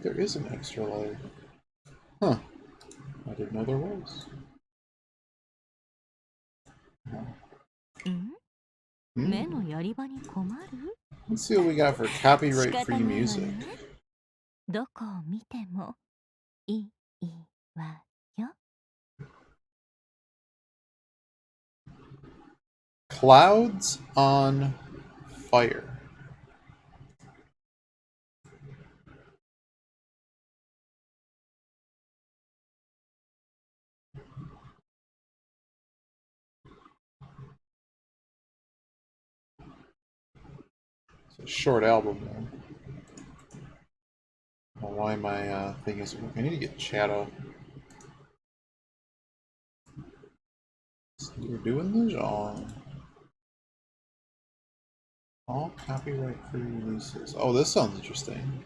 There is an extra layer. Huh. I didn't know there was. Hmm. Let's see what we got for copyright-free music. Clouds on Fire. It's a short album, though. Well, why my thing isn't working? I need to get Shadow. So we're doing Mahjong. All copyright-free releases. Oh, this sounds interesting.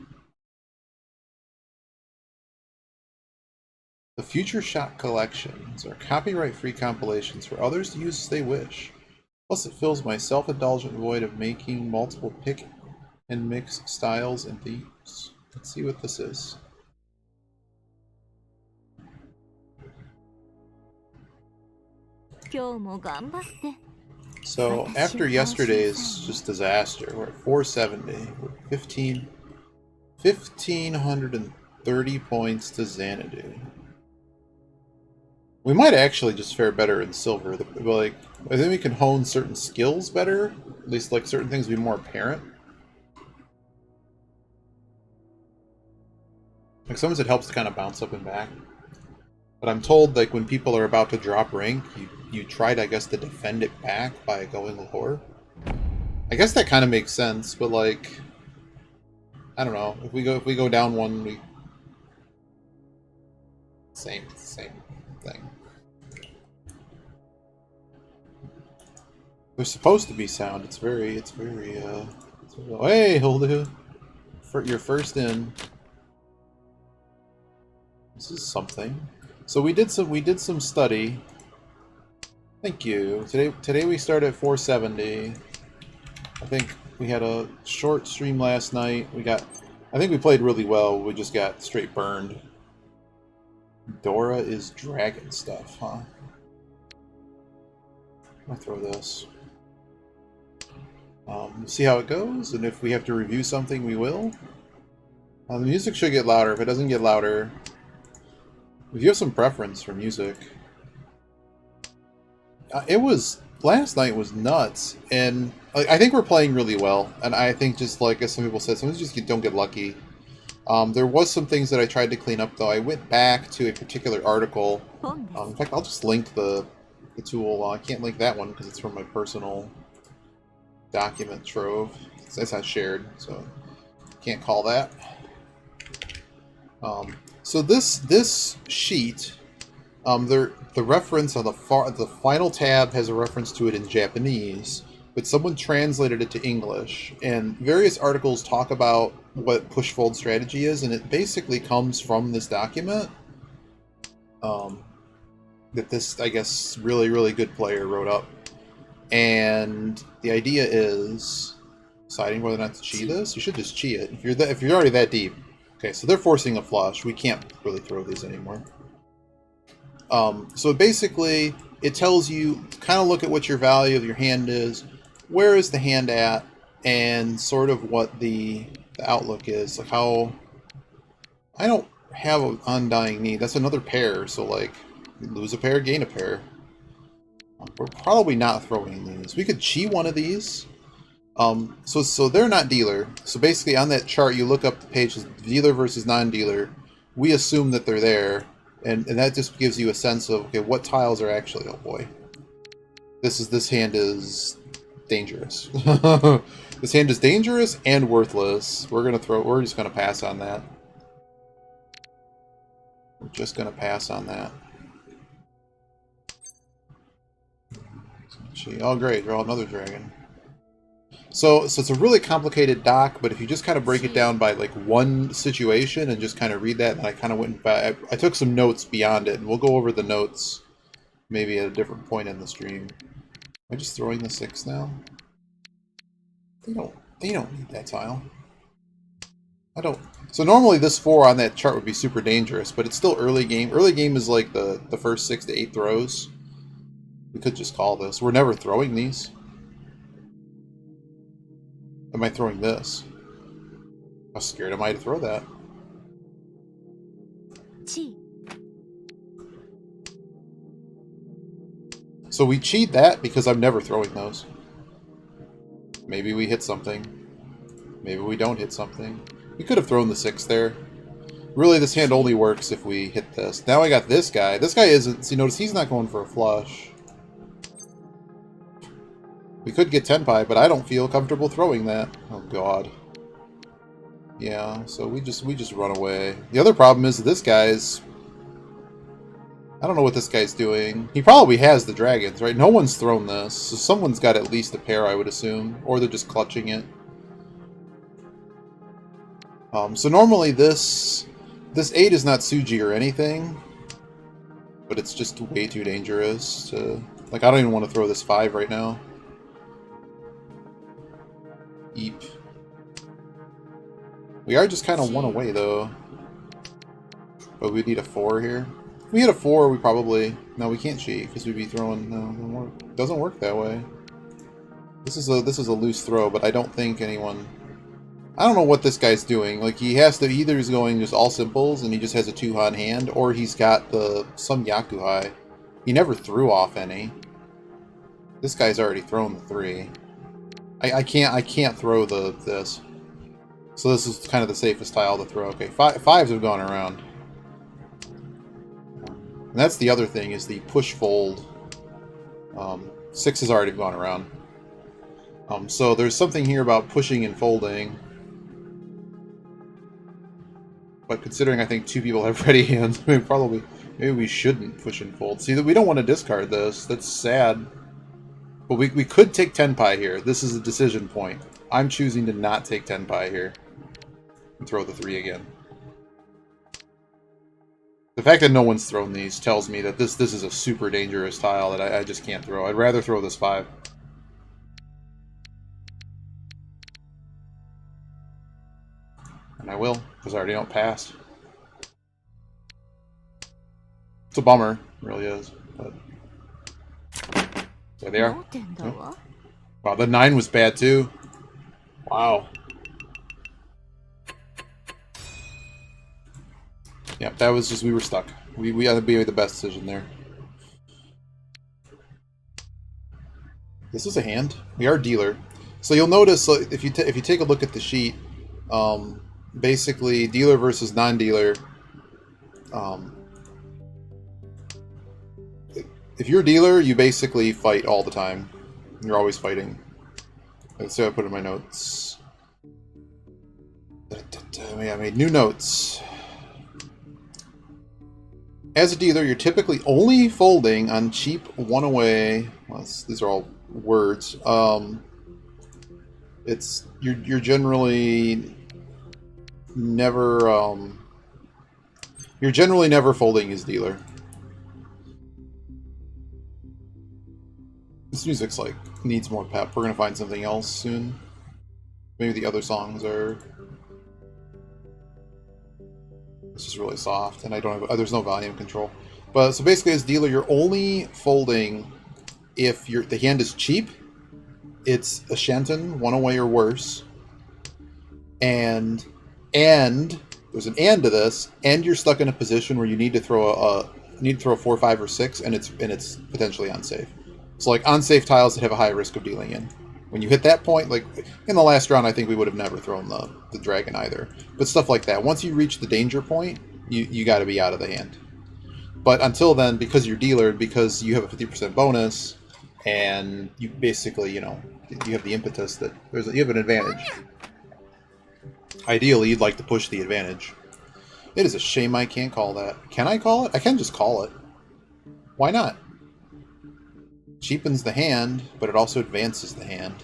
The Future Shot collections are copyright-free compilations for others to use as they wish. Plus, it fills my self-indulgent void of making multiple pick and mix styles and themes. Let's see what this is. So, after yesterday's just disaster, we're at 470. We're 1,530 points to Xanadu. We might actually just fare better in silver. Like, I think we can hone certain skills better. At least, like, certain things be more apparent. Like, sometimes it helps to kind of bounce up and back. But I'm told, like, when people are about to drop rank, you tried, I guess, to defend it back by going lower. I guess that kind of makes sense, but, like, I don't know. If we go down one, we same thing. They're supposed to be sound. It's very hey, hold it. You're first in. This is something. So we did some study. Thank you. Today we started at 470. I think we had a short stream last night. I think we played really well. We just got straight burned. Dora is dragon stuff, huh? I'm gonna throw this. See how it goes, and if we have to review something, we will. The music should get louder. If it doesn't get louder, if you have some preference for music, last night was nuts, and like, I think we're playing really well. And I think, just like as some people said, sometimes you just don't get lucky. There was some things that I tried to clean up, though. I went back to a particular article. In fact, I'll just link the tool. I can't link that one because it's from my personal document trove. It's not shared, so can't call that. So this sheet, the reference on the final tab has a reference to it in Japanese, but someone translated it to English, and various articles talk about what push-fold strategy is, and it basically comes from this document that this, I guess, really good player wrote up. And the idea is deciding whether or not to chi this. You should just chi it if you're already that deep. Okay, so they're forcing a flush. We can't really throw these anymore. So basically, it tells you, kind of look at what your value of your hand is, where is the hand at, and sort of what the outlook is. Like how... I don't have an undying need. That's another pair, so like, lose a pair, gain a pair. We're probably not throwing these. We could chi one of these. So they're not dealer. So basically on that chart, you look up the pages, dealer versus non-dealer. We assume that they're there, and that just gives you a sense of, okay, what tiles are actually, oh boy. This hand is dangerous. This hand is dangerous and worthless. We're just gonna pass on that. We're just gonna pass on that. Oh great, draw another dragon. So it's a really complicated doc, but if you just kind of break it down by like one situation and just kind of read that, and I kind of went back, I took some notes beyond it, and we'll go over the notes maybe at a different point in the stream. Am I just throwing the 6 now? They don't need that tile. I don't... So normally this 4 on that chart would be super dangerous, but it's still early game. Early game is like the first 6 to 8 throws. We could just call this. We're never throwing these. Am I throwing this? How scared am I to throw that? So we cheat that because I'm never throwing those. Maybe we hit something. Maybe we don't hit something. We could have thrown the 6 there. Really, this hand only works if we hit this. Now I got this guy. This guy isn't... See, notice he's not going for a flush. We could get tenpai, but I don't feel comfortable throwing that. Oh god. Yeah, so we just run away. The other problem is that this guy's... I don't know what this guy's doing. He probably has the dragons, right? No one's thrown this, so someone's got at least a pair, I would assume. Or they're just clutching it. So normally this 8 is not Suji or anything, but it's just way too dangerous to... Like, I don't even want to throw this 5 right now. Eep. We are just kind of 1 away, though. But we need a 4 here. If we hit a 4, we probably... No, we can't cheat, because we'd be throwing... No, it doesn't work that way. This is a loose throw, but I don't think anyone... I don't know what this guy's doing. Like, he has to... Either he's going just all simples, and he just has a 2-han hand, or he's got some Yakuhai. He never threw off any. This guy's already thrown the 3. I can't throw this. So this is kind of the safest tile to throw. Okay, 5s have gone around. And that's the other thing, is the push fold. 6 has already gone around. So there's something here about pushing and folding. But considering I think 2 people have ready hands, maybe we shouldn't push and fold. See, we don't want to discard this. That's sad. But we could take tenpai here. This is a decision point. I'm choosing to not take tenpai here. And throw the 3 again. The fact that no one's thrown these tells me that this is a super dangerous tile that I just can't throw. I'd rather throw this 5. And I will, because I already don't pass. It's a bummer, it really is. But there they are. Oh. Wow, the 9 was bad too. Wow. Yep, that was just, we were stuck. We had to be the best decision there. This is a hand. We are dealer. So you'll notice, if you take a look at the sheet, basically dealer versus non-dealer, if you're a dealer, you basically fight all the time. You're always fighting. Let's see what I put in my notes. Yeah, I made new notes. As a dealer, you're typically only folding on cheap 1 away. Well, these are all words. You're generally never folding as dealer. This music's like needs more pep. We're gonna find something else soon. Maybe the other songs are. It's just really soft, and I don't have. There's no volume control. But so basically, as dealer, you're only folding if the hand is cheap. It's a Shenton, 1 away or worse, and there's an and to this, and you're stuck in a position where you need to throw a 4, 5, or 6, and it's potentially unsafe. So like unsafe tiles that have a high risk of dealing in. When you hit that point, like in the last round, I think we would have never thrown the dragon either. But stuff like that, once you reach the danger point, you got to be out of the hand. But until then, because you're dealer, because you have a 50% bonus, and you basically, you have the impetus that you have an advantage. Ideally, you'd like to push the advantage. It is a shame I can't call that. Can I call it? I can just call it. Why not? Cheapens the hand, but it also advances the hand.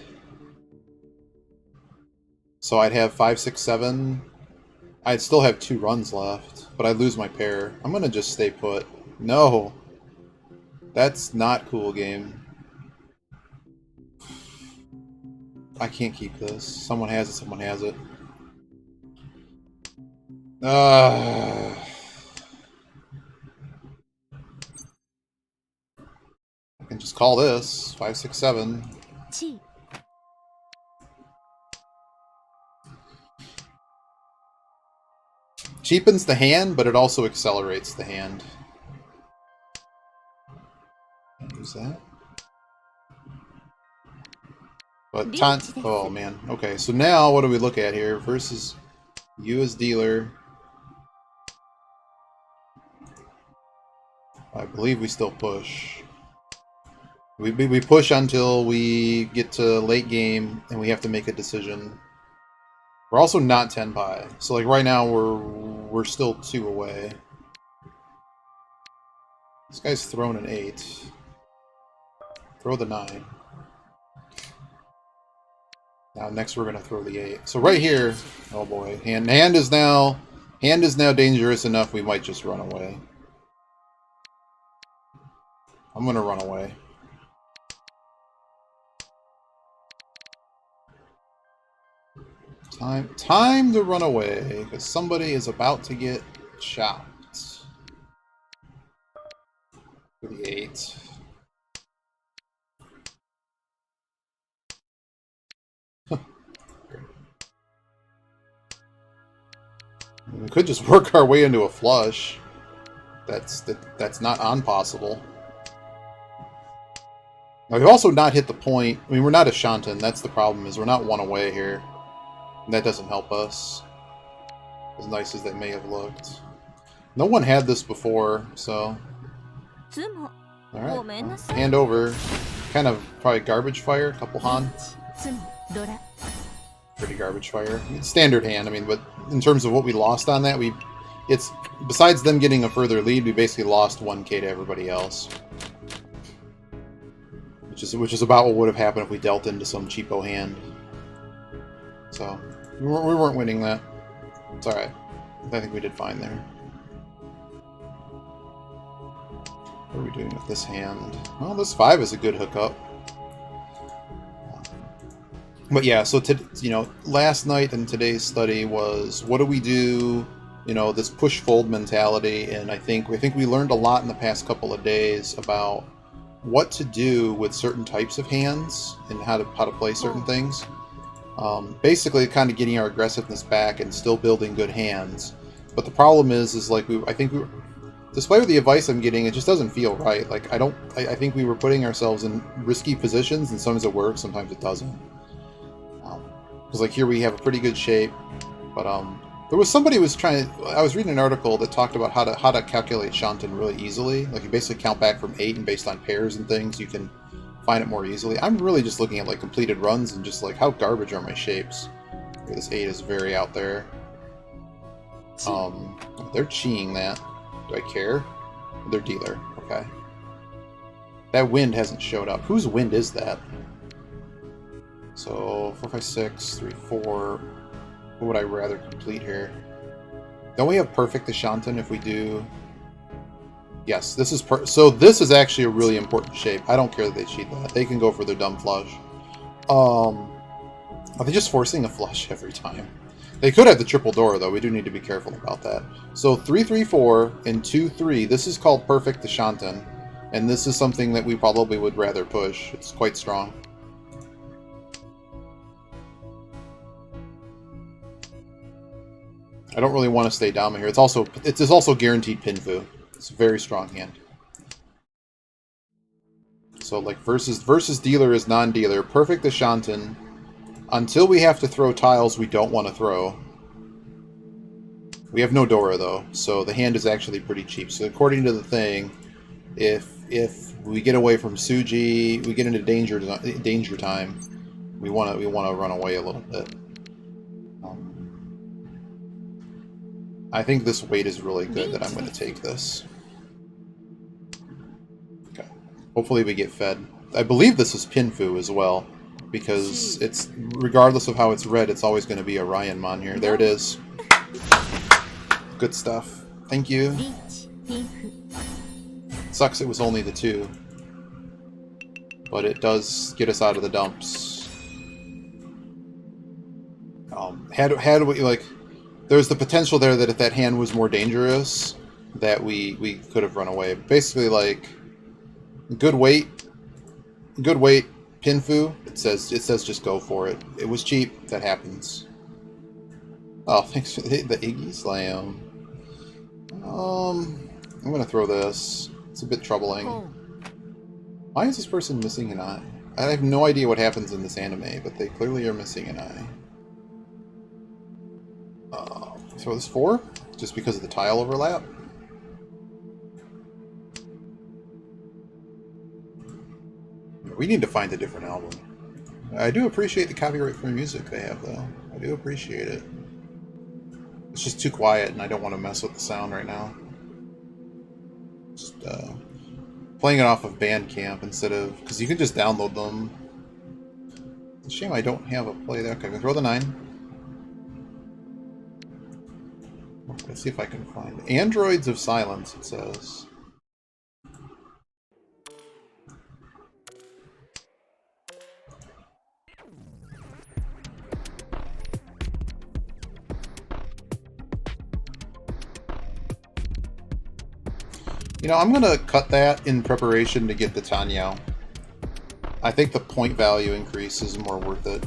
So I'd have 5, 6, 7. I'd still have 2 runs left, but I'd lose my pair. I'm gonna just stay put. No! That's not cool, game. I can't keep this. Someone has it, someone has it. I can just call this 5, 6, 7. Cheapens the hand, but it also accelerates the hand. Use that. But time. Oh man. Okay, so now what do we look at here? Versus you as dealer. I believe we still push. We push until we get to late game and we have to make a decision. We're also not 10 pi, so like right now we're still 2 away. This guy's thrown an 8. Throw the 9. Now next we're gonna throw the 8. So right here, oh boy, hand is now dangerous enough. We might just run away. I'm gonna run away. Time to run away, because somebody is about to get chopped. For the 8. We could just work our way into a flush. That's not impossible. Now, we've also not hit the point. I mean, we're not a Shantan. That's the problem, is we're not 1 away here. And that doesn't help us. As nice as that may have looked. No one had this before, so... Alright, well, hand over. Kind of probably garbage fire, a couple Han. Pretty garbage fire. Standard hand, I mean, but in terms of what we lost on that, it's besides them getting a further lead, we basically lost 1k to everybody else. Which is about what would have happened if we dealt into some cheapo hand. So, we weren't winning that. It's alright. I think we did fine there. What are we doing with this hand? Well, this 5 is a good hookup. But yeah, so last night and today's study was what do we do? You know, this push-fold mentality, and I think we learned a lot in the past couple of days about what to do with certain types of hands and how to play certain things. Basically, kind of getting our aggressiveness back and still building good hands. But the problem is like despite the advice I'm getting, it just doesn't feel right. Like I think we were putting ourselves in risky positions, and sometimes it works, sometimes it doesn't. Because like here we have a pretty good shape, but there was somebody who was trying to. I was reading an article that talked about how to calculate Shantan really easily. Like you basically count back from 8, and based on pairs and things, you can find it more easily. I'm really just looking at like completed runs and just like how garbage are my shapes. This 8 is very out there. They're cheating that. Do I care? They're dealer. Okay. That wind hasn't showed up. Whose wind is that? So 4, 5, 6, 3, 4. What would I rather complete here? Don't we have perfect Ashantan if we do? Yes, this is so this is actually a really important shape. I don't care that they cheat that. They can go for their dumb flush. Are they just forcing a flush every time? They could have the triple door though. We do need to be careful about that. So 3, 3, 4 and 2, 3. This is called perfect Ashantan, and this is something that we probably would rather push. It's quite strong. I don't really want to stay down here. It's also guaranteed Pinfu. It's a very strong hand. So like versus dealer is non-dealer. Perfect Ashantan. Until we have to throw tiles we don't want to throw. We have no Dora though, so the hand is actually pretty cheap. So according to the thing, if we get away from Suji, we get into danger time. We want to run away a little bit. I think this weight is really good that I'm going to take this. Okay. Hopefully we get fed. I believe this is Pinfu as well, because it's, regardless of how it's read, it's always going to be a Ryanmon here. There it is. Good stuff. Thank you. Sucks it was only the 2. But it does get us out of the dumps. Had we, like... there's the potential there that if that hand was more dangerous, that we could have run away. Basically, like good weight, pinfu. It says just go for it. It was cheap. That happens. Oh, thanks for the Iggy Slam. I'm gonna throw this. It's a bit troubling. Why is this person missing an eye? I have no idea what happens in this anime, but they clearly are missing an eye. Throw this 4, just because of the tile overlap. We need to find a different album. I do appreciate the copyright-free music they have, though. I do appreciate it. It's just too quiet, and I don't want to mess with the sound right now. Just playing it off of Bandcamp instead of... because you can just download them. It's a shame I don't have a play there. Okay, I'm going to throw the 9. Let's see if I can find Androids of Silence, it says. You know, I'm going to cut that in preparation to get the Tanyao. I think the point value increase is more worth it.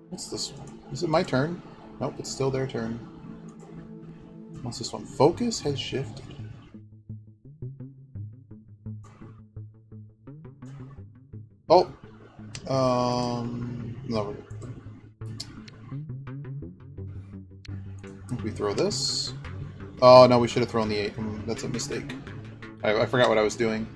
What's this one? Is it my turn? Nope, it's still their turn. What's this one? Focus has shifted. Oh! No. We throw this. Oh, no, we should have thrown the 8. That's a mistake. I forgot what I was doing.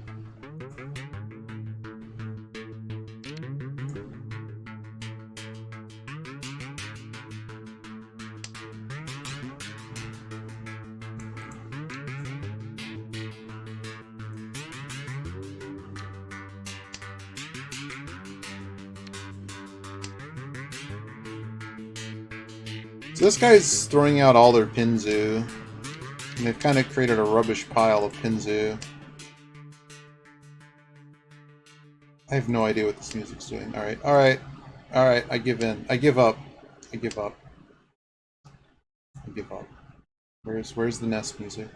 So this guy's throwing out all their Pinzu. And they've kind of created a rubbish pile of Pinzu. I have no idea what this music's doing. Alright, alright, alright, I give in. I give up. I give up. I give up. Where's the Nest music?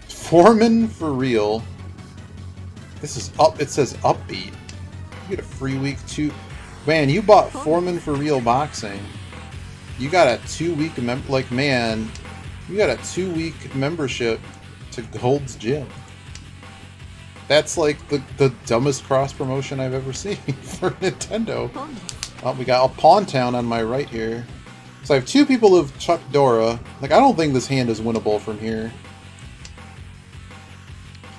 Foreman for real. This is up. It says upbeat. You get a free week too. Man, you bought Foreman for real boxing. You got a 2-week man. You got a 2-week membership to Gold's Gym. That's like the dumbest cross promotion I've ever seen for Nintendo. Oh, we got a Pawn Town on my right here. So I have 2 people who've chucked Dora. Like, I don't think this hand is winnable from here.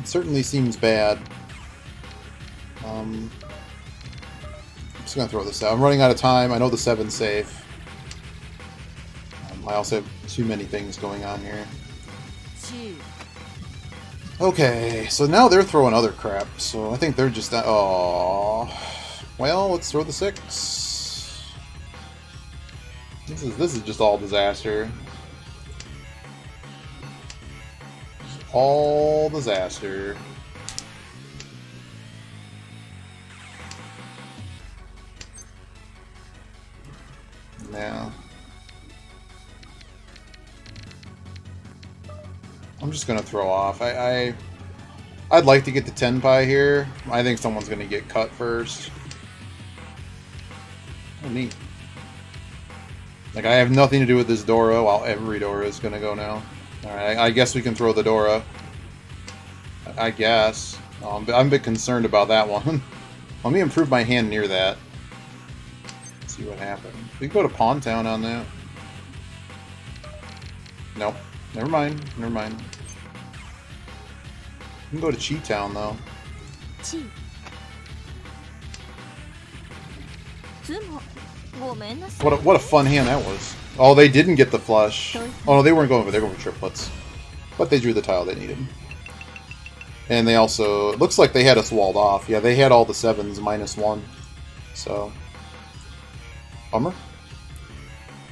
It certainly seems bad. I'm just gonna throw this out. I'm running out of time. I know the 7's safe. I also have too many things going on here. Okay, so now they're throwing other crap. So I think they're just... oh, well, let's throw the 6. This is just all disaster. All disaster. Now, I'm just gonna throw off. I'd like to get the Tenpai here. I think someone's gonna get cut first. Oh, neat. Like, I have nothing to do with this Dora, while every Dora is gonna go now. Alright, I guess we can throw the Dora. I guess. I'm a bit concerned about that one. Let me improve my hand near that. Let's see what happens. We can go to Pawn Town on that. Nope. Never mind. Never mind. We can go to Chi Town, though. What a fun hand that was. Oh, they didn't get the flush. Oh, no, they weren't going for. They were going for triplets. But they drew the tile they needed. And they also, it looks like they had us walled off. Yeah, they had all the 7s -1. So, bummer.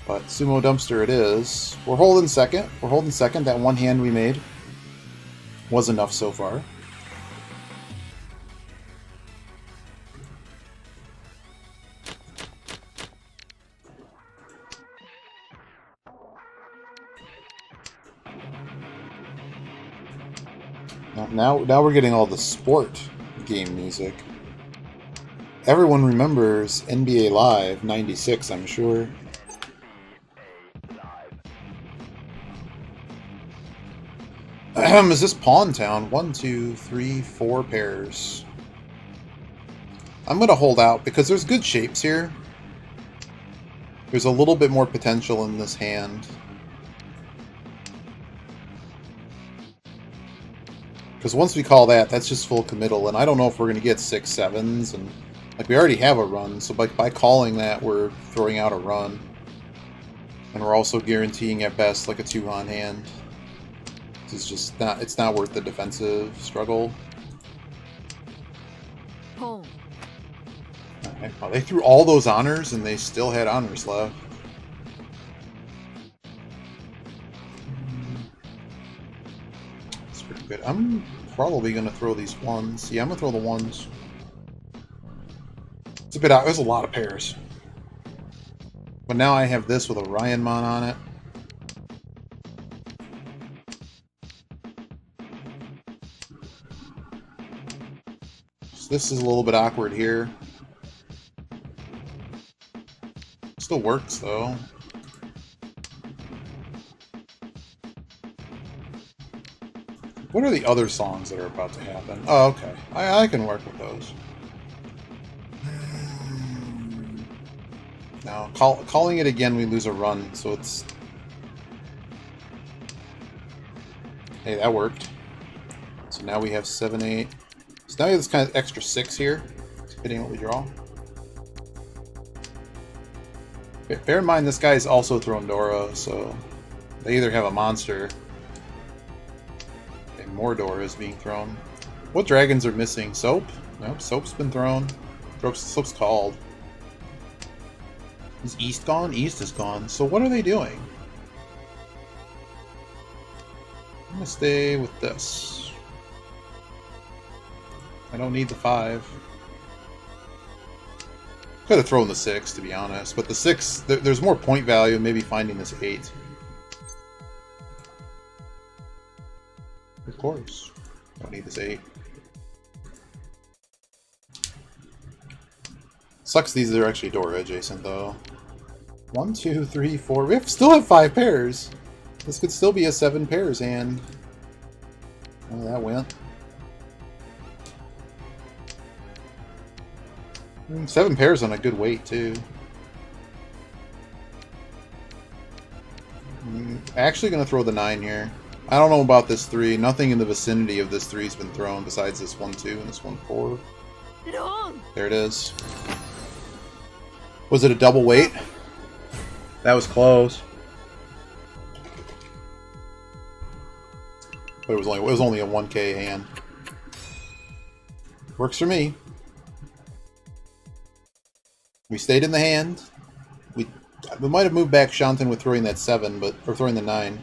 But Sumo Dumpster it is. We're holding second. We're holding second. That one hand we made was enough so far. Now we're getting all the sport game music. Everyone remembers NBA Live '96, I'm sure. Is this Pawn Town? 1, 2, 3, 4 pairs. I'm going to hold out because there's good shapes here. There's a little bit more potential in this hand. Because once we call that, that's just full committal, and I don't know if we're going to get 6 7s, and like we already have a run, so by calling that, we're throwing out a run. And we're also guaranteeing at best like a 2-on hand. It's just not, it's not worth the defensive struggle. Home. Okay. Well, they threw all those honors and they still had honors left. That's pretty good. I'm probably going to throw these 1s. Yeah, I'm going to throw the 1s. It's a bit out. There's a lot of pairs. But now I have this with a Ryanmon on it. This is a little bit awkward here. Still works, though. What are the other songs that are about to happen? Oh, okay. I can work with those. Now, calling it again, we lose a run, so it's... Hey, that worked. So now we have 7, 8... So now we have this kind of extra 6 here, depending on what we draw. Bear in mind, this guy's also thrown Dora, so they either have a monster, and more Dora is being thrown. What dragons are missing? Soap? Nope, Soap's been thrown. Soap's called. Is East gone? East is gone. So what are they doing? I'm gonna stay with this. I don't need the 5. Could have thrown the 6, to be honest, but the 6, there's more point value in maybe finding this 8. Of course. Don't need this 8. Sucks these are actually Dora adjacent, though. 1, 2, 3, 4. We still have 5 pairs. This could still be a 7 pairs hand. Oh, that went. 7 pairs on a good weight, too. Actually going to throw the 9 here. I don't know about this 3. Nothing in the vicinity of this 3 has been thrown besides this 1, 2 and this 1, 4. There it is. Was it a double weight? That was close. But it was only a 1K hand. Works for me. We stayed in the hand. We might have moved back Shantan with throwing that 7, or throwing the 9.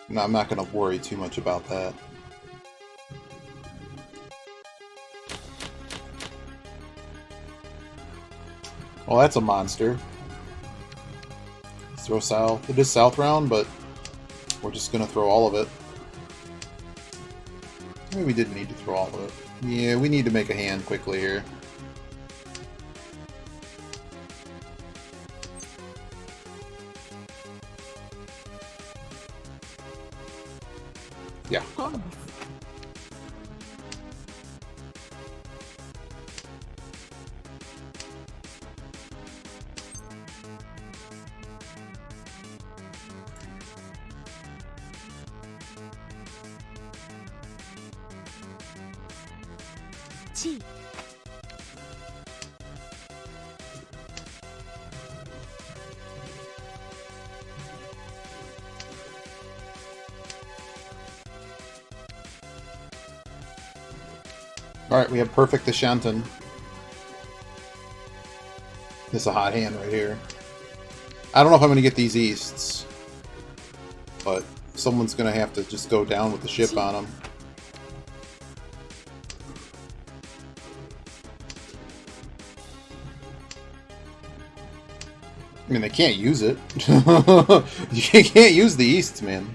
No, I'm not going to worry too much about that. Well, that's a monster. Let's throw south. It is south round, but we're just going to throw all of it. Maybe we didn't need to throw all of it. Yeah, we need to make a hand quickly here. Yeah. Chi. Alright, we have perfect Ashanton. This is a hot hand right here. I don't know if I'm going to get these easts, but someone's going to have to just go down with the ship on them. I mean, they can't use it. You can't use the easts, man.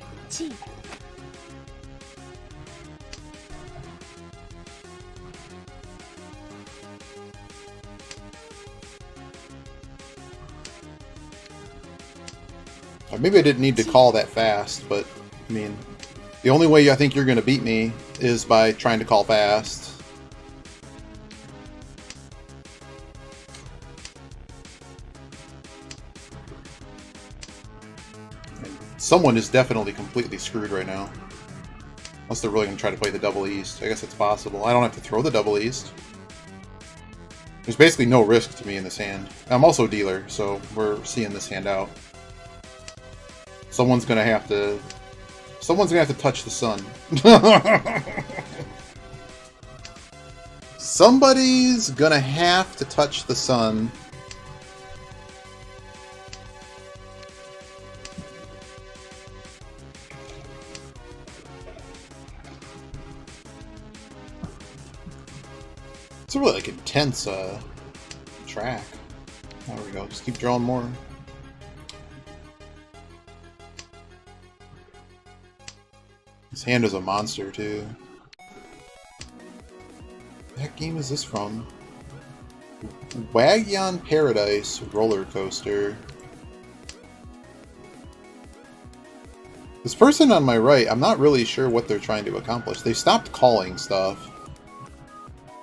Maybe I didn't need to call that fast, but, I mean, the only way I think you're going to beat me is by trying to call fast. And someone is definitely completely screwed right now. Unless they're really going to try to play the double east. I guess it's possible. I don't have to throw the double east. There's basically no risk to me in this hand. I'm also dealer, so we're seeing this hand out. Someone's gonna have to touch the sun. Somebody's gonna have to touch the sun. It's a really like intense track. There we go. Just keep drawing more. His hand is a monster, too. What game is this from? Wagyon Paradise Roller Coaster. This person on my right, I'm not really sure what they're trying to accomplish. They stopped calling stuff.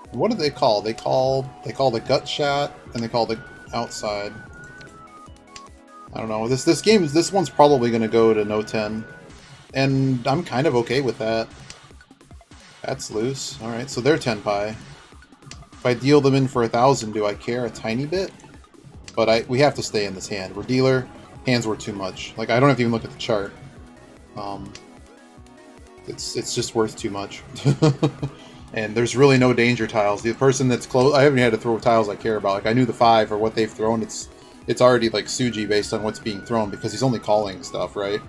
What do they call? They call the gut shot, and they call the outside. I don't know. This one's probably going to go to no 10. And I'm kind of okay with that. That's loose. Alright, so they're 10 pi. If I deal them in for 1,000, do I care a tiny bit? But we have to stay in this hand. We're dealer. Hands were too much. Like, I don't have to even look at the chart. It's just worth too much. And there's really no danger tiles. The person that's close... I haven't had to throw tiles I care about. Like, I knew the 5 or what they've thrown. It's already, like, Suji based on what's being thrown because he's only calling stuff, right?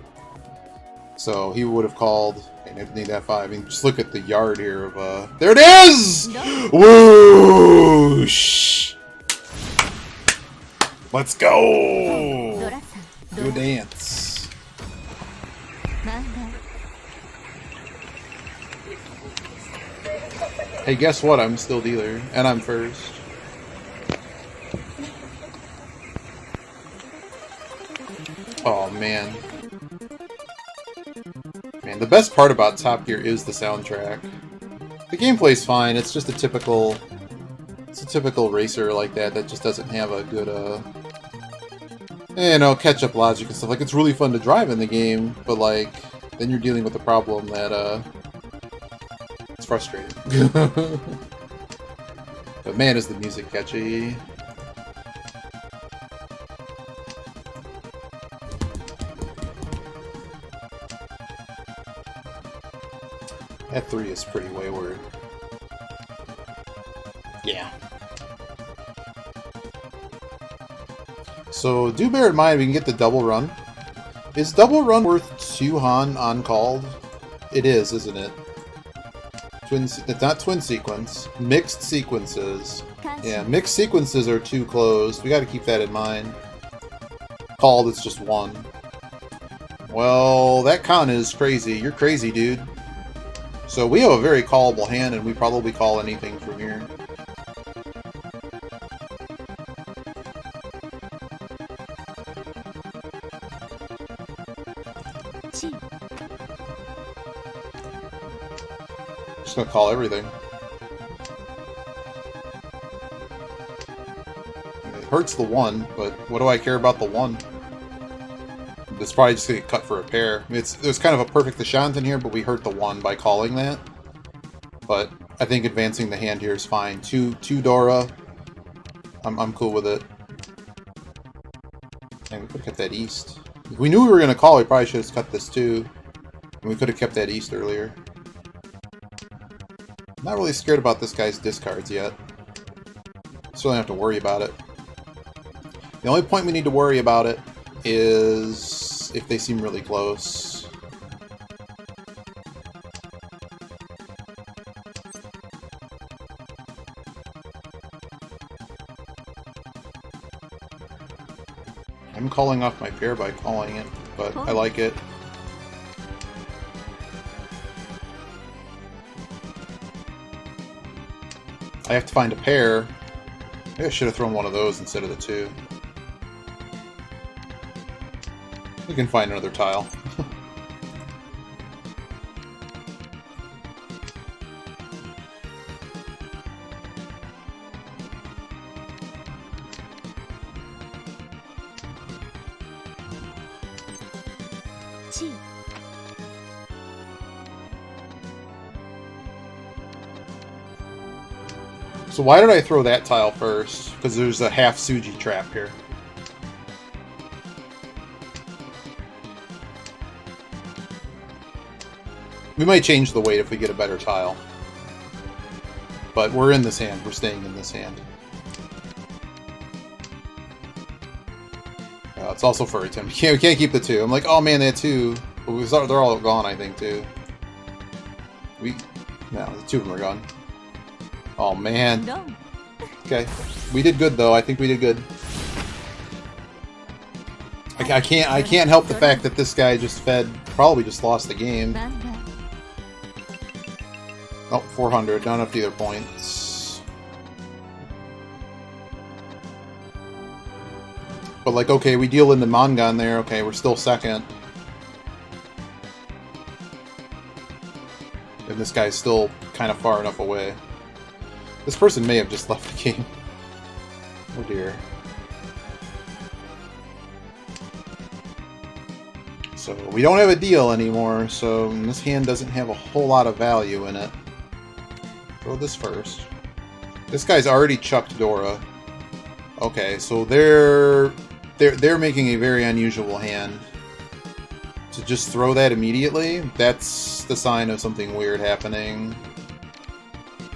So he would have called. I didn't need that 5. I mean, just look at the yard here of there it is! No. Whoosh! Let's go! Go dance. Hey, guess what? I'm still dealer, and I'm first. Oh man. Man, the best part about Top Gear is the soundtrack. The gameplay's fine, it's just a typical... It's a typical racer like that just doesn't have a good, you know, catch-up logic and stuff. Like, it's really fun to drive in the game, but, like, then you're dealing with the problem that, it's frustrating. But man, is the music catchy. That 3 is pretty wayward. Yeah. So, do bear in mind we can get the double run. Is double run worth 2 Han on called? It is, isn't it? It's not twin sequence. Mixed sequences. Yeah, mixed sequences are 2 closed. We gotta keep that in mind. Called, it's just 1. Well, that con is crazy. You're crazy, dude. So we have a very callable hand, and we probably call anything from here. Just gonna call everything. It hurts the 1, but what do I care about the 1? It's probably just gonna get cut for a pair. I mean, there's kind of a perfect Ashanton here, but we hurt the 1 by calling that. But I think advancing the hand here is fine. 2 Dora. I'm cool with it. And we could have kept that east. If we knew we were gonna call, we probably should have cut this too. And we could have kept that east earlier. Not really scared about this guy's discards yet. Still don't have to worry about it. The only point we need to worry about it is if they seem really close. I'm calling off my pair by calling it, but I like it. I have to find a pair. Maybe I should have thrown one of those instead of the two. We can find another tile. So why did I throw that tile first? Because there's a half Suji trap here. We might change the weight if we get a better tile. But we're in this hand. We're staying in this hand. It's also furry time. We can't keep the two. I'm like, oh man, they had two. But they're all gone, I think, too. No, the two of them are gone. Oh man. No. Okay. We did good though. I think we did good. I can't help the fact that this guy just probably just lost the game. Oh, 400. Not enough either points. But like, okay, we deal into Mahjong there. Okay, we're still second. And this guy's still kind of far enough away. This person may have just left the game. Oh dear. So, we don't have a deal anymore, so this hand doesn't have a whole lot of value in it. Throw this first. This guy's already chucked Dora. Okay, so they're making a very unusual hand. To just throw that immediately, that's the sign of something weird happening.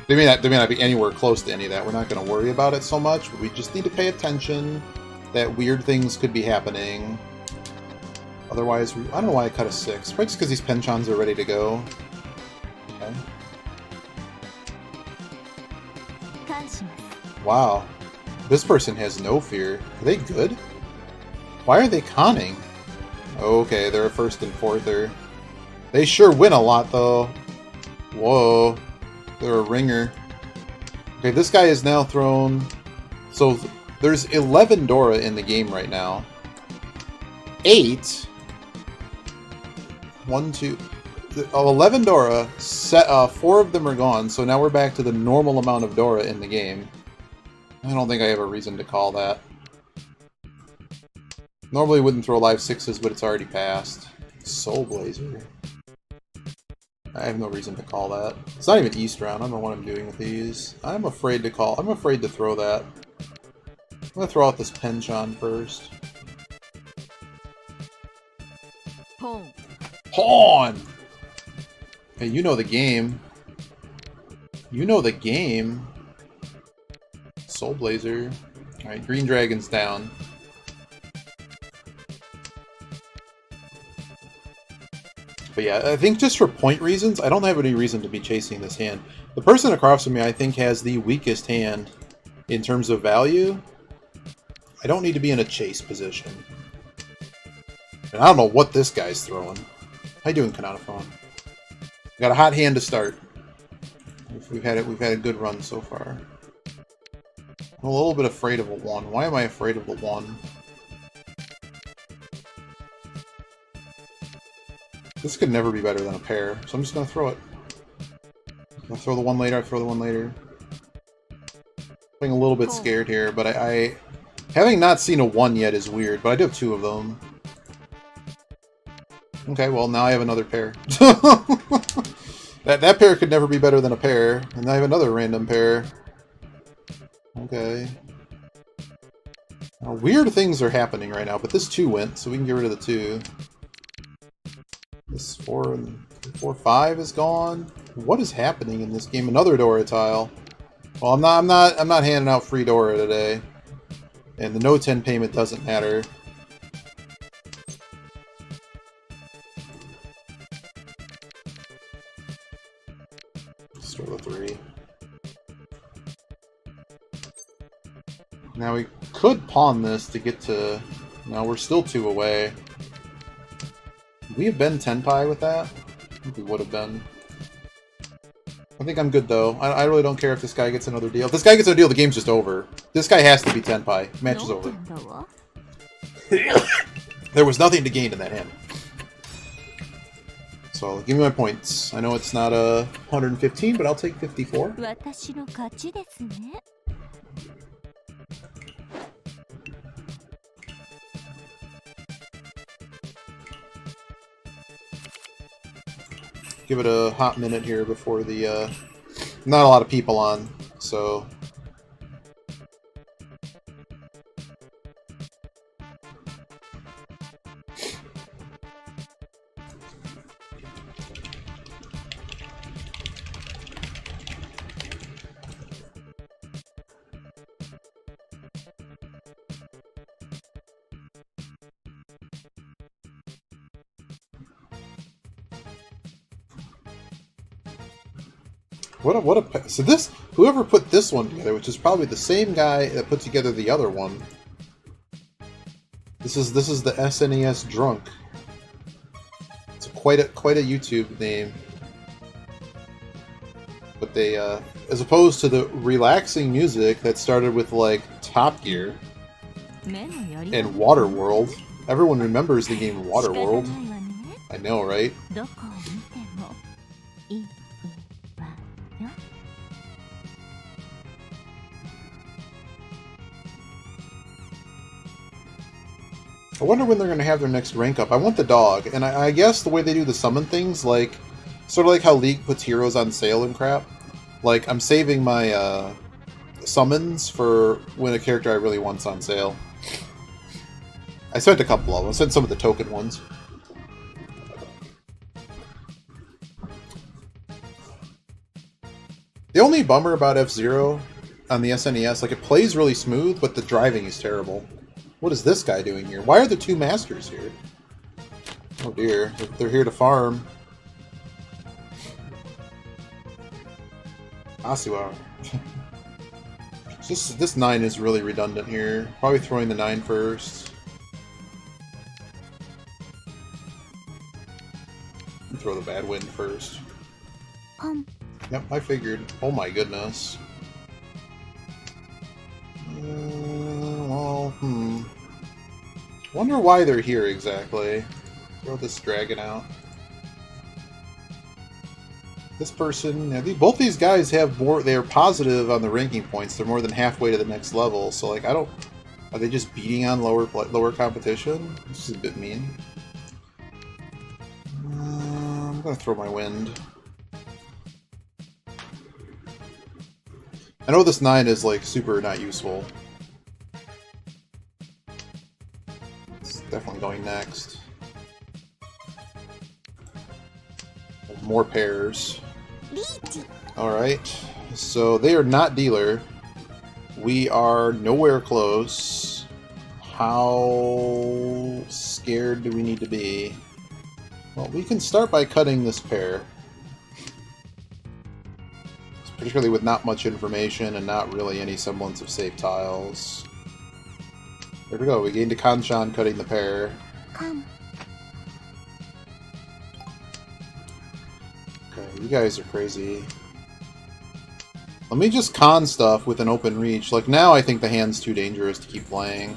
They may not be anywhere close to any of that. We're not going to worry about it so much, but we just need to pay attention that weird things could be happening. Otherwise, I don't know why I cut a 6. Probably just because these penchants are ready to go. Okay. Wow. This person has no fear. Are they good? Why are they conning? Okay, they're a first and fourther. They sure win a lot, though. Whoa. They're a ringer. Okay, this guy is now thrown... So, there's 11 Dora in the game right now. 8? 1, 2... 11 Dora, 4 of them are gone, so now we're back to the normal amount of Dora in the game. I don't think I have a reason to call that. Normally wouldn't throw live 6s, but it's already passed. Soul Blazer. I have no reason to call that. It's not even East round. I don't know what I'm doing with these. I'm afraid to call. I'm afraid to throw that. I'm gonna throw out this penchant first. Pawn. Pawn! Hey, you know the game. You know the game. Soul Blazer. Alright, Green Dragon's down. But yeah, I think just for point reasons, I don't have any reason to be chasing this hand. The person across from me, I think, has the weakest hand in terms of value. I don't need to be in a chase position. And I don't know what this guy's throwing. How you doing, Kananaphone? Got a hot hand to start. We've had a good run so far. I'm a little bit afraid of a 1. Why am I afraid of the 1? This could never be better than a pair, so I'm just going to throw it. I'll throw the 1 later, I throw the 1 later. Being a little bit scared here, but I having not seen a 1 yet is weird, but I do have 2 of them. Okay, well now I have another pair. that pair could never be better than a pair, and I have another random pair. Okay. Now, weird things are happening right now, but this 2 went, so we can get rid of the 2. This 4 and 4, 5 is gone. What is happening in this game? Another Dora tile. Well, I'm not handing out free Dora today. And the no 10 payment doesn't matter. Start with 3. Now we could pawn this to get to... No, we're still 2 away. Would we have been Tenpai with that? I think we would have been. I think I'm good, though. I really don't care if this guy gets another deal. If this guy gets another deal, the game's just over. This guy has to be Tenpai. Match is over. There was nothing to gain in that hand. So, give me my points. I know it's not 115, but I'll take 54. Give it a hot minute here before the, not a lot of people on, so... So this, whoever put this one together, which is probably the same guy that put together the other one. This is the SNES Drunk. It's quite a YouTube name. But they, as opposed to the relaxing music that started with like Top Gear and Waterworld. Everyone remembers the game Waterworld. I know, right? I wonder when they're going to have their next rank up. I want the dog, and I guess the way they do the summon things, like, sort of like how League puts heroes on sale and crap. Like, I'm saving my summons for when a character I really want's on sale. I sent a couple of them. I sent some of the token ones. The only bummer about F-Zero on the SNES, like, it plays really smooth, but the driving is terrible. What is this guy doing here? Why are there 2 masters here? Oh dear, they're here to farm. Asiwa. This 9 is really redundant here. Probably throwing the 9 first. Throw the bad wind first. Yep, I figured. Oh my goodness. Well, Wonder why they're here exactly. Throw this dragon out. This person, both these guys have more. They are positive on the ranking points. They're more than halfway to the next level. So, like, I don't. Are they just beating on lower competition? This is a bit mean. I'm gonna throw my wind. I know this 9 is like super not useful. It's definitely going next. More pairs. Alright, so they are not dealer. We are nowhere close. How scared do we need to be? Well, we can start by cutting this pair. Particularly with not much information and not really any semblance of safe tiles. There we go, we gained a Kanshan cutting the pair. Okay, you guys are crazy. Let me just con stuff with an open reach. Like, now I think the hand's too dangerous to keep playing.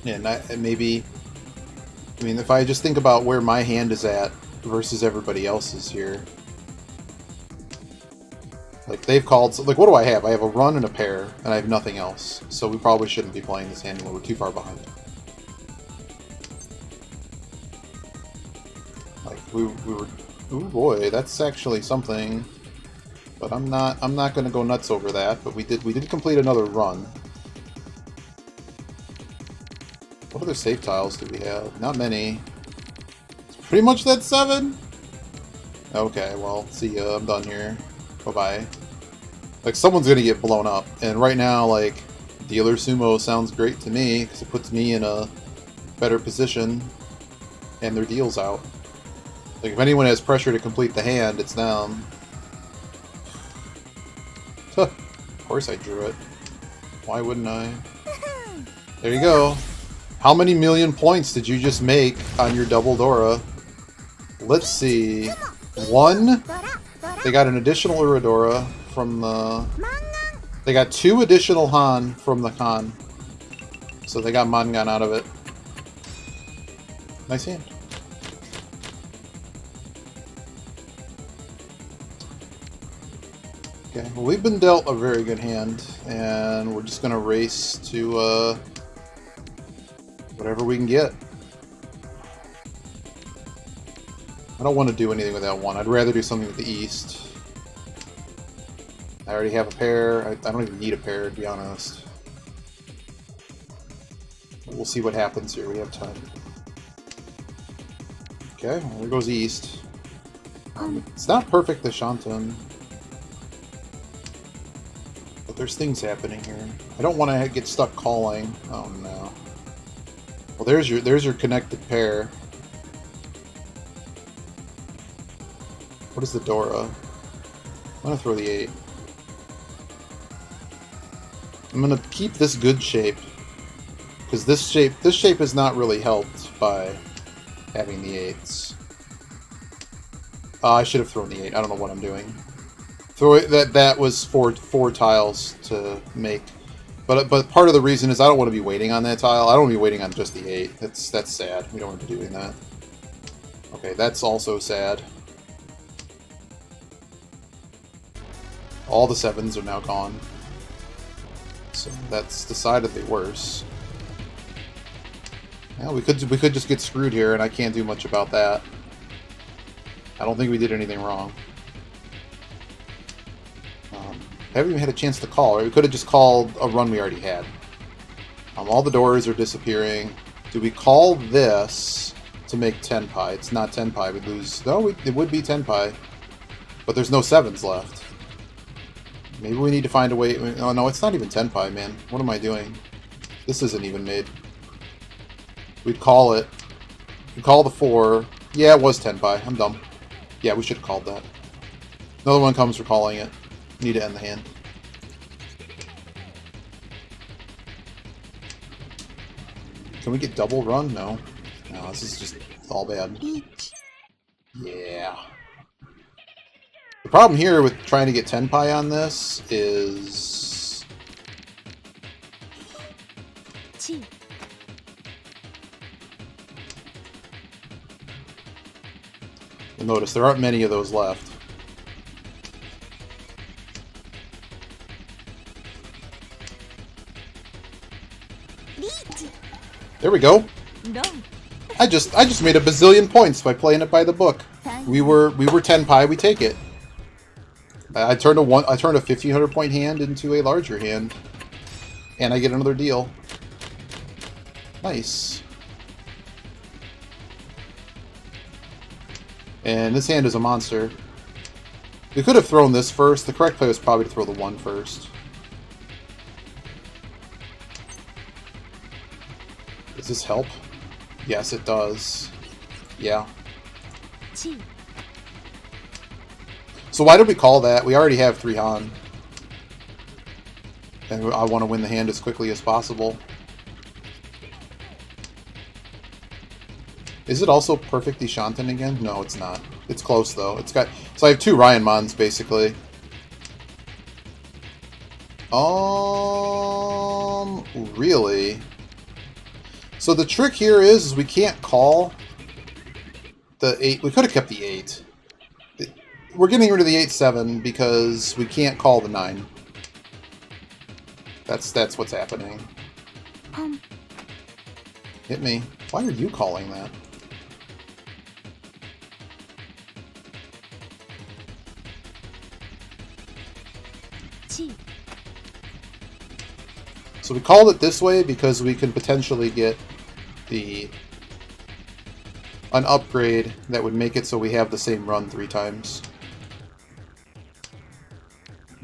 Yeah, and maybe... I mean, if I just think about where my hand is at versus everybody else's here. Like, they've called... Like, what do I have? I have a run and a pair, and I have nothing else. So we probably shouldn't be playing this hand anymore. We're too far behind. Like, we were... Ooh, boy, that's actually something. But I'm not going to go nuts over that. But we did complete another run. What other save tiles do we have? Not many. Pretty much that 7? Okay, well, see ya. I'm done here. Bye-bye. Like, someone's gonna get blown up. And right now, like, dealer sumo sounds great to me, because it puts me in a better position, and their deal's out. Like, if anyone has pressure to complete the hand, it's them. Of course I drew it. Why wouldn't I? There you go. How many million points did you just make on your double Dora? Let's see. 1. They got an additional Uradora from the... They got 2 additional Han from the Khan. So they got Mangan out of it. Nice hand. Okay, well, we've been dealt a very good hand, and we're just going to race to whatever we can get. I don't want to do anything with that 1. I'd rather do something with the east. I already have a pair. I don't even need a pair, to be honest. But we'll see what happens here. We have time. Okay, well, there goes east. It's not perfect, the Shantan. But there's things happening here. I don't want to get stuck calling. Oh no. Well, there's your connected pair. What is the Dora? I'm gonna throw the 8. I'm gonna keep this good shape, because this shape is not really helped by having the 8s. I should have thrown the 8. I don't know what I'm doing. That was four tiles to make, but part of the reason is I don't want to be waiting on that tile. I don't want to be waiting on just the 8. That's sad. We don't want to be doing that. Okay, that's also sad. All the 7s are now gone. So that's decidedly worse. Yeah, we could just get screwed here, and I can't do much about that. I don't think we did anything wrong. Haven't even had a chance to call. Or we could have just called a run we already had. All the doors are disappearing. Do we call this to make Tenpai? It's not Tenpai. We'd lose... No, it would be Tenpai. But there's no 7s left. Maybe we need to find a way... Oh, no, it's not even Tenpai, man. What am I doing? This isn't even made. We'd call it. We'd call the 4. Yeah, it was Tenpai. I'm dumb. Yeah, we should have called that. Another one comes for calling it. Need to end the hand. Can we get double run? No. No, this is just all bad. Yeah. The problem here with trying to get Tenpai on this is... You'll notice there aren't many of those left. There we go. I just made a bazillion points by playing it by the book. We were Tenpai, we take it. I turned a 1,500 point hand into a larger hand, and I get another deal. Nice. And this hand is a monster. We could have thrown this first. The correct play was probably to throw the 1 first. Does this help? Yes, it does. Yeah. So why did we call that? We already have 3 Han. And I want to win the hand as quickly as possible. Is it also perfect Deshanten again? No, it's not. It's close, though. It's got... So I have 2 Ryanmons, basically. Really? So the trick here is we can't call the 8. We could have kept the 8. We're getting rid of the 8-7 because we can't call the 9. That's what's happening. Hit me. Why are you calling that? So we called it this way because we can potentially get the an upgrade that would make it so we have the same run 3 times.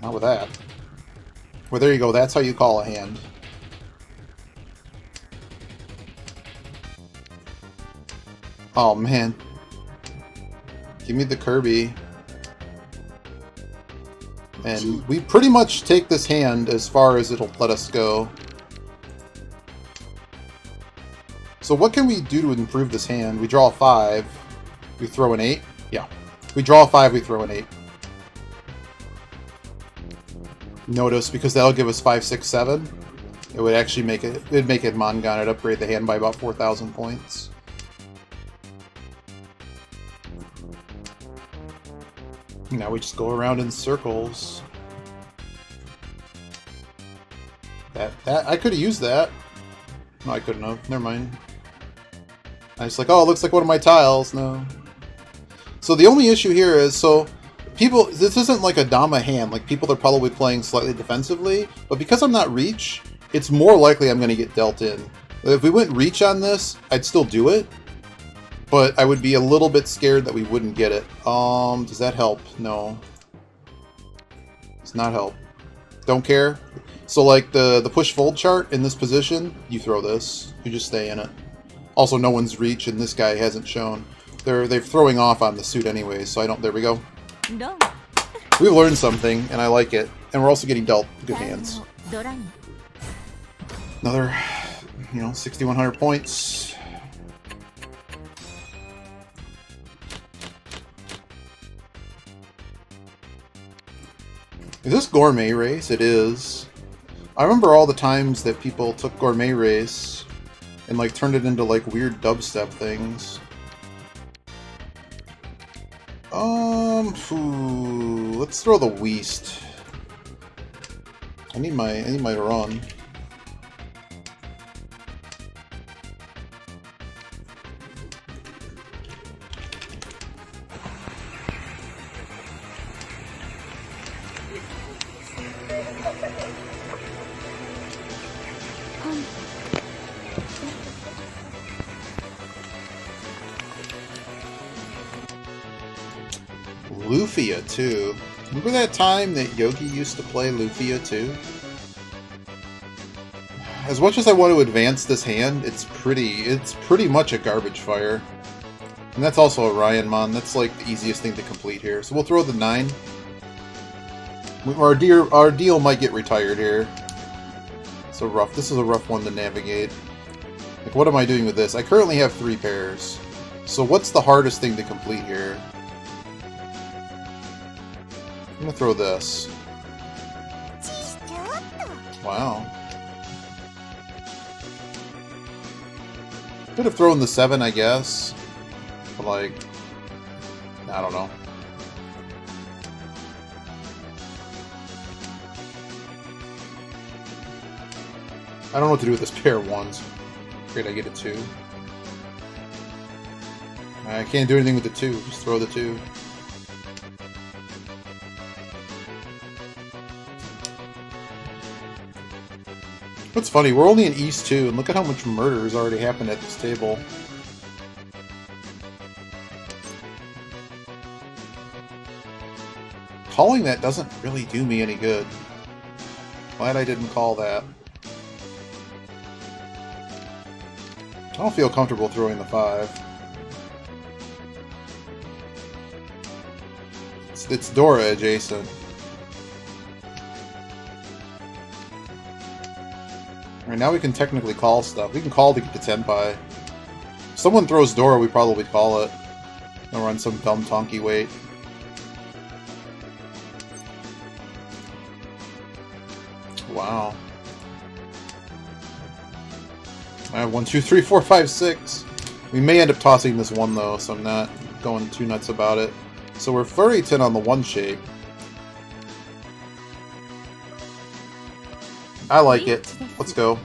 Not with that. Well, there you go. That's how you call a hand. Oh, man. Give me the Kirby. And we pretty much take this hand as far as it'll let us go. So what can we do to improve this hand? We draw a 5. We throw an 8. Yeah. We draw a 5, we throw an 8. Notice, because that'll give us 5, 6, 7. It would actually make it... It'd make it Mongon. It'd upgrade the hand by about 4,000 points. Now we just go around in circles. That I could have used that. No, I couldn't have. Never mind. I was like, oh, it looks like one of my tiles. No. So the only issue here is, so people, this isn't like a Dama hand. Like, people are probably playing slightly defensively, but because I'm not reach, it's more likely I'm going to get dealt in. If we went reach on this, I'd still do it, but I would be a little bit scared that we wouldn't get it. Does that help? No. Does not help. Don't care. So like the push-fold chart in this position, you throw this. You just stay in it. Also, no one's reach, and this guy hasn't shown. They're throwing off on the suit anyway, so I don't... There we go. No. We've learned something, and I like it. And we're also getting dealt good hands. Another, 6,100 points. Is this Gourmet Race? It is. I remember all the times that people took Gourmet Race and like turned it into like weird dubstep things. Let's throw the Weast. I need my run. Lufia 2. Remember that time that Yogi used to play Lufia 2? As much as I want to advance this hand, it's pretty much a garbage fire. And that's also a Ryanmon. That's like the easiest thing to complete here. So we'll throw the 9. Our deal might get retired here. This is a rough one to navigate. Like, what am I doing with this? I currently have 3 pairs. So what's the hardest thing to complete here? I'm gonna throw this. Wow. Could have thrown the 7, I guess. But, like, I don't know. I don't know what to do with this pair of 1s. Great, I get a 2. I can't do anything with the 2. Just throw the 2. What's funny, we're only in East 2, and look at how much murder has already happened at this table. Calling that doesn't really do me any good. Glad I didn't call that. I don't feel comfortable throwing the 5. It's Dora adjacent. Alright, now we can technically call stuff. We can call to get to Tenpai. If someone throws Dora, we probably call it. And run some dumb Tonki weight. Wow. I have 1, 2, 3, 4, 5, 6. We may end up tossing this 1 though, so I'm not going too nuts about it. So we're 30-10 on the 1 shape. I like it. Let's go.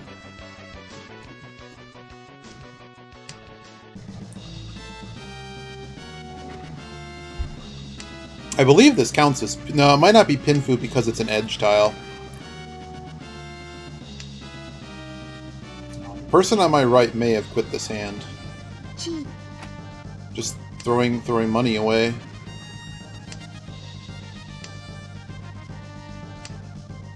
I believe this counts as... No, it might not be Pinfu because it's an edge tile. The person on my right may have quit this hand. Just throwing money away.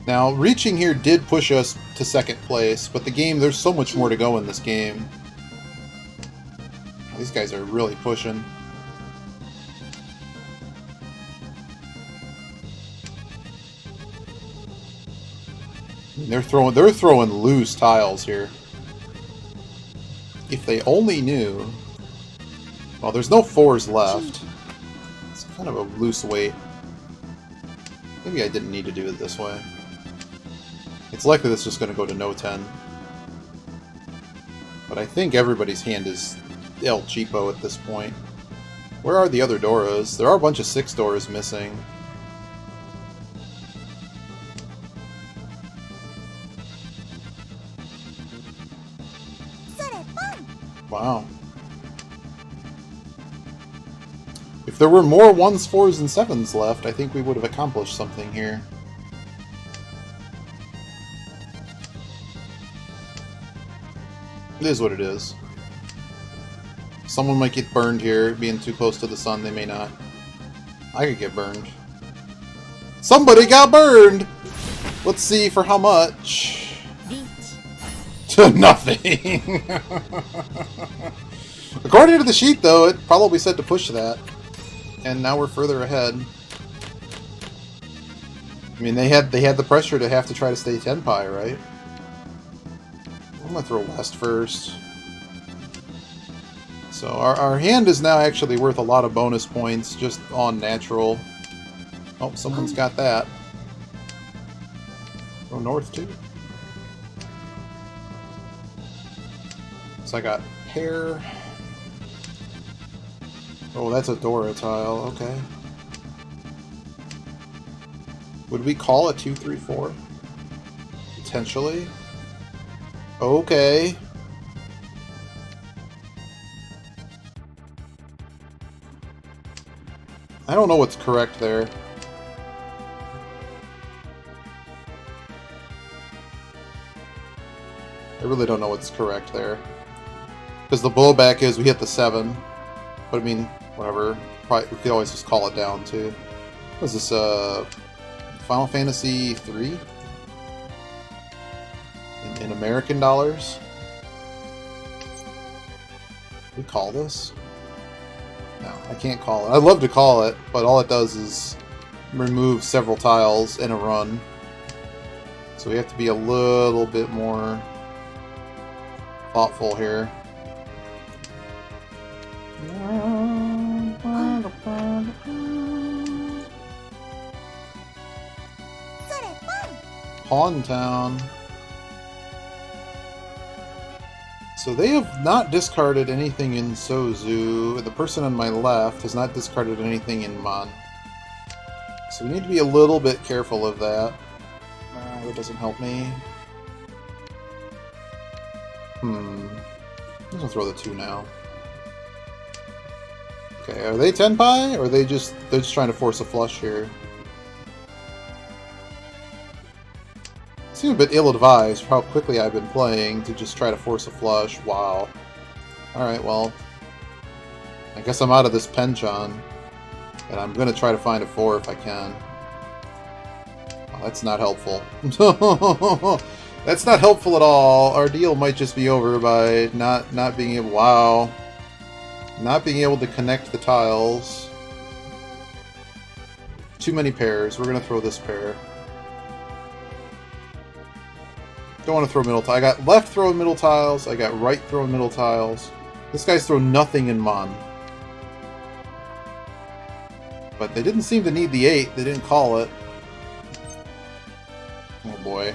Now, reaching here did push us to second place, but the game, there's so much more to go in this game. These guys are really pushing. They're throwing loose tiles here. If they only knew. Well, there's no 4s left. It's kind of a loose weight. Maybe I didn't need to do it this way. It's likely that's just going to go to no 10. But I think everybody's hand is El Cheapo at this point. Where are the other Doras? There are a bunch of 6 Doras missing. Wow. If there were more 1s, 4s, and 7s left, I think we would have accomplished something here. It is what it is. Someone might get burned here, being too close to the sun. They may not. I could get burned. Somebody got burned! Let's see for how much. To nothing! According to the sheet, though, it probably said to push that. And now we're further ahead. I mean, they had the pressure to have to try to stay 10 pi, right? I'm gonna throw west first. So our hand is now actually worth a lot of bonus points just on natural. Oh, someone's got that. Go north too. So I got pair. Oh, that's a Dora tile. Okay. Would we call it 2, 3, 4? Potentially. Okay. I don't know what's correct there. I really don't know what's correct there. Because the blowback is we hit the 7. But I mean, whatever. Probably, we could always just call it down too. What is this, Final Fantasy 3? In American dollars? Can we call this? No, I can't call it. I'd love to call it, but all it does is remove several tiles in a run. So we have to be a little bit more thoughtful here. Pawn Town. So they have not discarded anything in Sozu. The person on my left has not discarded anything in Mon. So we need to be a little bit careful of that. That doesn't help me. I'm gonna throw the 2 now. Okay, are they 10 pi, or they're just trying to force a flush here? Seems a bit ill-advised for how quickly I've been playing to just try to force a flush. Wow. Alright, well, I guess I'm out of this penchant, and I'm going to try to find a 4 if I can. Oh, that's not helpful. That's not helpful at all. Our deal might just be over by not being able... Wow. Not being able to connect the tiles. Too many pairs. We're going to throw this pair. Don't want to throw middle tiles. I got left throwing middle tiles. I got right throwing middle tiles. This guy's thrown nothing in Mon. But they didn't seem to need the 8. They didn't call it. Oh boy.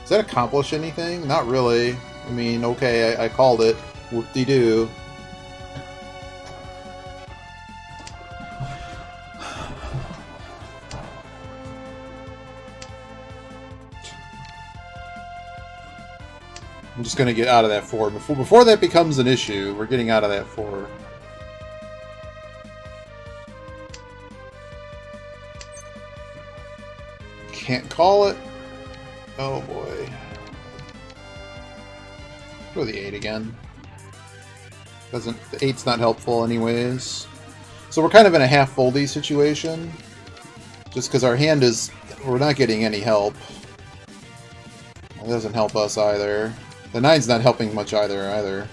Does that accomplish anything? Not really. I mean, okay, I called it. Whoop-de-doo. I'm just going to get out of that 4. Before that becomes an issue, we're getting out of that 4. Can't call it. Oh boy. Throw the 8 again. Doesn't the 8's not helpful anyways. So we're kind of in a half foldy situation. Just because our hand is... We're not getting any help. It doesn't help us either. The 9's not helping much either.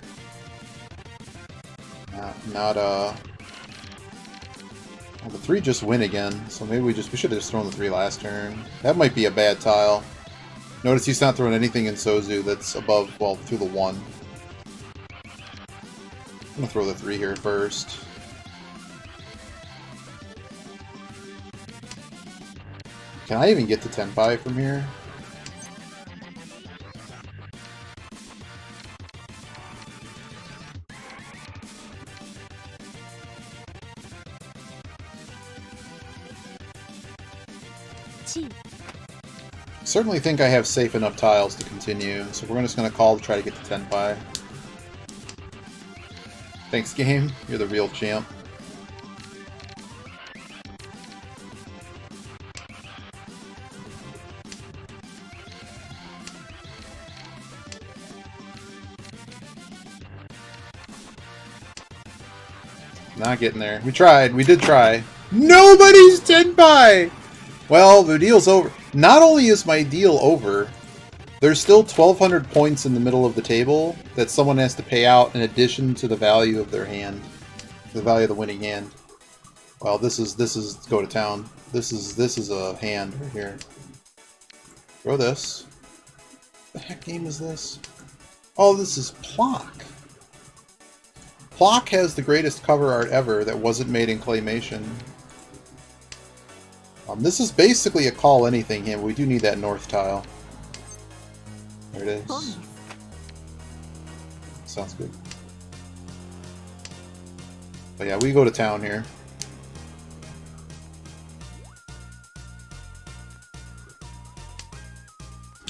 Well, the 3 just win again, so maybe we should have just thrown the 3 last turn. That might be a bad tile. Notice he's not throwing anything in Sozu that's above, well, through the 1. I'm gonna throw the 3 here first. Can I even get to Tenpai from here? Certainly think I have safe enough tiles to continue, so we're just going to call to try to get to Tenpai. Thanks, game. You're the real champ. Not getting there. We tried. We did try. Nobody's Tenpai! Well, the deal's over. Not only is my deal over, there's still 1,200 points in the middle of the table that someone has to pay out in addition to the value of their hand. The value of the winning hand. Well, this is go to town. This is a hand right here. Throw this. What the heck game is this? Oh, this is Plock. Plock has the greatest cover art ever that wasn't made in claymation. This is basically a call anything hand, but we do need that north tile. There it is. Sounds good. But yeah, we go to town here.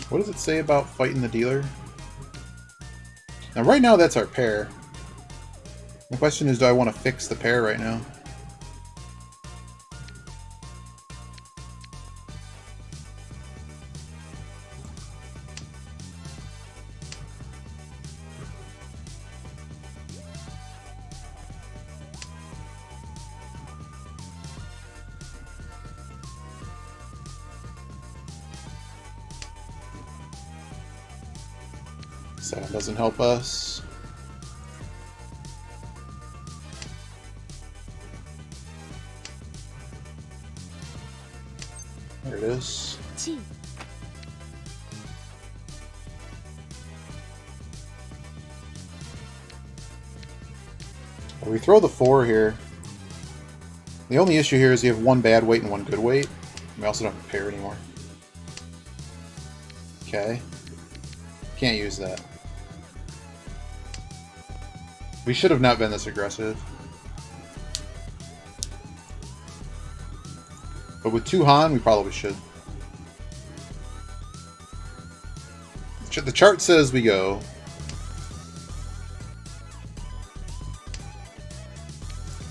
What does it say about fighting the dealer? Now right now that's our pair. The question is, do I want to fix the pair right now? So that doesn't help us. There it is. Well, we throw the 4 here. The only issue here is you have one bad weight and one good weight. We also don't have a pair anymore. Okay. Can't use that. We should have not been this aggressive. But with 2 Han, we probably should. The chart says we go.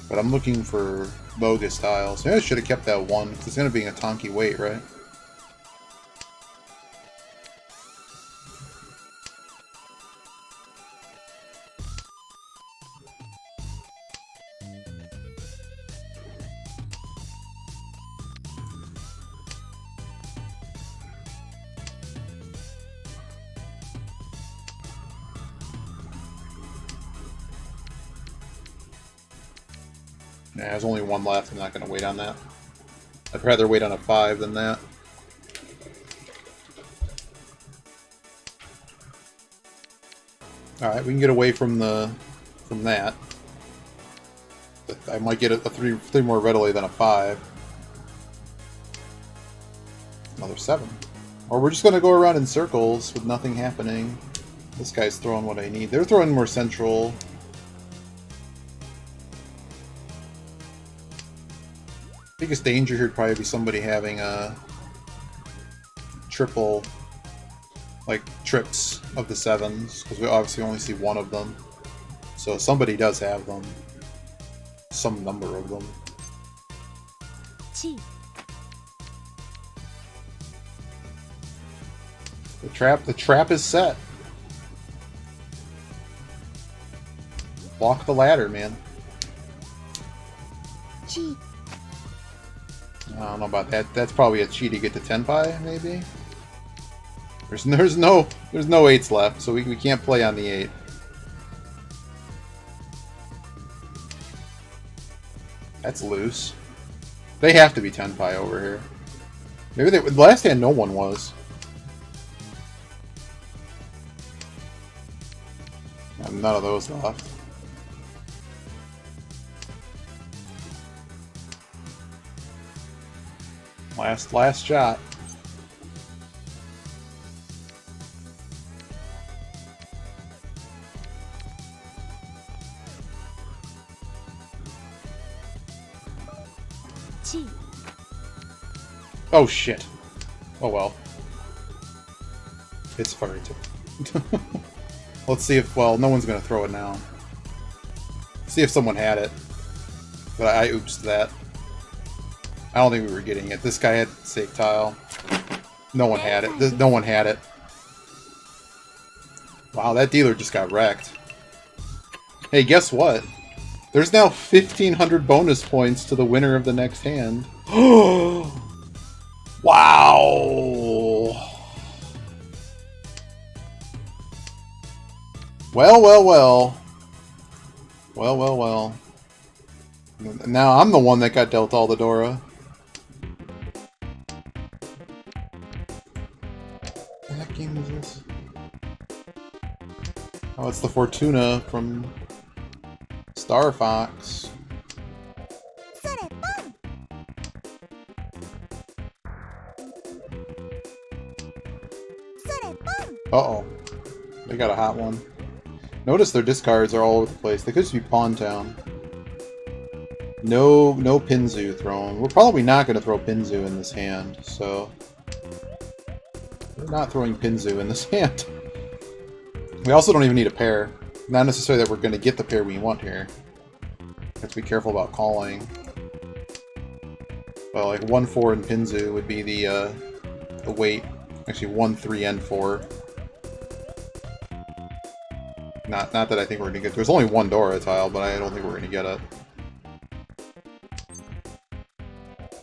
But I'm looking for bogus tiles. Maybe I should have kept that 1, because it's going to be a Tonki weight, right? Yeah, there's only 1 left. I'm not going to wait on that. I'd rather wait on a 5 than that. Alright, we can get away from that. But I might get a 3 more readily than a 5. Another 7. Or we're just going to go around in circles with nothing happening. This guy's throwing what I need. They're throwing more central. Biggest danger here would probably be somebody having a triple, like, trips of the 7s, because we obviously only see 1 of them. So somebody does have them. Some number of them. The trap is set. Walk the ladder, man. Cheat. I don't know about that. That's probably a cheat to get to Tenpai, maybe? There's no 8s left, so we can't play on the 8. That's loose. They have to be Tenpai over here. Maybe they... Last hand no one was. None of those left. Last shot. Cheat. Oh shit. Oh well. It's furry too. Let's see if, well, no one's gonna throw it now. See if someone had it. But I oopsed that. I don't think we were getting it. This guy had safe tile. No one had it. No one had it. Wow, that dealer just got wrecked. Hey, guess what? There's now 1,500 bonus points to the winner of the next hand. Wow! Well. Well. Now I'm the one that got dealt all the Dora. What game is this? Oh, it's the Fortuna from Star Fox. Uh-oh. They got a hot one. Notice their discards are all over the place. They could just be Pawn Town. No Pinzu thrown. We're probably not going to throw Pinzu in this hand, so... We're not throwing Pinzu in this hand. We also don't even need a pair. Not necessarily that we're going to get the pair we want here. Have to be careful about calling. Well, like 1-4 and Pinzu would be the weight. Actually, 1-3 and 4. Not that I think we're going to get... There's only one Dora tile, but I don't think we're going to get it.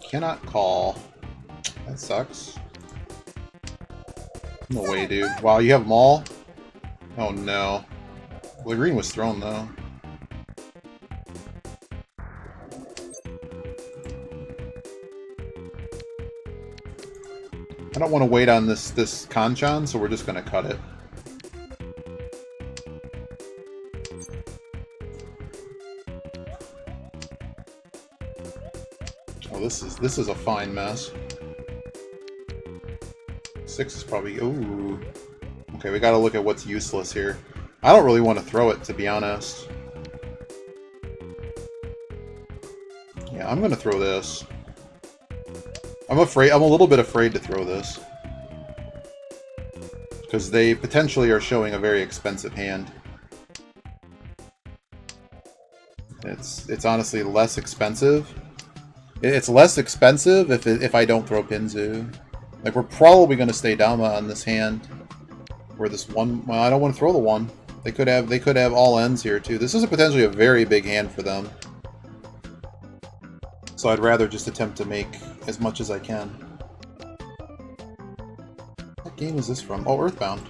Cannot call. That sucks. No way, dude. Wow, you have them all? Oh, no. Well, the green was thrown, though. I don't want to wait on this Kanchan, so we're just going to cut it. Oh, this is a fine mess. 6 is probably... Ooh. Okay, we gotta look at what's useless here. I don't really want to throw it, to be honest. Yeah, I'm gonna throw this. I'm a little bit afraid to throw this. Because they potentially are showing a very expensive hand. It's honestly less expensive. It's less expensive if I don't throw Pinzu. Like, we're probably going to stay Dama on this hand. Where this one... Well, I don't want to throw the one. They could have all ends here, too. This is potentially a very big hand for them. So I'd rather just attempt to make as much as I can. What game is this from? Oh, Earthbound.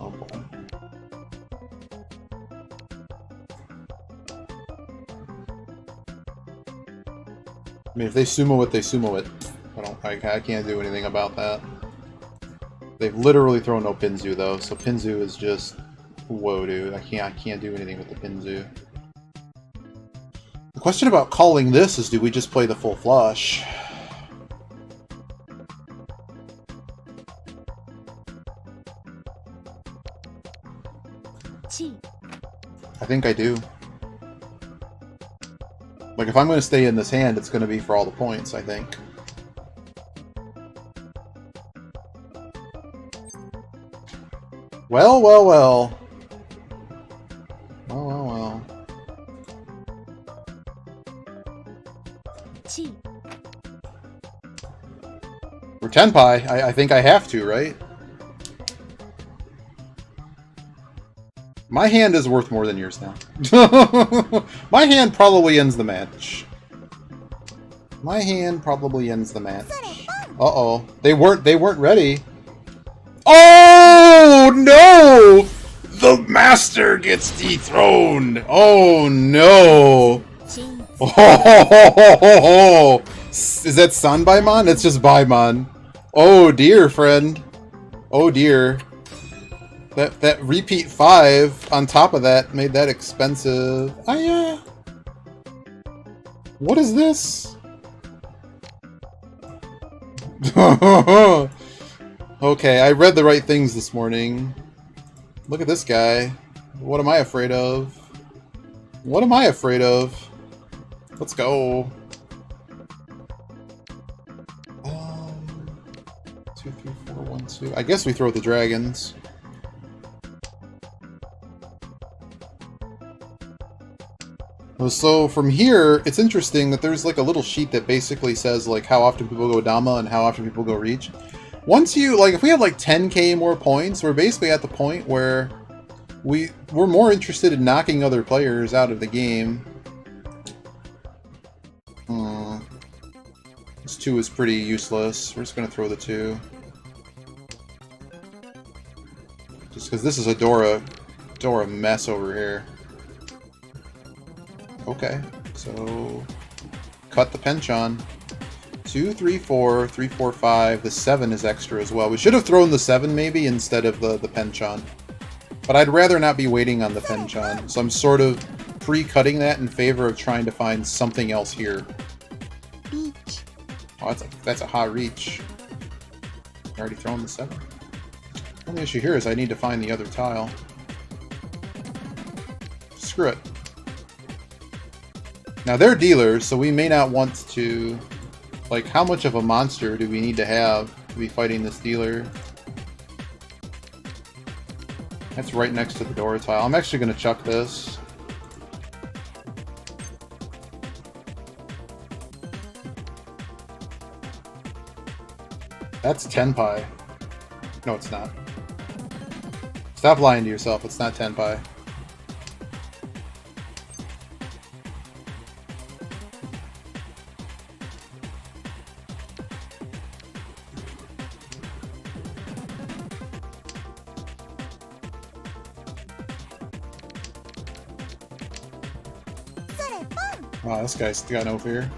Oh, boy. I mean, if they sumo it, they sumo it. I can't do anything about that. They've literally thrown no Pinzu, though, so Pinzu is just... Whoa, dude. I can't do anything with the Pinzu. The question about calling this is, do we just play the full flush? I think I do. Like, if I'm going to stay in this hand, it's going to be for all the points, I think. Well. Well. We're Tenpai. I think I have to, right? My hand is worth more than yours now. My hand probably ends the match. My hand probably ends the match. Uh-oh. They weren't ready. Oh no! The master gets dethroned! Oh no! Oh, is that San Baimon? It's just Baimon. Oh dear, friend. Oh dear. That repeat 5 on top of that made that expensive. Ah, yeah. What is this? Okay, I read the right things this morning. Look at this guy. What am I afraid of? What am I afraid of? Let's go. 2, 3, 4, 1, 2. I guess we throw the dragons. So from here, it's interesting that there's like a little sheet that basically says like how often people go Dama and how often people go Reach. Once you, like, if we have like 10k more points, we're basically at the point where we're more interested in knocking other players out of the game. This 2 is pretty useless. We're just going to throw the 2. Just because this is a Dora mess over here. Okay, so cut the penchant. 2, 3, 4, 3, 4, 5. The 7 is extra as well. We should have thrown the 7 maybe instead of the penchant. But I'd rather not be waiting on the penchant. So I'm sort of pre-cutting that in favor of trying to find something else here. Oh, that's a hot reach. Already thrown the 7. The only issue here is I need to find the other tile. Screw it. Now they're dealers, so we may not want to... Like, how much of a monster do we need to have to be fighting this dealer? That's right next to the door tile. I'm actually going to chuck this. That's Tenpai. No, it's not. Stop lying to yourself. It's not Tenpai. Wow, this guy's got no fear.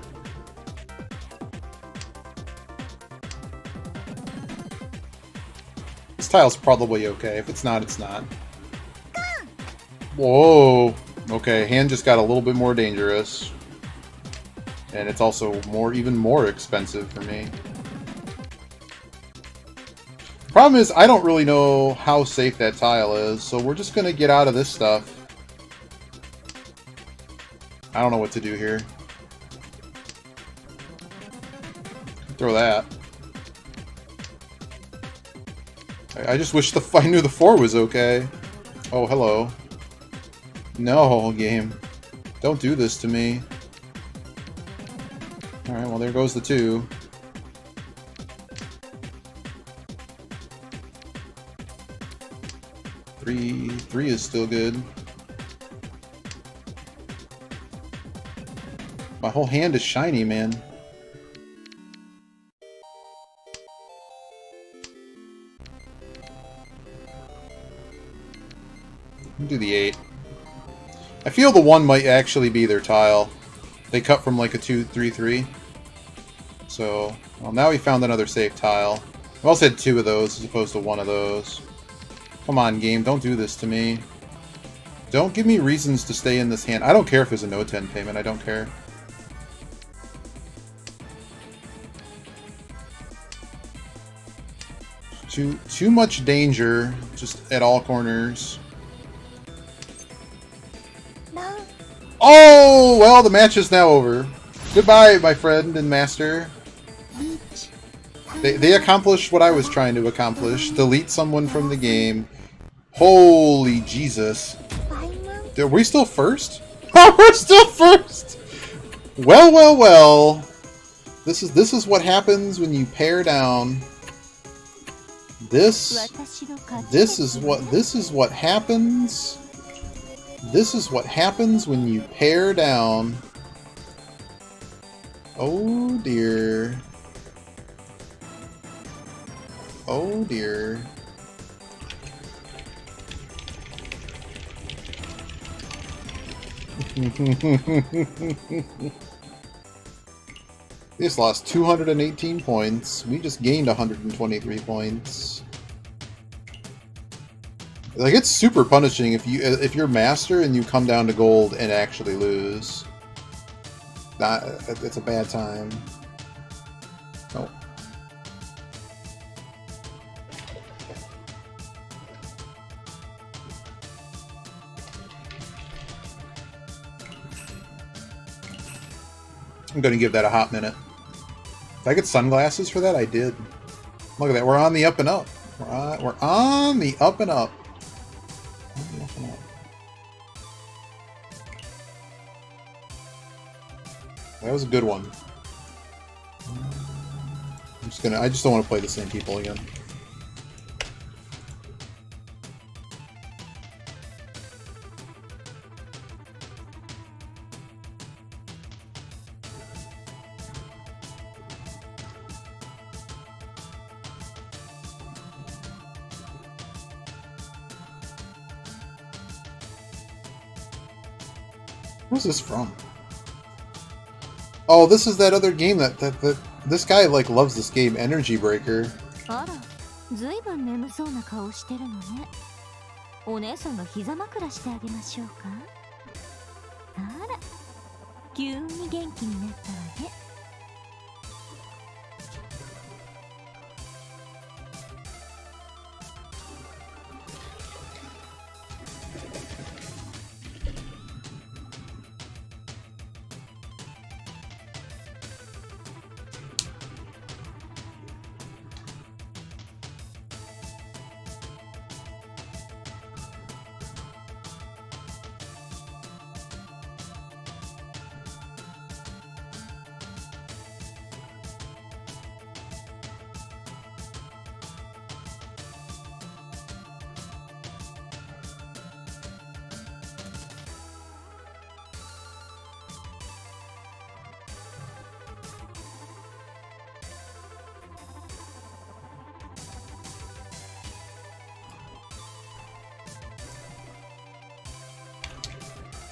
This tile's probably okay. If it's not, it's not. Whoa! Okay, hand just got a little bit more dangerous. And it's also even more expensive for me. Problem is, I don't really know how safe that tile is, so we're just gonna get out of this stuff. I don't know what to do here. Throw that. I just wish I knew the 4 was okay. Oh, hello. No, game. Don't do this to me. Alright, well there goes the 2. Three is still good. My whole hand is shiny, man. I'll do the 8. I feel the 1 might actually be their tile. They cut from like a 2, 3, 3. So, well, now we found another safe tile. We also had 2 of those as opposed to 1 of those. Come on, game, don't do this to me. Don't give me reasons to stay in this hand. I don't care if there's a no 10 payment, I don't care. Too much danger, just at all corners. No. Oh, well, the match is now over. Goodbye, my friend and master. They accomplished what I was trying to accomplish. Delete someone from the game. Holy Jesus. Are we still first? Oh, we're still first! Well, well, well. This is what happens when you pare down. This is what happens This is what happens when you pare down. Oh dear. Oh dear. We just lost 218 points. We just gained 123 points. Like, it's super punishing if you're master and you come down to gold and actually lose. It's a bad time. Oh. I'm gonna give that a hot minute. Did I get sunglasses for that? I did. Look at that. We're on the up and up. We're on the up and up. That was a good one. I just don't want to play the same people again. Where's this from? Oh, this is that other game that this guy like loves this game, Energy Breaker. あら、ずいぶん眠そうな顔してるのね。お姉さんが膝枕してあげましょうか。あら、急に元気になったわね。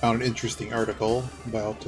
Found an interesting article about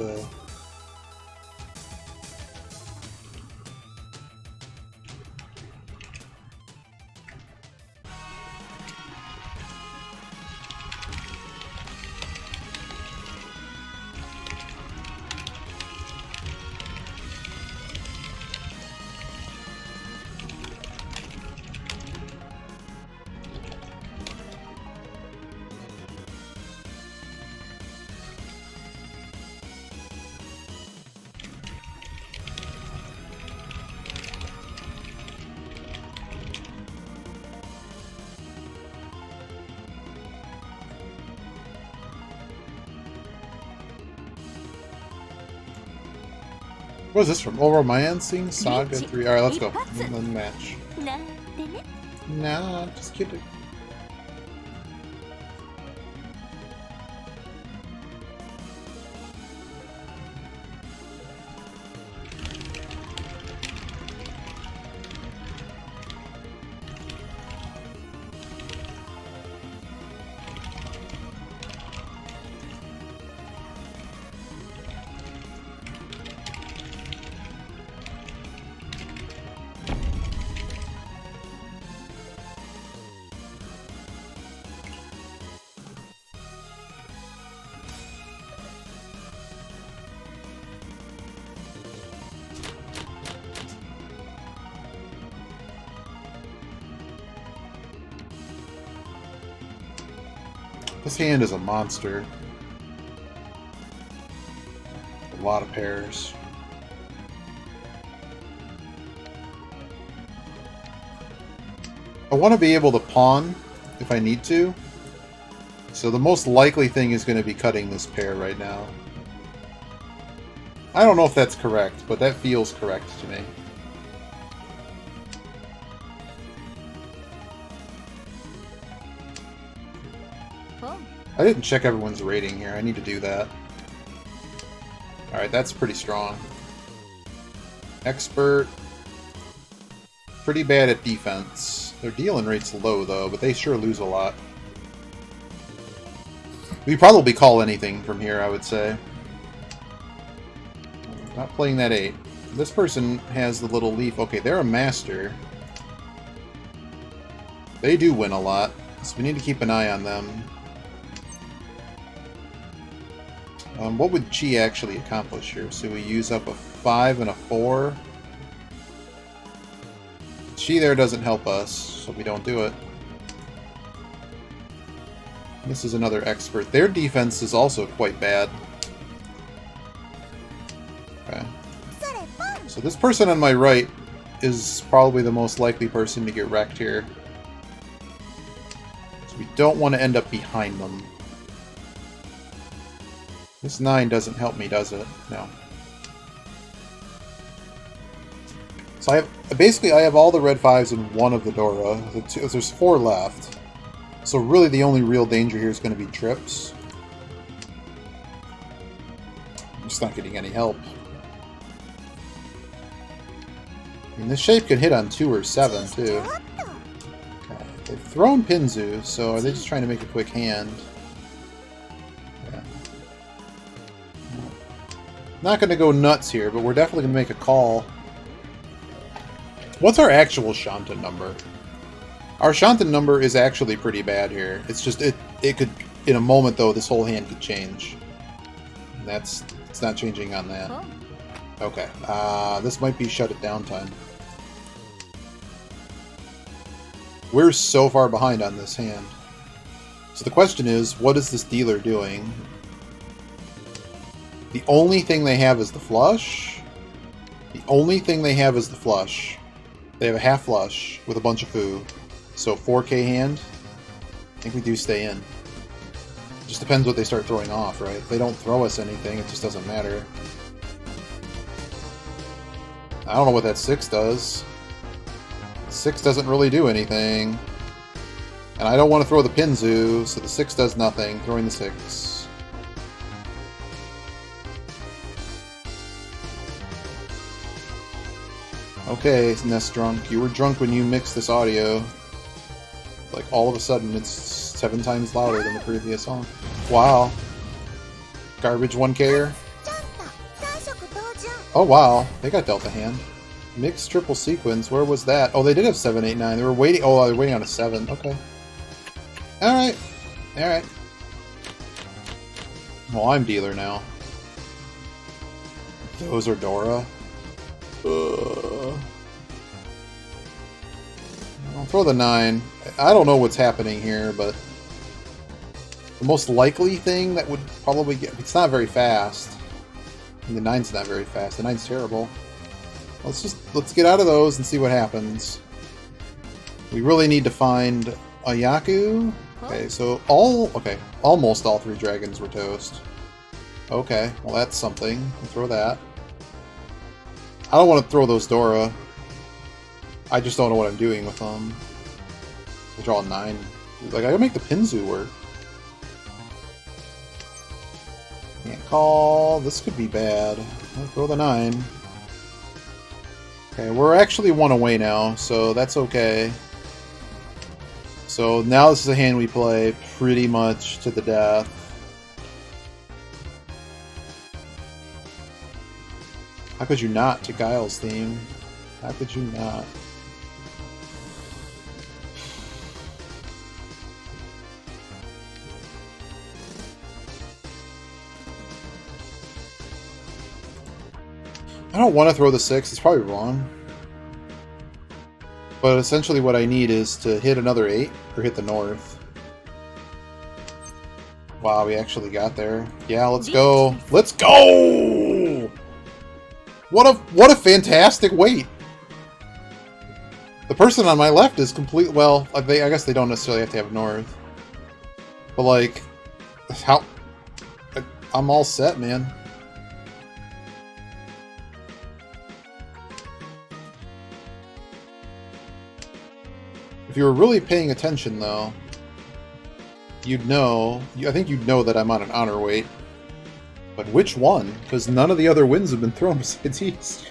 what is this from? Oh, Romancing Saga 3. Alright, let's go. One match. Nah, just kidding. This hand is a monster. A lot of pairs. I want to be able to pawn if I need to. So the most likely thing is going to be cutting this pair right now. I don't know if that's correct, but that feels correct to me. I didn't check everyone's rating here. I need to do that. Alright, that's pretty strong. Expert. Pretty bad at defense. Their dealing rate's low, though, but they sure lose a lot. We probably call anything from here, I would say. Not playing that 8. This person has the little leaf. Okay, they're a master. They do win a lot, so we need to keep an eye on them. What would Chi actually accomplish here? So we use up a 5 and a 4. Chi there doesn't help us, so we don't do it. This is another expert. Their defense is also quite bad. Okay. So this person on my right is probably the most likely person to get wrecked here. So we don't want to end up behind them. This 9 doesn't help me, does it? No. So I have all the red 5s in one of the Dora. There's 4 left. So really the only real danger here is going to be trips. I'm just not getting any help. I mean, this shape can hit on 2 or 7 too. Okay. They've thrown Pinzu, so are they just trying to make a quick hand? Not going to go nuts here, but we're definitely going to make a call. What's our actual Shantan number? Our Shantan number is actually pretty bad here. It's just, it could, in a moment though, this whole hand could change. And it's not changing on that. Okay, this might be shut it down time. We're so far behind on this hand. So the question is, what is this dealer doing? The only thing they have is the flush. The only thing they have is the flush. They have a half flush with a bunch of foo. So 4K hand. I think we do stay in. It just depends what they start throwing off, right? If they don't throw us anything, it just doesn't matter. I don't know what that 6 does. 6 doesn't really do anything. And I don't want to throw the Pinzu, so the 6 does nothing. Throwing the 6. Okay, Nest Drunk. You were drunk when you mixed this audio. Like, all of a sudden, it's 7 times louder than the previous song. Wow. Garbage 1K-er? Oh, wow. They got dealt a hand. Mixed triple sequence. Where was that? Oh, they did have 7, 8, 9. They were waiting. Oh, they're waiting on a 7. Okay. Alright. Alright. Well, I'm dealer now. Those are Dora. I'll throw the 9. I don't know what's happening here, but the most likely thing that would probably get... It's not very fast. And the 9's not very fast. The 9's terrible. Let's get out of those and see what happens. We really need to find a Yaku. Okay, so almost all 3 dragons were toast. Okay, well that's something. We'll throw that. I don't want to throw those Dora. I just don't know what I'm doing with them. We'll draw a 9. Like, I gotta make the Pinzu work. Can't call. This could be bad. I'll throw the 9. Okay, we're actually 1 away now, so that's okay. So now this is a hand we play pretty much to the death. How could you not to Guile's theme? How could you not? I don't want to throw the 6, it's probably wrong. But essentially what I need is to hit another 8, or hit the north. Wow, we actually got there. Yeah, let's go! Let's go! What a fantastic weight! The person on my left is complete. Well, I guess they don't necessarily have to have north. But like, how? I'm all set, man. If you were really paying attention, though, you'd know. I think you'd know that I'm on an honor weight. But which one? Because none of the other winds have been thrown besides east.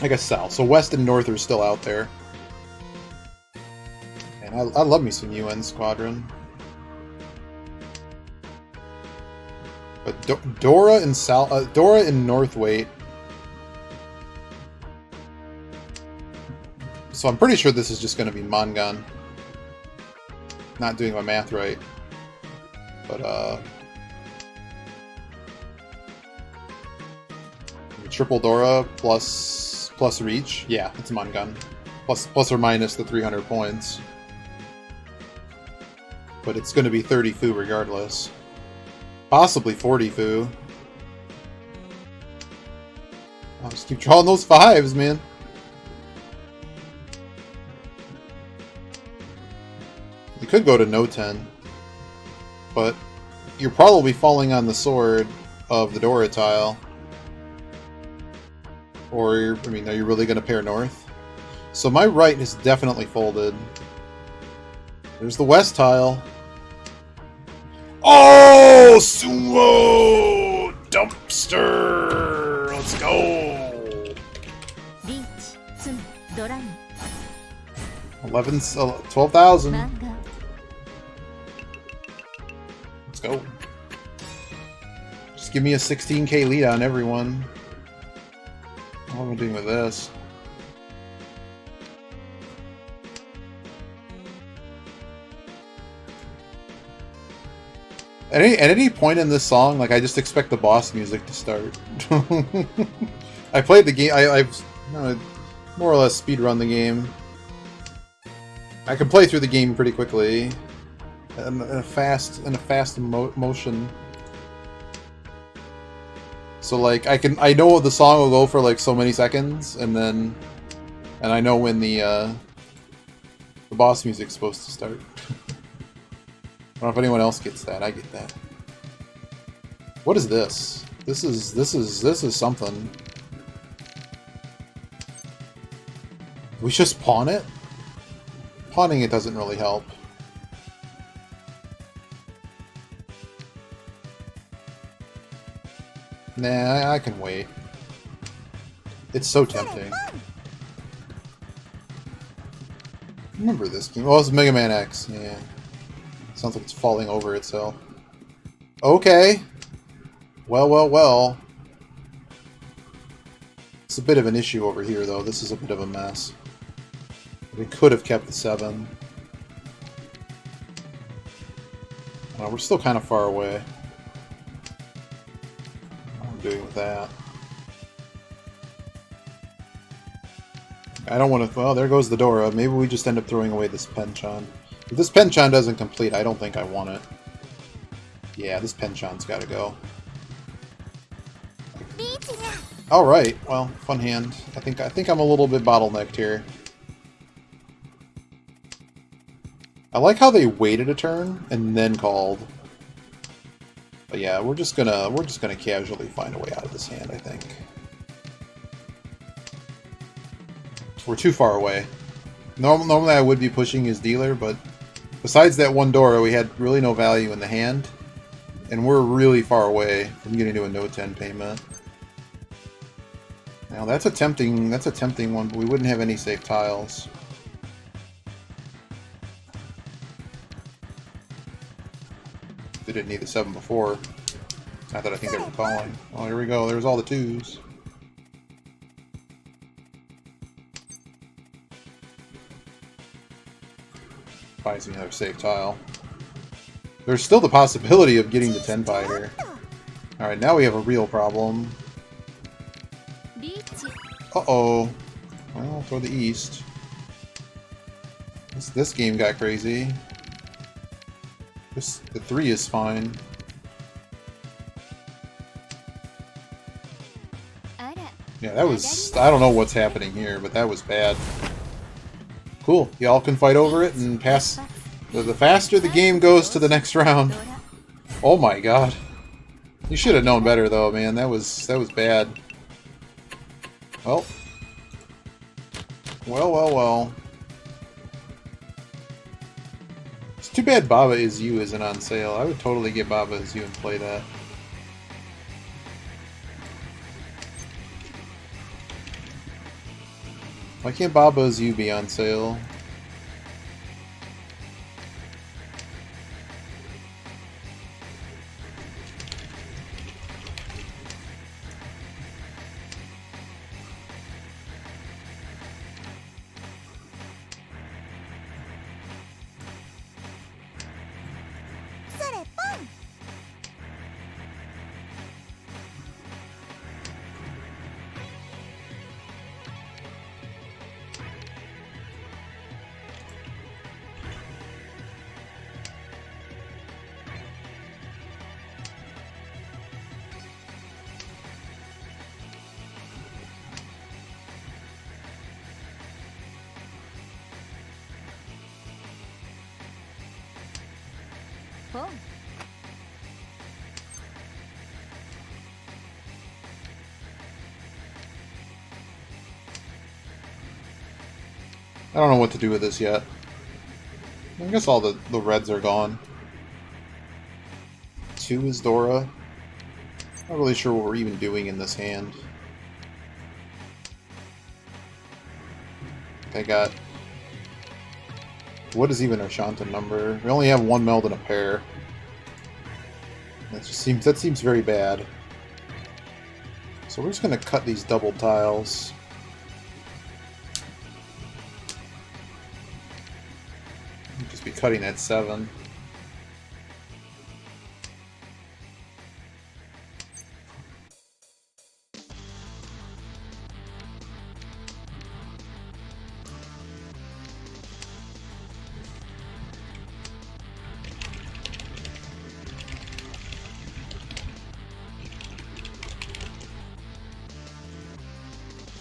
I guess south. So west and north are still out there. And I love me some UN Squadron. But Dora in south, Dora in north weight. So I'm pretty sure this is just going to be Mongon. Not doing my math right. But triple Dora plus reach. Yeah, it's Mongon. Plus or minus the 300 points. But it's going to be 30 Fu regardless. Possibly 40 Fu. I'll just keep drawing those 5s, man. You could go to no 10. But you're probably falling on the sword of the Dora tile. Or, I mean, are you really going to pair north? So my right is definitely folded. There's the west tile. Oh! Sumo! Dumpster! Let's go! 12,000. Let's go. Just give me a 16k lead on everyone. What am I doing with this? At any point in this song, like, I just expect the boss music to start. I played the game. I've more or less speedrun the game. I can play through the game pretty quickly, in a fast motion. So like I know the song will go for like so many seconds, and I know when the boss music's supposed to start. I don't know if anyone else gets that. I get that. What is this? This is something. We just pawn it? Pawning it doesn't really help. Nah, I can wait. It's so tempting. Remember this game? Oh, it's Mega Man X. Yeah. Sounds like it's falling over itself. Okay. Well. It's a bit of an issue over here, though. This is a bit of a mess. We could have kept the 7. We're still kind of far away. What I'm doing with that. I don't want to... Well, there goes the Dora. Maybe we just end up throwing away this Penchant. If this Penchant doesn't complete, I don't think I want it. Yeah, this Penchant's gotta go. Alright, well, fun hand. I think I'm a little bit bottlenecked here. I like how they waited a turn and then called. But yeah, we're just gonna casually find a way out of this hand, I think. We're too far away. Normally I would be pushing his dealer, but besides that one Dora, we had really no value in the hand, and we're really far away from getting to a no 10 payment. Now that's a tempting one, but we wouldn't have any safe tiles. They didn't need the 7 before. Not that I think they were calling. Oh, here we go. There's all the 2s. Buys me another safe tile. There's still the possibility of getting the 10 pie here. Alright, now we have a real problem. Uh-oh. Well, for the east. This game got crazy. The 3 is fine. Yeah, that was... I don't know what's happening here, but that was bad. Cool. Y'all can fight over it and pass... The faster the game goes to the next round. Oh my god. You should have known better though, man. That was bad. Well. Well. It's too bad Baba Is You isn't on sale. I would totally get Baba Is You and play that. Why can't Baba Is You be on sale? Oh. I don't know what to do with this yet. I guess all the reds are gone. 2 is Dora. Not really sure what we're even doing in this hand. I got... What is even our Shanta number? We only have 1 meld and a pair. That seems very bad. So we're just gonna cut these double tiles. We'll just be cutting at 7.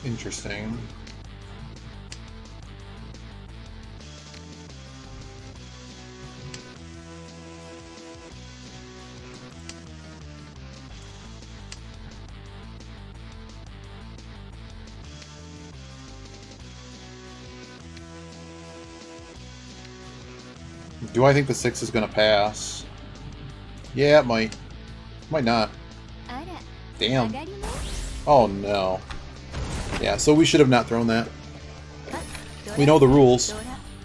Interesting. Do I think the 6 is going to pass? Yeah, it might. Might not. Damn. Oh no. Yeah, so we should have not thrown that. We know the rules.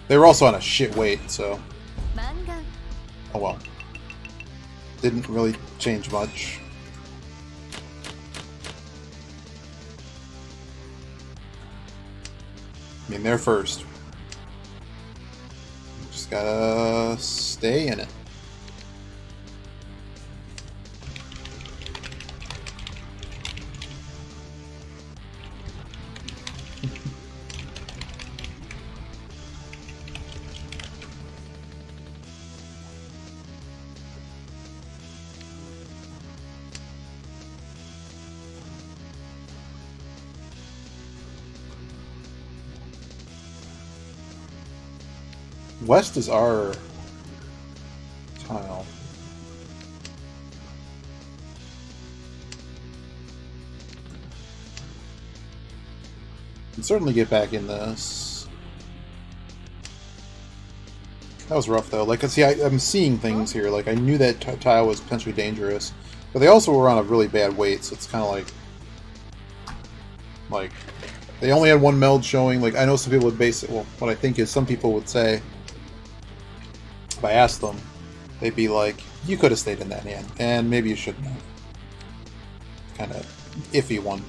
They were also on a shit weight, so... Oh well. Didn't really change much. I mean, they're first. Just gotta stay in it. West is our tile. Can certainly get back in this. That was rough though. Like, see, I'm seeing things here. Like, I knew that tile was potentially dangerous, but they also were on a really bad weight, so it's kind of like they only had 1 meld showing. Like, I know some people would base it. Well, what I think is some people would say, if I asked them, they'd be like, you could have stayed in that hand, and maybe you shouldn't have. Kind of iffy one.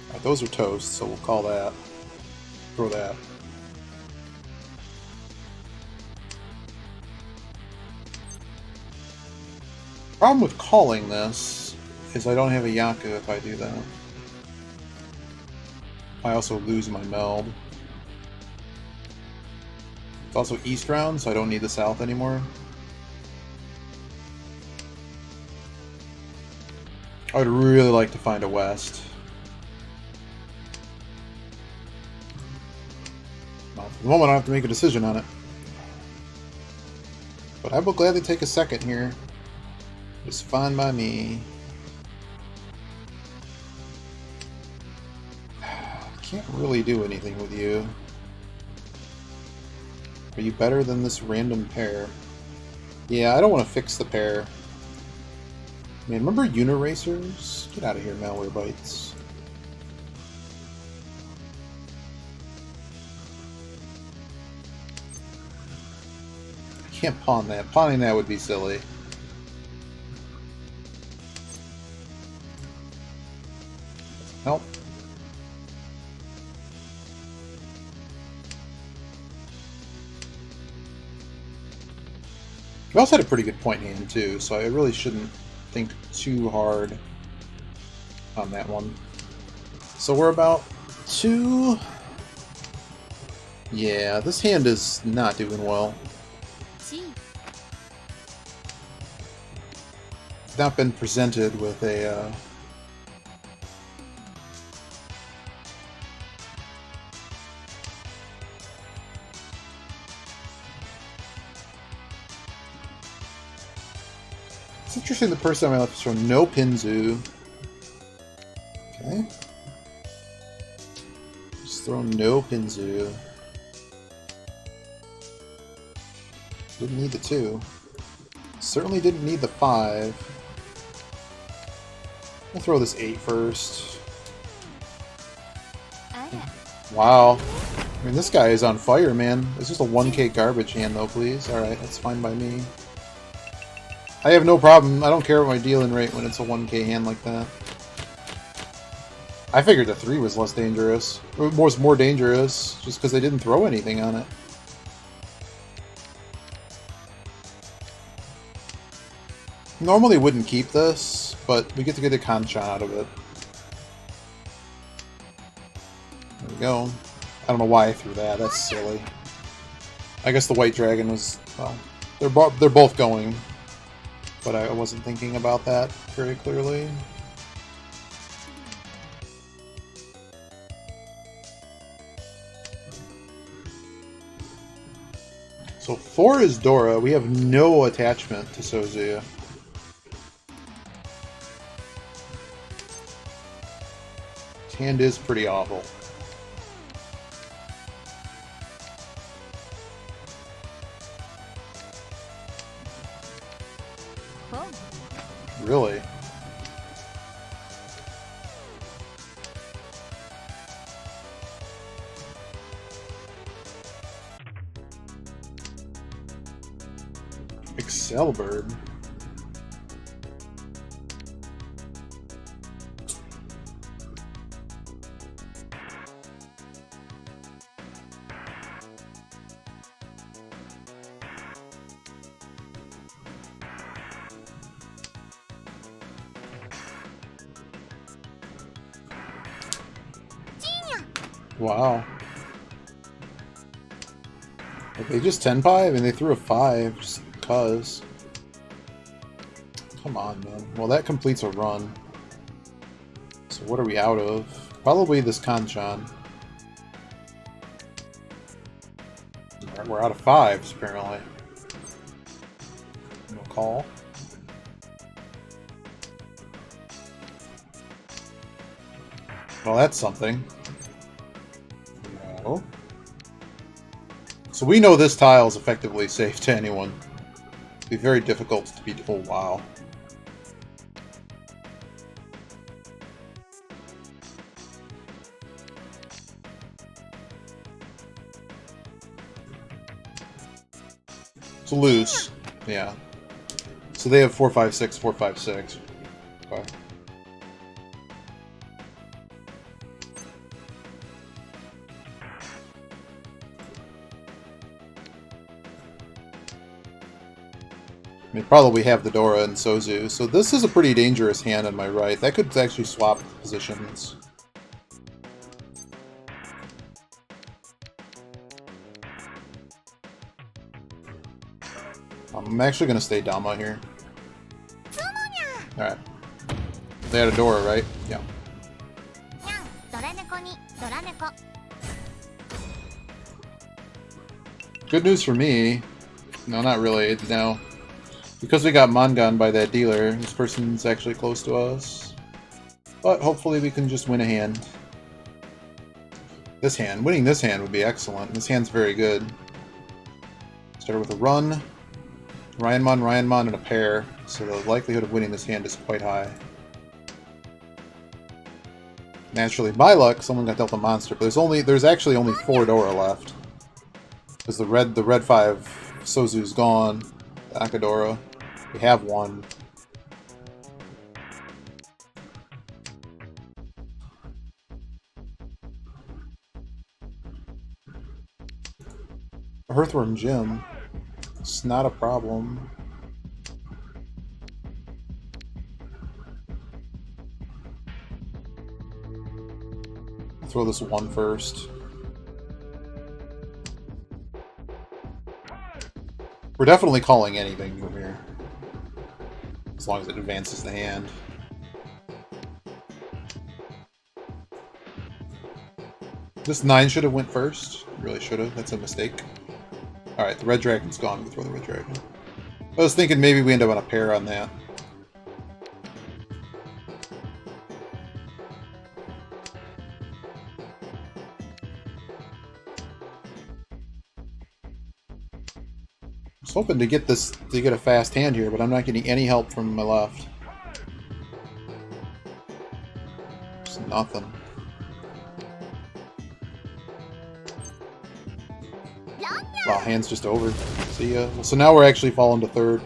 Alright, those are toast, so we'll call that. Throw that. Problem with calling this is I don't have a Yaku if I do that. I also lose my meld. It's also east round, so I don't need the south anymore. I would really like to find a west. Well, for the moment I have to make a decision on it. But I will gladly take a second here. It's fine by me. Can't really do anything with you. Are you better than this random pair? Yeah, I don't want to fix the pair. Man, remember Uniracers? Get out of here, Malware Bites. I can't pawn that. Pawning that would be silly. Nope. We also had a pretty good point hand too, so I really shouldn't think too hard on that one. So we're about 2... Yeah, this hand is not doing well. Not been presented with a It's interesting the person on my left is from no Pinzu. Okay. Just throw no Pinzu. Didn't need the 2. Certainly didn't need the 5. We'll throw this 8 first. Wow. I mean, this guy is on fire, man. It's just a 1k garbage hand, though, please. Alright, that's fine by me. I have no problem. I don't care about my dealing rate when it's a 1k hand like that. I figured the 3 was less dangerous. Or was more dangerous, just because they didn't throw anything on it. Normally wouldn't keep this, but we get to get a Kanchan out of it. There we go. I don't know why I threw that. That's silly. I guess the White Dragon was... well, they're both going. But I wasn't thinking about that very clearly. So 4 is Dora. We have no attachment to Sozuya. His hand is pretty awful. Really? Excalibur. Wow. Like they just 10-5 and they threw a 5 just because. Come on, man. Well, that completes a run. So what are we out of? Probably this Kanchan. We're out of 5s, apparently. No call. Well, that's something. No. So we know this tile is effectively safe to anyone. It'd be very difficult to beat. Oh, wow. It's loose. Yeah. So they have 4, 5, 6, 4, 5, 6. Okay. They probably have the Dora and Sozu, so this is a pretty dangerous hand on my right. That could actually swap positions. I'm actually going to stay Dama here. Alright. They had a Dora, right? Yeah. Good news for me. No, not really. No. Because we got Mangan by that dealer, this person's actually close to us. But hopefully we can just win a hand. This hand. Winning this hand would be excellent. This hand's very good. Started with a run, Ryanmon, and a pair, so the likelihood of winning this hand is quite high. Naturally, by luck, someone got dealt a monster, but there's actually only 4 Dora left. Because the red 5 Sozu's gone, the Akadora. We have one. Earthworm Jim. It's not a problem. I'll throw this one first. We're definitely calling anything from here. As long as it advances the hand. This 9 should have went first. Really should have. That's a mistake. Alright, the red dragon's gone. We throw the red dragon. I was thinking maybe we end up on a pair on that. I was hoping to get a fast hand here, but I'm not getting any help from my left. Just nothing. Wow, hand's just over. See ya. So now we're actually falling to third.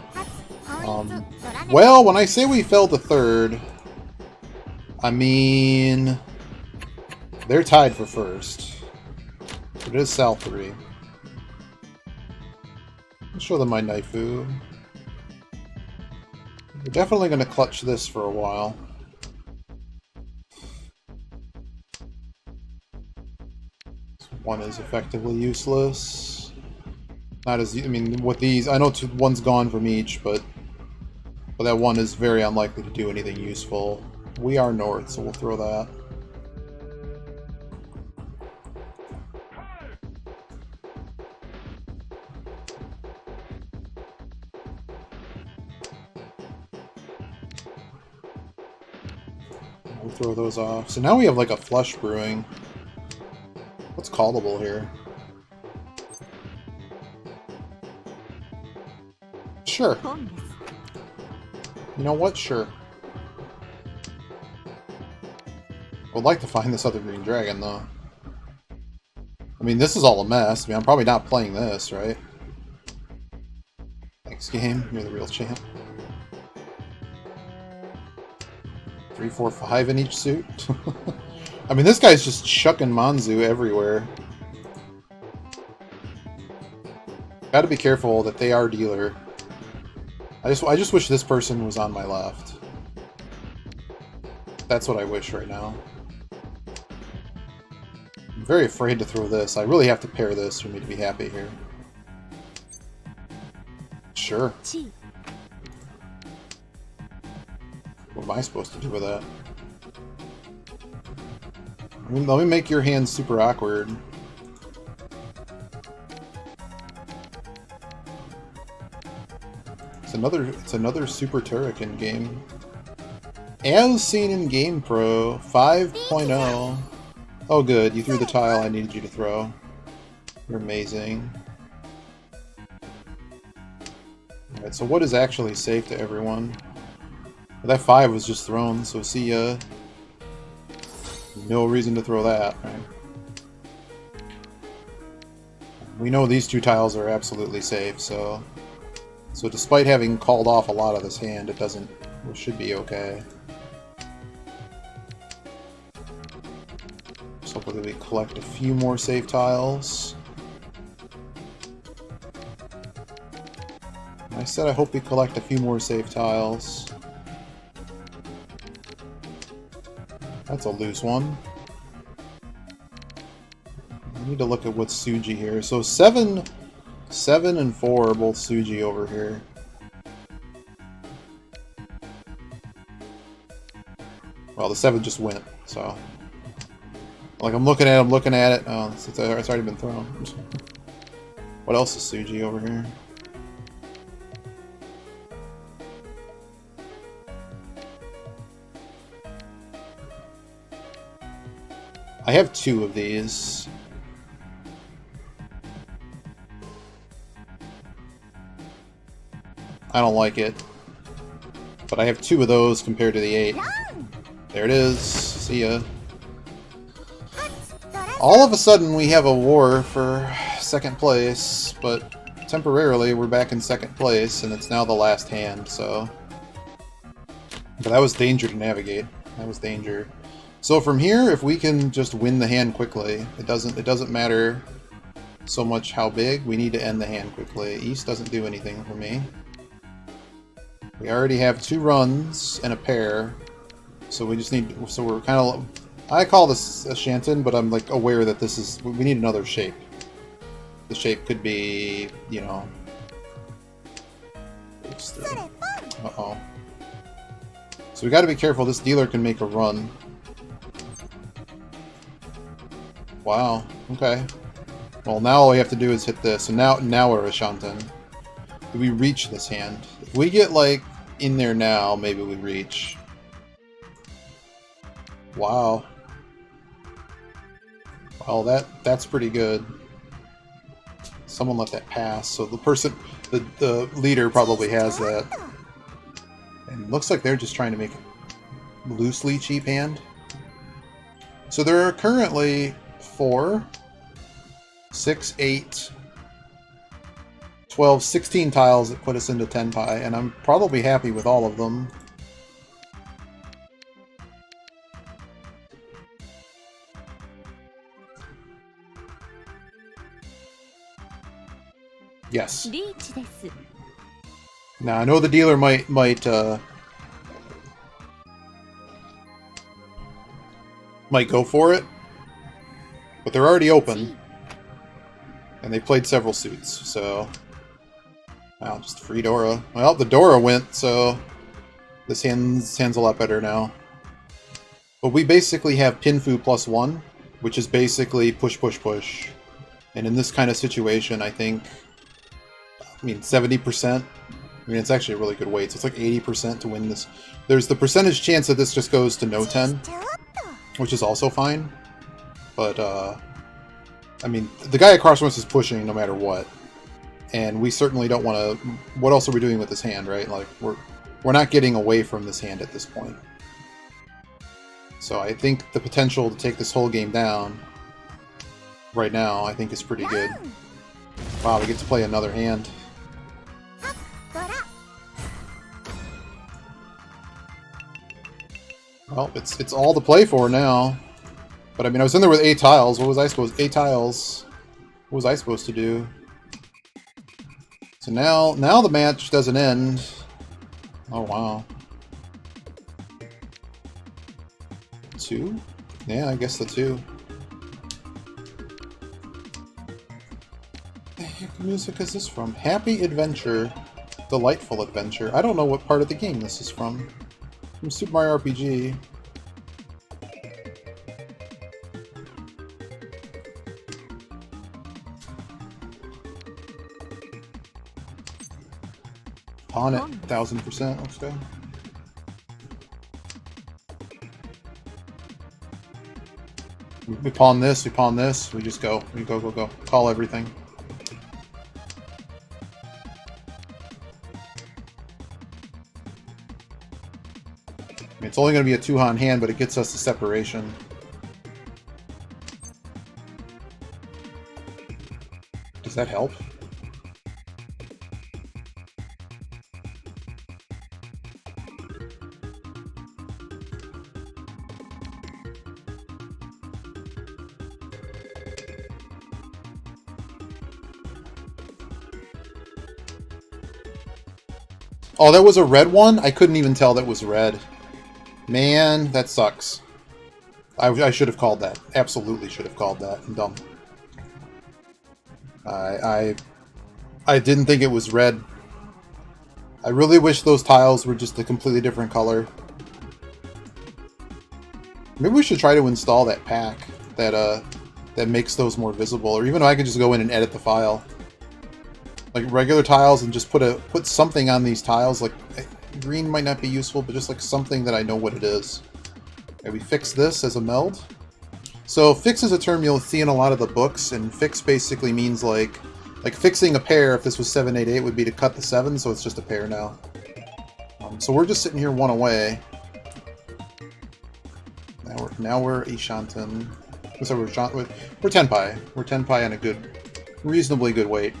Well, when I say we fell to third, I mean they're tied for first. It is Sal 3. I'll show them my Naifu. We're definitely going to clutch this for a while. This one is effectively useless. Not as, I mean, with these, I know one's gone from each, but that one is very unlikely to do anything useful. We are north, so we'll throw that. We'll throw those off. So now we have like a flush brewing. What's callable here? Sure. You know what? Sure. Would like to find this other green dragon, though. I mean, this is all a mess. I mean, I'm probably not playing this, right? Next game, you're the real champ. 3, 4, 5 in each suit. I mean, this guy's just chucking Manzu everywhere. Gotta be careful that they are dealer. I just wish this person was on my left. That's what I wish right now. I'm very afraid to throw this. I really have to pair this for me to be happy here. Sure. What am I supposed to do with that? Let me make your hand super awkward. It's another Super Turrican game. As seen in Game Pro 5.0. Oh good, you threw the tile I needed you to throw. You're amazing. Alright, so what is actually safe to everyone? That 5 was just thrown, so see ya. No reason to throw that, right? We know these 2 tiles are absolutely safe, so despite having called off a lot of this hand, it should be okay. Just hopefully we collect a few more safe tiles. I said I hope we collect a few more safe tiles. That's a loose one. I need to look at what's Suji here. So 7 and 4 are both Suji over here. Well, the 7 just went, so... Like, I'm looking at it. Oh, it's already been thrown. What else is Suji over here? I have 2 of these. I don't like it. But I have 2 of those compared to the 8. There it is. See ya. All of a sudden we have a war for 2nd place, but temporarily we're back in 2nd place, and it's now the last hand, so... But that was danger to navigate. That was danger. So from here, if we can just win the hand quickly, it doesn't matter so much how big, we need to end the hand quickly. East doesn't do anything for me. We already have 2 runs and a pair, so we just need, so we're kind of, I call this a Shanton, but I'm like aware that this is, we need another shape. The shape could be, you know, uh-oh. So we got to be careful. This dealer can make a run. Wow. Okay. Well, now all we have to do is hit this, and now we're a Shanten. Do we reach this hand? If we get like in there now, maybe we reach. Wow. Well, that's pretty good. Someone let that pass, so the person, the leader probably has that. And it looks like they're just trying to make a loosely cheap hand. So there are currently 4, 6, 8, 12, 16 tiles that put us into Tenpai, and I'm probably happy with all of them. Yes. Now I know the dealer might go for it, but they're already open, and they played several suits. So, wow, just free Dora. Well, the Dora went, so this hand's a lot better now. But we basically have Pinfu +1, which is basically push, push, push. And in this kind of situation, I think, I mean, 70%. I mean, it's actually a really good weight, so it's like 80% to win this. There's the percentage chance that this just goes to no 10, which is also fine. But, I mean, the guy across from us is pushing no matter what. And we certainly don't want to... What else are we doing with this hand, right? Like, we're not getting away from this hand at this point. So I think the potential to take this whole game down right now, I think, is pretty good. Wow, we get to play another hand. Well, it's all to play for now. But I mean, I was in there with 8 tiles. What was I supposed? 8 tiles. What was I supposed to do? So now the match doesn't end. Oh wow. 2? Yeah, I guess the 2. What the heck music is this from? Happy Adventure, Delightful Adventure. I don't know what part of the game this is from. From Super Mario RPG. Pawn it, 1000%, let's go. We pawn this, we just go. We go, go, go. Call everything. I mean, it's only going to be a 2-han hand, but it gets us the separation. Does that help? Oh, that was a red one? I couldn't even tell that was red. Man, that sucks. I should have called that. Absolutely should have called that. I'm dumb. I didn't think it was red. I really wish those tiles were just a completely different color. Maybe we should try to install that pack that makes those more visible, or even I could just go in and edit the file. Like regular tiles, and just put something on these tiles. Like green might not be useful, but just like something that I know what it is. Okay, we fix this as a meld. So fix is a term you'll see in a lot of the books, and fix basically means like Like fixing a pair, if this was 7-8-8, would be to cut the 7, so it's just a pair now. So we're just sitting here one away. Now we're Ishanten. So we're Tenpai. We're Tenpai on a good, reasonably good weight.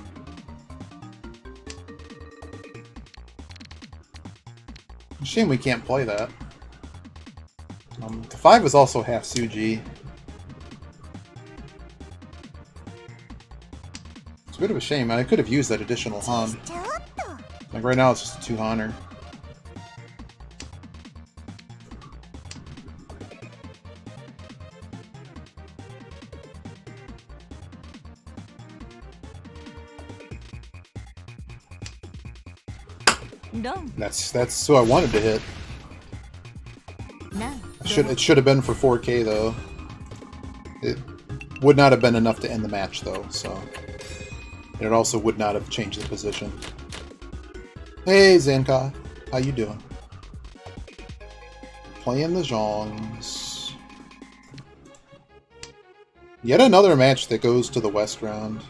Shame we can't play that. The 5 is also half Suji. It's a bit of a shame. I could have used that additional Han. Like right now it's just a 2-Haner. That's who I wanted to hit. It should have been for 4K though. It would not have been enough to end the match though, so and it also would not have changed the position. Hey Zanka, how you doing? Playing the Zhongs. Yet another match that goes to the West round.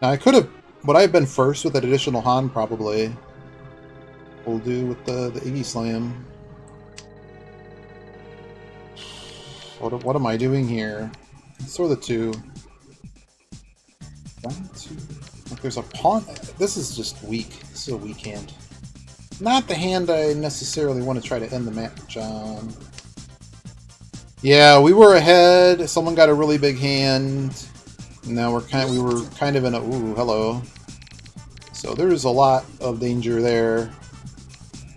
Now would I have been first with that additional Han? Probably. We'll do with the Iggy Slam. What am I doing here? Let's throw the 2. 1, 2. Like there's a pawn. This is just weak. This is a weak hand. Not the hand I necessarily want to try to end the match on. Yeah, we were ahead. Someone got a really big hand. Now we were kind of in a ooh hello. So there's a lot of danger there.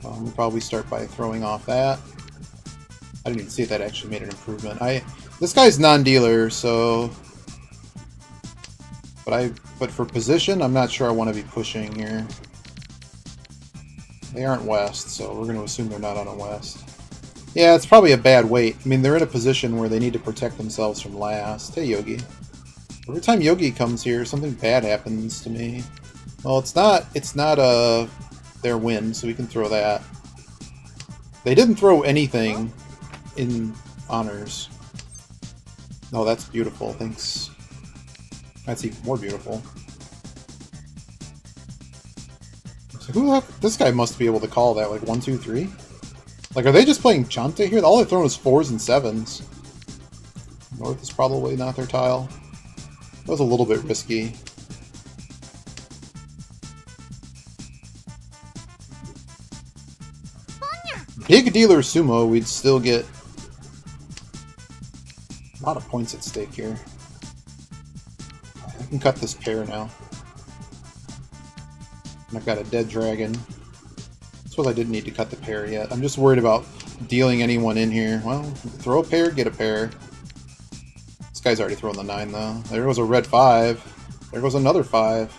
We'll probably start by throwing off that. I didn't even see if that actually made an improvement. This guy's non-dealer, so but for position, I'm not sure I want to be pushing here. They aren't west, so we're going to assume they're not on a west. Yeah, it's probably a bad weight. I mean, they're in a position where they need to protect themselves from last. Hey, Yogi. Every time Yogi comes here, something bad happens to me. Well, it's not their win, so we can throw that. They didn't throw anything in honors. No, that's beautiful. Thanks. That's even more beautiful. So who the heck? This guy must be able to call that, like 1, 2, 3? Like, are they just playing Chante here? All they're throwing is 4s and 7s. North is probably not their tile. That was a little bit risky. Big dealer sumo, we'd still get a lot of points at stake here. I can cut this pair now. And I've got a dead dragon. I suppose I didn't need to cut the pair yet. I'm just worried about dealing anyone in here. Well, throw a pair, get a pair. This guy's already thrown the 9 though. There goes a red 5. There goes another 5.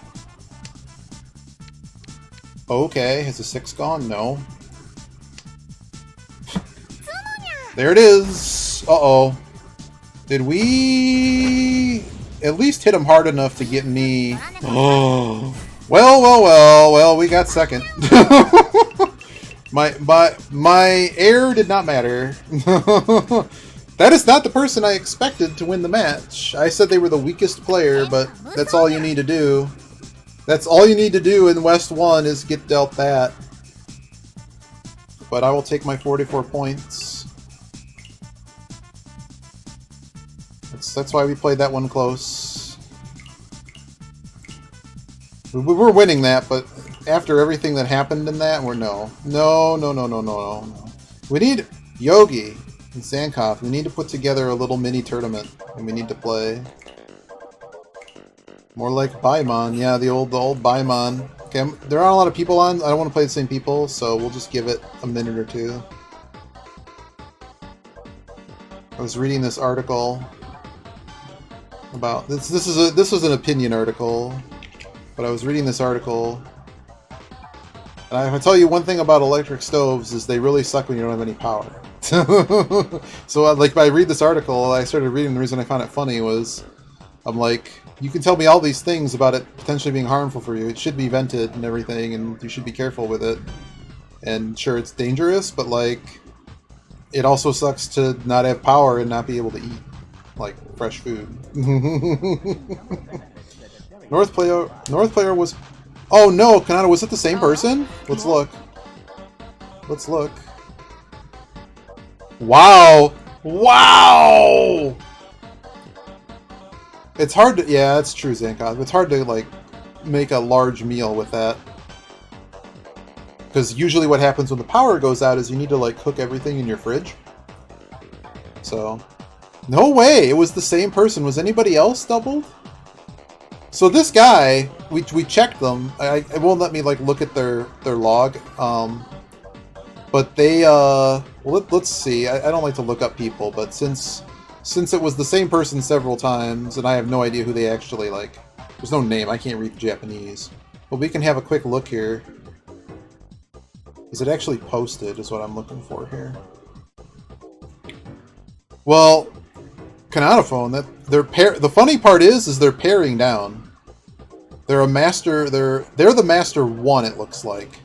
Okay, is the 6 gone? No. There it is! Uh-oh. Did we at least hit him hard enough to get me... Oh. Well, we got second. My error did not matter. That is not the person I expected to win the match. I said they were the weakest player, but that's all you need to do. That's all you need to do in West 1 is get dealt that. But I will take my 44 points. That's why we played that one close. We were winning that, but after everything that happened in that, we're no. We need Yogi and Sankoff. We need to put together a little mini tournament, and we need to play more like Baimon. Yeah, the old Baimon. Okay, there aren't a lot of people on. I don't want to play the same people, so we'll just give it a minute or two. I was reading this article about this. This is an opinion article, but I was reading this article, and I tell you one thing about electric stoves is they really suck when you don't have any power. So like, I read this article, I started reading. The reason I found it funny was, I'm like, you can tell me all these things about it potentially being harmful for you. It should be vented and everything, and you should be careful with it. And sure, it's dangerous, but like, it also sucks to not have power and not be able to eat like fresh food. North player was... Oh no, Kanata, was it the same person? Let's look. Let's look. Wow! Wow! It's hard to... Yeah, that's true, Zankov. It's hard to, like, make a large meal with that. Because usually what happens when the power goes out is you need to, like, cook everything in your fridge. So... No way! It was the same person. Was anybody else doubled? So this guy, we checked them. It won't let me like look at their log. But they well, let's see. I don't like to look up people, but since it was the same person several times, and I have no idea who they actually like. There's no name. I can't read Japanese. But we can have a quick look here. Is it actually posted? Is what I'm looking for here. Well, Kanatophone, the funny part is they're pairing down. They're a master. They're the master 1. It looks like.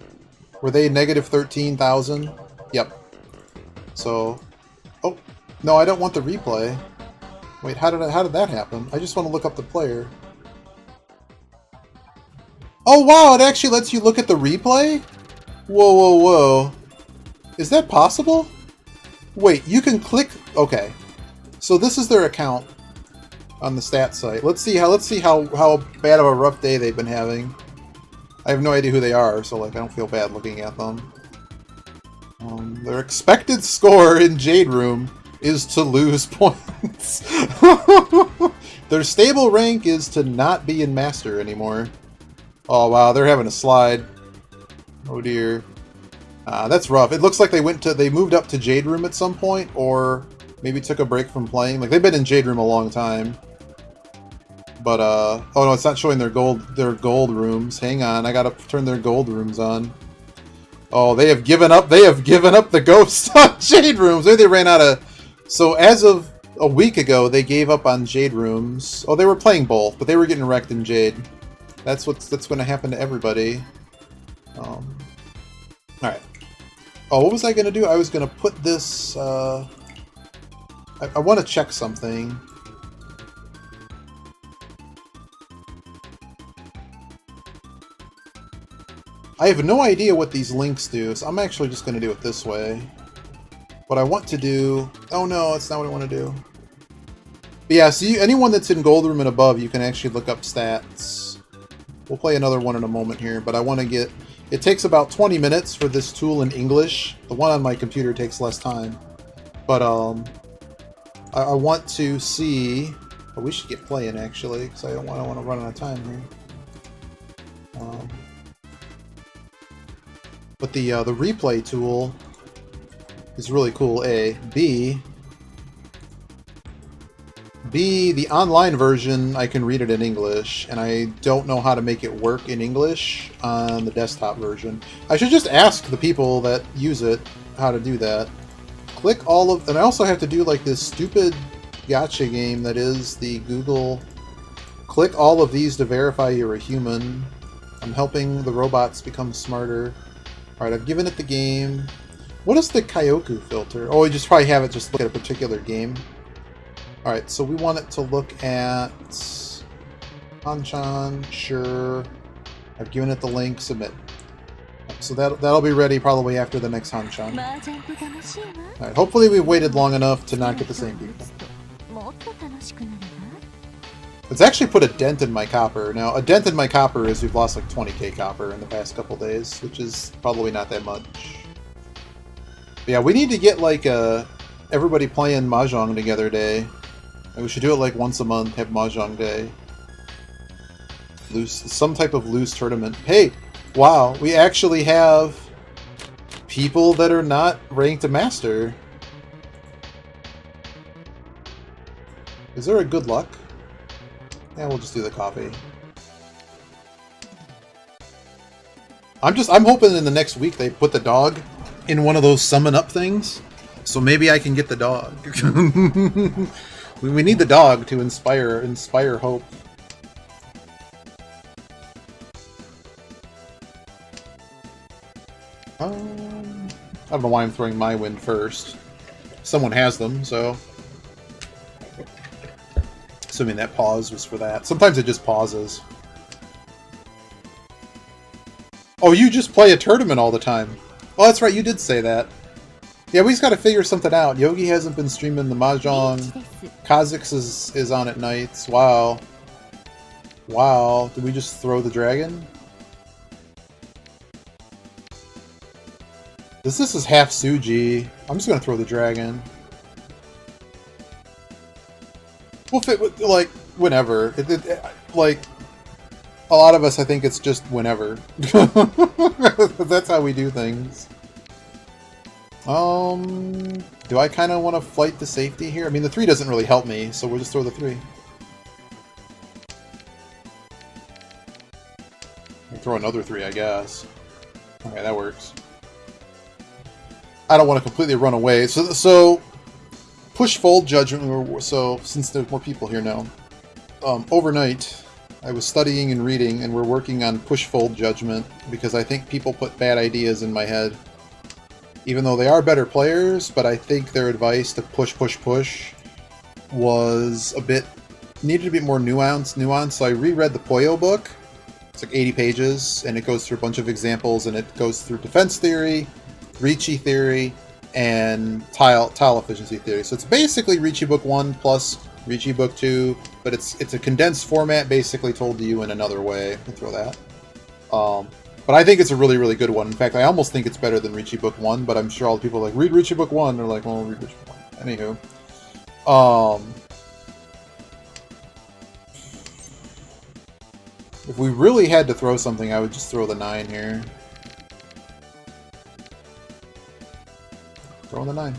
Were they negative 13,000? Yep. So, oh no, I don't want the replay. Wait, how did that happen? I just want to look up the player. Oh wow, it actually lets you look at the replay? Whoa, whoa, whoa. Is that possible? Wait, you can click... Okay. So this is their account on the stat site. Let's see how bad of a rough day they've been having. I have no idea who they are, so like I don't feel bad looking at them. Their expected score in Jade Room is to lose points. Their stable rank is to not be in Master anymore. Oh wow, they're having a slide. Oh dear. That's rough. It looks like they moved up to Jade Room at some point, or maybe took a break from playing. Like they've been in Jade Room a long time. But oh no, it's not showing their gold rooms. Hang on, I gotta turn their gold rooms on. Oh, they have given up. They have given up the ghost on Jade Rooms. Maybe they ran out of. So as of a week ago, they gave up on Jade Rooms. Oh, they were playing both, but they were getting wrecked in Jade. That's going to happen to everybody. All right. Oh, what was I going to do? I was going to put this. I want to check something. I have no idea what these links do, so I'm actually just going to do it this way. What I want to do... Oh no, that's not what I want to do. But yeah, so anyone that's in Gold Room and above, you can actually look up stats. We'll play another one in a moment here, but I want to get... It takes about 20 minutes for this tool in English. The one on my computer takes less time. But I want to see... Oh, we should get playing, actually, because I don't want to run out of time here. But the replay tool is really cool, A. B, the online version, I can read it in English, and I don't know how to make it work in English on the desktop version. I should just ask the people that use it how to do that. Click all of... And I also have to do like this stupid gacha game that is the Google... Click all of these to verify you're a human. I'm helping the robots become smarter. Alright, I've given it the game. What is the Kyoku filter? Oh, we just probably have it just look at a particular game. Alright, so we want it to look at... Hanchan, sure. I've given it the link, submit. So that'll be ready probably after the next Hanchan. Alright, hopefully we've waited long enough to not get the same people. It's actually put a dent in my copper. Now, a dent in my copper is we've lost like 20k copper in the past couple days, which is probably not that much. But yeah, we need to get like everybody playing Mahjong together day. And we should do it like once a month, have Mahjong day. Some type of loose tournament. Hey, wow, we actually have people that are not ranked to Master. Is there a good luck? Yeah, we'll just do the coffee. I'm hoping in the next week they put the dog in one of those summon up things, so maybe I can get the dog. We need the dog to inspire hope. I don't know why I'm throwing my wind first. Someone has them, so... Assuming that pause was for that. Sometimes it just pauses. Oh, you just play a tournament all the time. Oh, that's right, you did say that. Yeah, we just gotta figure something out. Yogi hasn't been streaming the Mahjong. Kha'Zix is on at nights. Wow. Wow. Did we just throw the dragon? This is half Suji. I'm just gonna throw the dragon. We'll fit with, like, whenever. Like, a lot of us, I think it's just whenever. That's how we do things. Do I kind of want to fight the safety here? I mean, the 3 doesn't really help me, so we'll just throw the 3. I'll throw another 3, I guess. Okay, that works. I don't want to completely run away. So push fold judgment. So since there's more people here now, overnight I was studying and reading, and we're working on push fold judgment because I think people put bad ideas in my head. Even though they are better players, but I think their advice to push was needed a bit more nuance. So I reread the Poyo book. It's like 80 pages, and it goes through a bunch of examples, and it goes through defense theory, Ricci theory, and tile efficiency theory. So it's basically Ricci book 1 plus Ricci book 2, but it's a condensed format basically told to you in another way. I'll throw that. But I think it's a really, really good one. In fact, I almost think it's better than Ricci book 1, but I'm sure all the people are like, read Ricci book 1. They're like, well, read Ricci book 1. Anywho. If we really had to throw something, I would just throw the 9 here. Throwing the 9.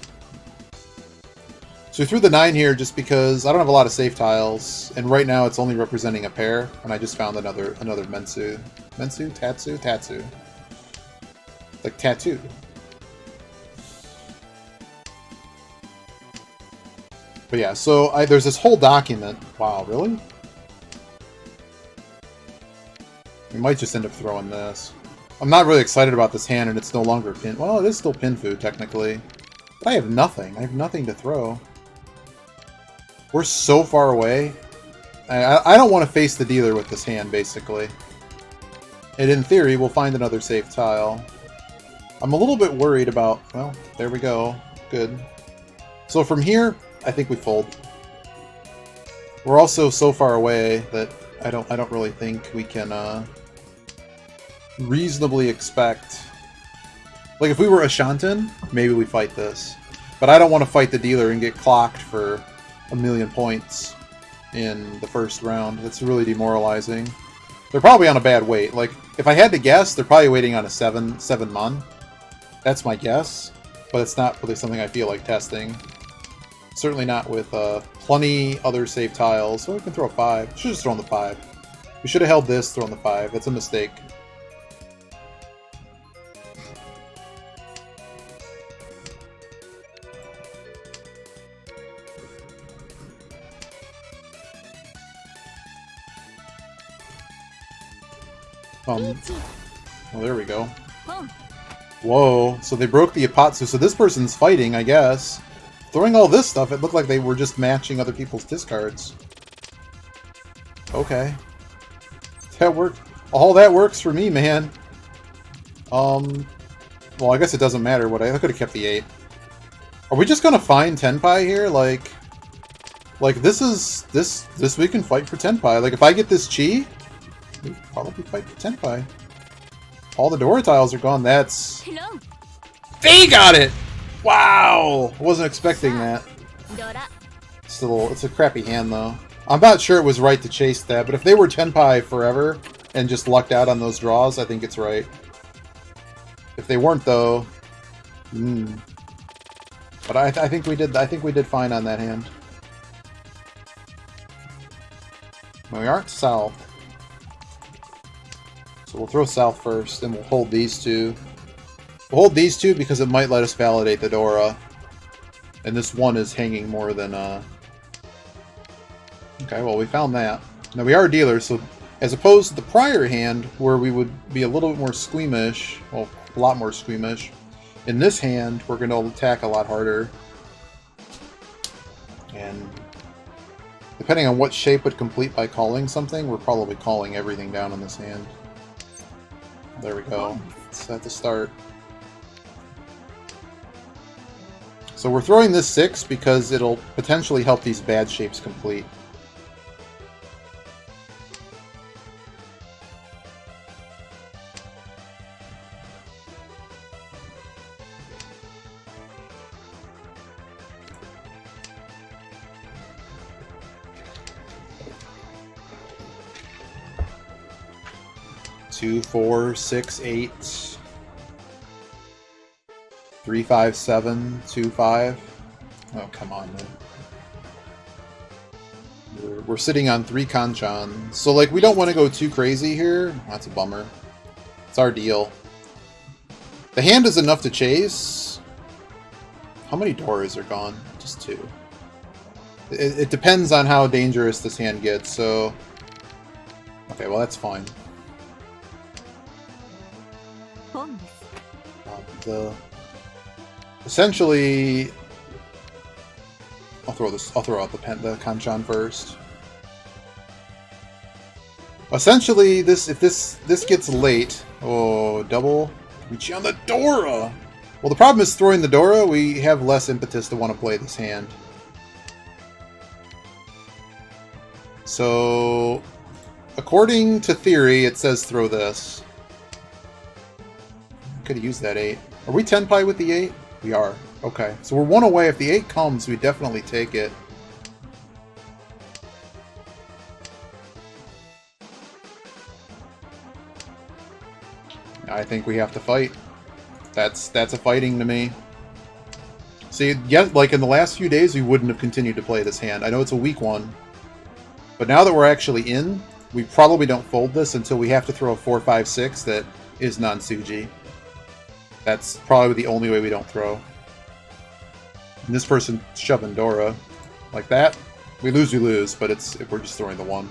So we threw the 9 here just because I don't have a lot of safe tiles, and right now it's only representing a pair, and I just found another Mensu. Mensu? Tatsu? Tatsu. Like tattoo. But yeah, so there's this whole document. Wow, really? We might just end up throwing this. I'm not really excited about this hand, and it's no longer pin. Well, it is still pin food, technically. But I have nothing. I have nothing to throw. We're so far away. I don't want to face the dealer with this hand, basically. And in theory, we'll find another safe tile. I'm a little bit worried about... Well, there we go. Good. So from here, I think we fold. We're also so far away that I don't really think we can reasonably expect... Like, if we were Ashantin, maybe we fight this. But I don't want to fight the dealer and get clocked for 1,000,000 points in the first round. That's really demoralizing. They're probably on a bad weight. Like, if I had to guess, they're probably waiting on a 7 mon. That's my guess. But it's not really something I feel like testing. Certainly not with plenty other safe tiles. So we can throw a 5. Should have just thrown the 5. We should have held this, thrown the 5. That's a mistake. Well, there we go. Whoa, so they broke the Apatsu. So this person's fighting, I guess. Throwing all this stuff, it looked like they were just matching other people's discards. Okay. That worked. All that works for me, man. Well, I guess it doesn't matter what I could have kept the 8. Are we just gonna find Tenpai here? Like this we can fight for Tenpai. Like, if I get this chi, we can probably fight for Tenpai. All the Dora tiles are gone. That's... They got it! Wow! I wasn't expecting that. It's a crappy hand, though. I'm not sure it was right to chase that, but if they were Tenpai forever and just lucked out on those draws, I think it's right. If they weren't, though... But I think we did fine on that hand. We aren't south. So we'll throw south first, then we'll hold these two. We'll hold these two because it might let us validate the Dora. And this one is hanging more than... Okay, well, we found that. Now, we are dealers, so as opposed to the prior hand, where we would be a little bit more squeamish, well, a lot more squeamish, in this hand, we're going to attack a lot harder. And depending on what shape would complete by calling something, we're probably calling everything down in this hand. There we go. Set to start. So we're throwing this 6 because it'll potentially help these bad shapes complete. Two, 4, 6, 8, 3, 5, 7, 2, 5. Oh, come on, man. We're sitting on 3 Kanchan. So, like, we don't want to go too crazy here. That's a bummer. It's our deal. The hand is enough to chase. How many doors are gone? Just 2. It depends on how dangerous this hand gets, so... Okay, well, that's fine. Essentially, I'll throw out the Kanchan first. Essentially, if this gets late, oh, double reach on the Dora. Well, the problem is throwing the Dora. We have less impetus to want to play this hand. So, according to theory, it says throw this. Could have used that 8. Are we Tenpai with the 8? We are. Okay. So we're 1 away. If the 8 comes, we definitely take it. I think we have to fight. That's a fighting to me. See, yeah, like in the last few days, we wouldn't have continued to play this hand. I know it's a weak one. But now that we're actually in, we probably don't fold this until we have to throw a 4, 5, 6 that is non-Suji. That's probably the only way we don't throw. And this person shoving Dora like that. We lose, but we're just throwing the 1.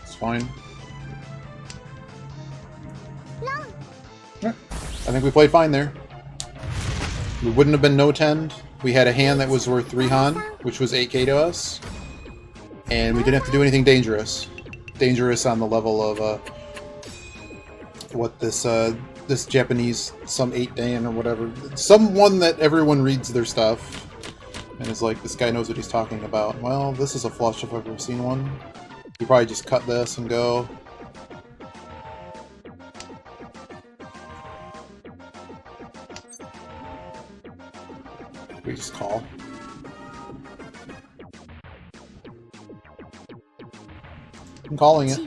It's fine. Right. I think we played fine there. We wouldn't have been no-tend. We had a hand that was worth 3 Han, which was 8k to us. And we didn't have to do anything dangerous. Dangerous on the level of what this Japanese, some 8 Dan or whatever. Someone that everyone reads their stuff and is like, this guy knows what he's talking about. Well, this is a flush if I've ever seen one. You probably just cut this and go. We just call. I'm calling it.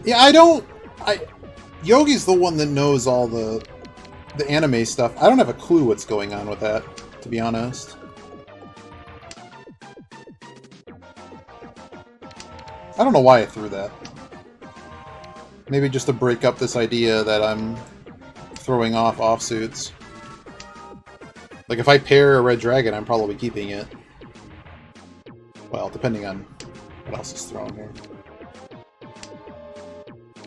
Yeah, Yogi's the one that knows all the anime stuff. I don't have a clue what's going on with that, to be honest. I don't know why I threw that. Maybe just to break up this idea that I'm throwing off offsuits. Like, if I pair a Red Dragon, I'm probably keeping it. Well, depending on what else is thrown here.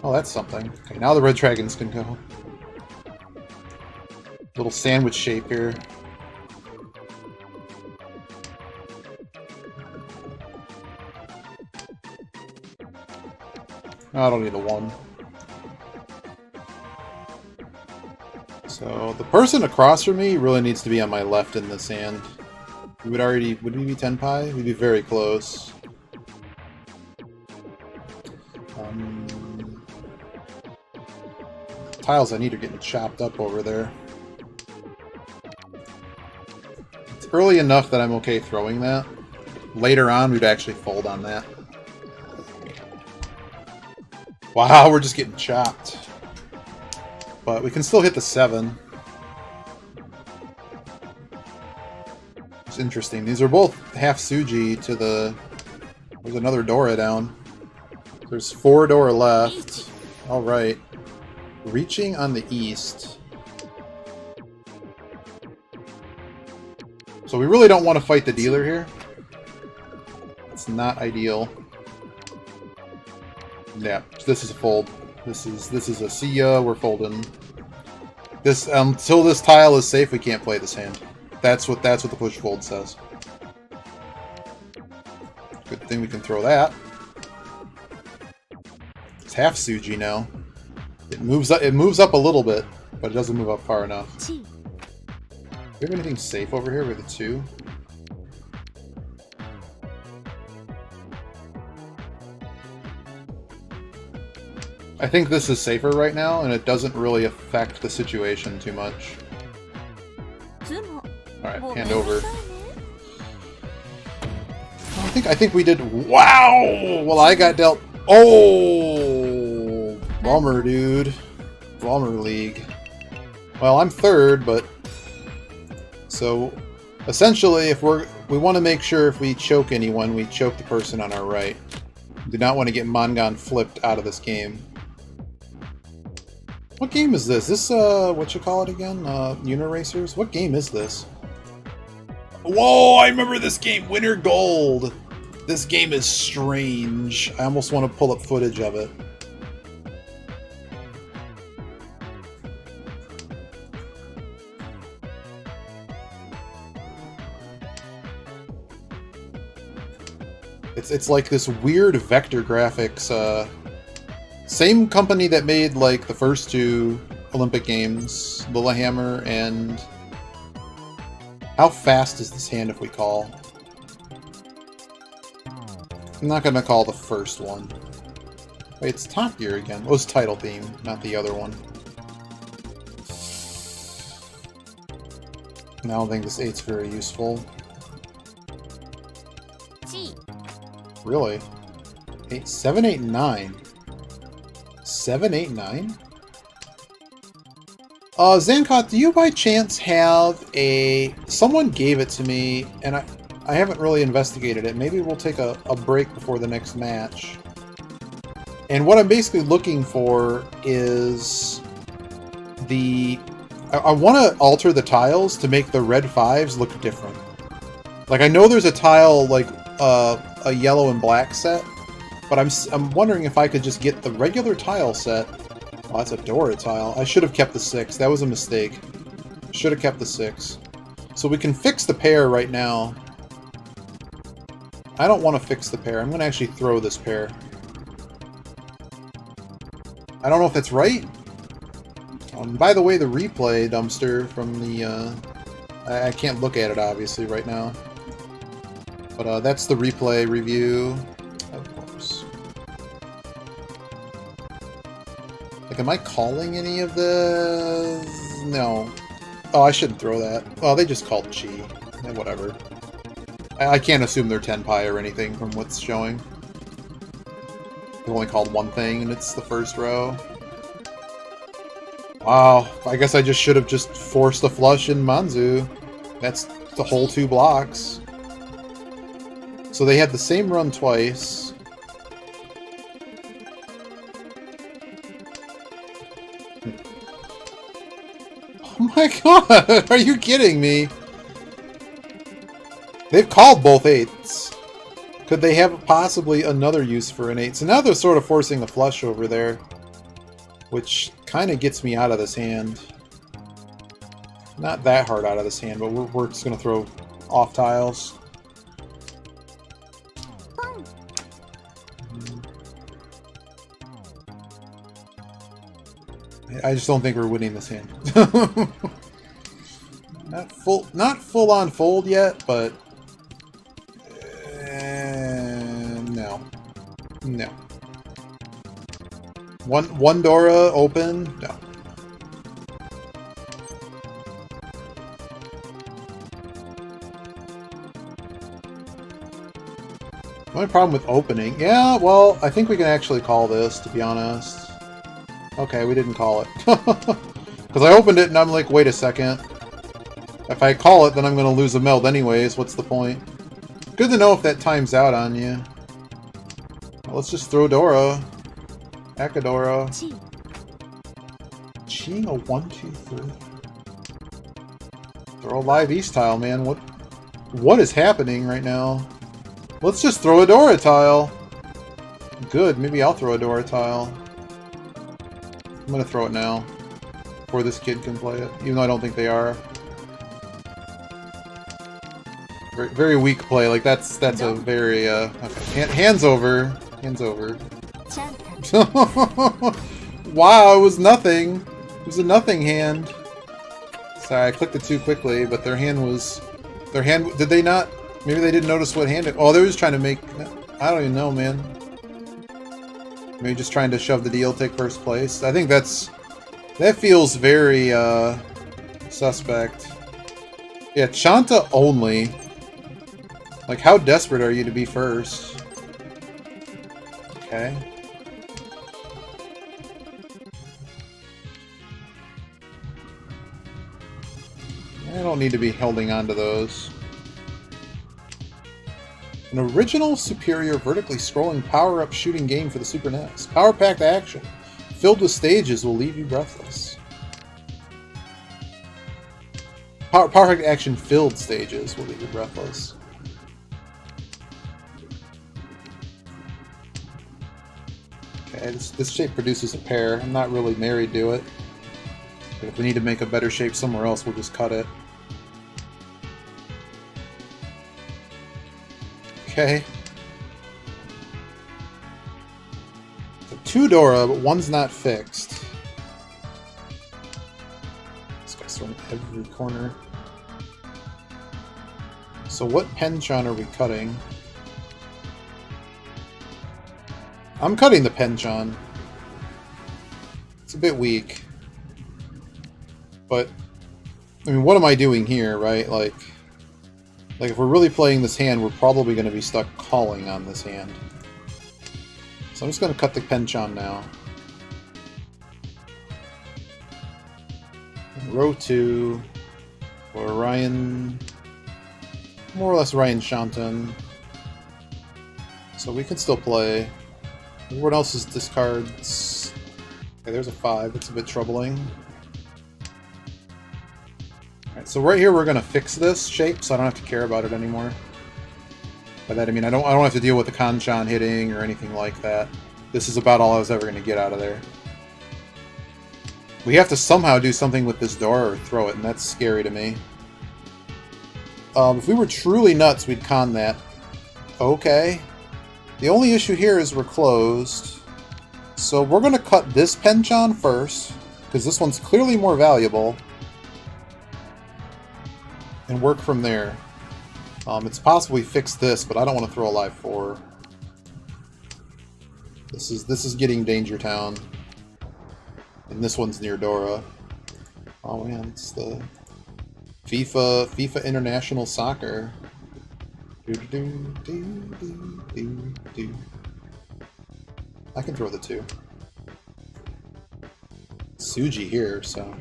Oh, that's something. Okay, now the Red Dragons can go. Little sandwich shape here. I don't need the 1. So, the person across from me really needs to be on my left in this hand. Would we be Tenpai? We'd be very close. Tiles I need are getting chopped up over there. It's early enough that I'm okay throwing that. Later on, we'd actually fold on that. Wow, we're just getting chopped. But we can still hit the 7. It's interesting. These are both half Suji to the... There's another Dora down. There's 4 Dora left. Alright. Reaching on the east. So we really don't want to fight the dealer here. It's not ideal. Yeah, this is a fold. This is a see ya, we're folding. This until this tile is safe, we can't play this hand. That's what the push fold says. Good thing we can throw that. It's half Suji now. It moves up a little bit, but it doesn't move up far enough. Do we have anything safe over here with the 2? I think this is safer right now, and it doesn't really affect the situation too much. Alright, hand over. I think we did... Wow! Well, I got dealt... Oh! Bummer, dude. Bummer League. Well, I'm third, but... So, essentially, if we want to make sure if we choke anyone, we choke the person on our right. We do not want to get Mangan flipped out of this game. What game is this? This, what you call it again? Uniracers? What game is this? Whoa, I remember this game, Winter Gold! This game is strange. I almost want to pull up footage of it. It's like this weird vector graphics, same company that made, like, the first 2 Olympic Games, Lillehammer and... How fast is this hand if we call? I'm not gonna call the first one. Wait, it's Top Gear again. Oh, it's Title Theme, not the other one. I don't think this 8's very useful. Really? 8, 7, 8, 9. 7, 8, 9? Zancott, do you by chance have a... Someone gave it to me, and I haven't really investigated it. Maybe we'll take a break before the next match. And what I'm basically looking for is the... I want to alter the tiles to make the red 5s look different. Like, I know there's a tile, like, a yellow and black set, but I'm wondering if I could just get the regular tile set. Oh, that's a Dora tile. I should have kept the 6. That was a mistake. Should have kept the 6. So we can fix the pair right now. I don't want to fix the pair. I'm going to actually throw this pair. I don't know if that's right. By the way, the replay dumpster from the... I can't look at it, obviously, right now. But that's the replay review. Of course. Like, am I calling any of the... No. Oh, I shouldn't throw that. Oh, they just called Chi. Whatever. I can't assume they're Tenpai or anything from what's showing. They only called one thing, and it's the first row. Wow, I guess I just should have just forced a flush in Manzu. That's the whole 2 blocks. So they had the same run twice. Oh my god, are you kidding me? They've called both 8s. Could they have possibly another use for an 8? So now they're sort of forcing a flush over there, which kind of gets me out of this hand. Not that hard out of this hand, but we're just going to throw off tiles. I just don't think we're winning this hand. Not full on fold yet, but no. One Dora open? No. Only problem with opening. Yeah, well, I think we can actually call this, to be honest. Okay, we didn't call it. Because I opened it and I'm like, wait a second. If I call it, then I'm going to lose a meld anyways. What's the point? Good to know if that times out on you. Well, let's just throw Dora. Akadora. Chi a 1, 2, 3. Throw a live East tile, man. What is happening right now? Let's just throw a Dora tile. Good, maybe I'll throw a Dora tile. I'm gonna throw it now. before this kid can play it, even though I don't think they are. Very, very weak play. Like that's a very okay. Hands over. Hands over. Wow, it was nothing. It was a nothing hand. Sorry, I clicked it too quickly, but their hand was... Their hand... Did they not... Maybe they didn't notice what hand it... Oh, they were just trying to make... I don't even know, man. Maybe just trying to shove the deal, take first place. I think that's... That feels very, suspect. Yeah, Chanta only. Like, how desperate are you to be first? Okay. I don't need to be holding on to those. An original, superior, vertically scrolling power-up shooting game for the Super NES. Power-packed action, filled with stages, will leave you breathless. Power-packed action-filled stages will leave you breathless. Okay, this shape produces a pair. I'm not really married to it. But if we need to make a better shape somewhere else, we'll just cut it. Okay. So 2 Dora, but 1's not fixed. This guy's throwing every corner. So what penchant are we cutting? I'm cutting the penchant. It's a bit weak. But, I mean, what am I doing here, right? Like if we're really playing this hand, we're probably going to be stuck calling on this hand. So I'm just going to cut the penchant now. Row 2 for Ryan, more or less Ryan Shanton. So we can still play. Everyone else's discards. Okay, there's a 5. It's a bit troubling. Alright, so right here we're gonna fix this shape, so I don't have to care about it anymore. By that I mean I don't have to deal with the Kanchan hitting or anything like that. This is about all I was ever gonna get out of there. We have to somehow do something with this door or throw it, and that's scary to me. If we were truly nuts, we'd con that. Okay. The only issue here is we're closed. So we're gonna cut this penchant first, because this one's clearly more valuable. And work from there. It's possible we fix this, but I don't want to throw a live 4. This is getting Danger Town. And this one's near Dora. Oh man, it's the FIFA International Soccer. I can throw the 2. Suji here, so.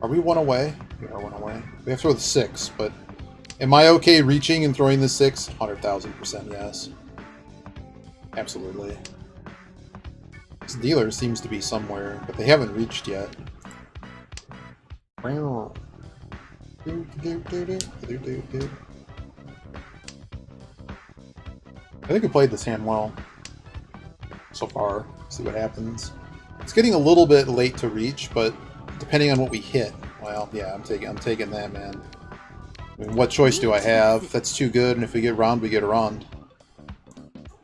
Are we 1 away? We are 1 away. We have to throw the 6, but am I okay reaching and throwing the 6? 100,000% yes. Absolutely. This dealer seems to be somewhere, but they haven't reached yet. I think we played this hand well so far. See what happens. It's getting a little bit late to reach, but depending on what we hit, well, yeah, I'm taking that, man. I mean, what choice do I have? That's too good, and if we get round, we get around.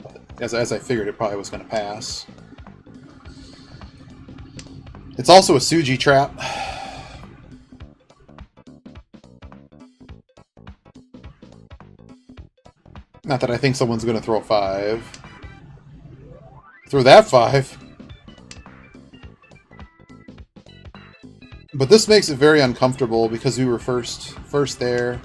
But as I figured, it probably was going to pass. It's also a Suji trap. Not that I think someone's going to throw a 5. Throw that 5. But this makes it very uncomfortable because we were first there.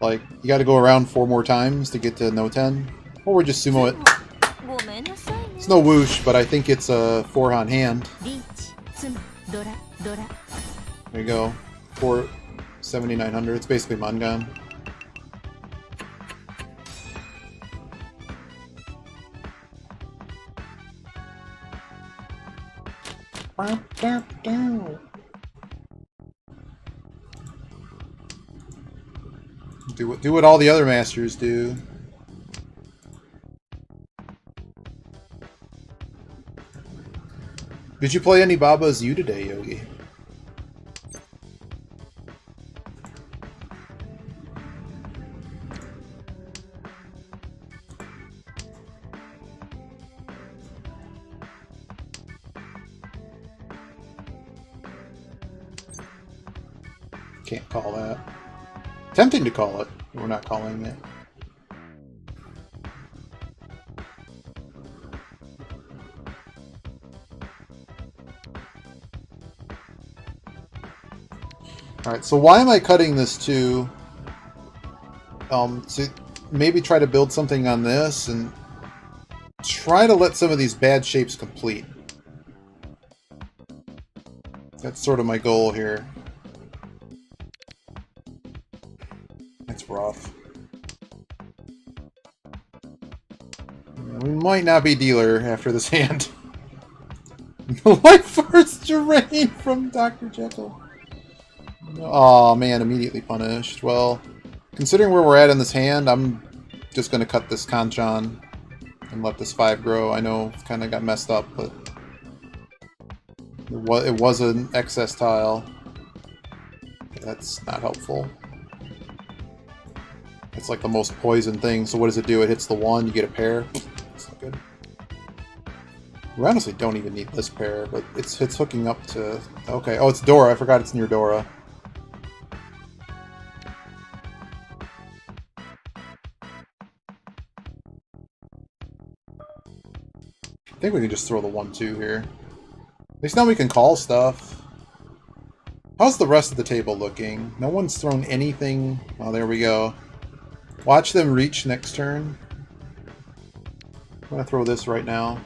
Like, you gotta go around 4 more times to get to no 10. Or we just sumo it. It's no whoosh, but I think it's a 4-han hand. There you go. 4,7,900. It's basically Mangan. Do what all the other masters do. Did you play any Baba's You today, Yogi? Can't call that. Tempting to call it, but we're not calling it. Alright, so why am I cutting this to maybe try to build something on this and try to let some of these bad shapes complete. That's sort of my goal here. It's rough. We might not be dealer after this hand. Life Force Terrain from Dr. Jekyll. Oh man, immediately punished. Well, considering where we're at in this hand, I'm just going to cut this Kanchan and let this 5 grow. I know it kind of got messed up, but it was an excess tile. That's not helpful. It's like the most poison thing, so what does it do? It hits the 1, you get a pair. That's not good. We honestly don't even need this pair, but it's hooking up to... Okay, oh, it's Dora. I forgot it's near Dora. I think we can just throw the 1-2 here. At least now we can call stuff. How's the rest of the table looking? No one's thrown anything... Oh, there we go. Watch them reach next turn. I'm gonna throw this right now.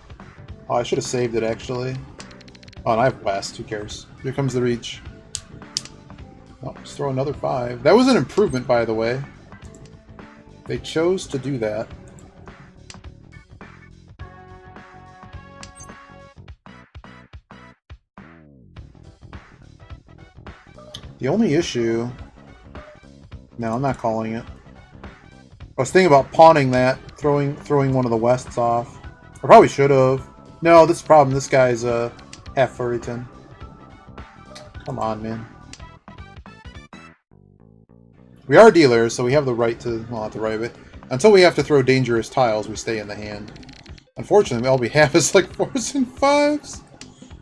Oh, I should have saved it, actually. Oh, and I have West. Who cares? Here comes the reach. Oh, just throw another 5. That was an improvement, by the way. They chose to do that. The only issue... No, I'm not calling it. I was thinking about pawning that, throwing one of the Wests off. I probably should have. No, this is the problem. This guy's half Furryton. Come on, man. We are dealers, so we have the right to... Well, not the right, but... Until we have to throw dangerous tiles, we stay in the hand. Unfortunately, all we have is like 4s and 5s.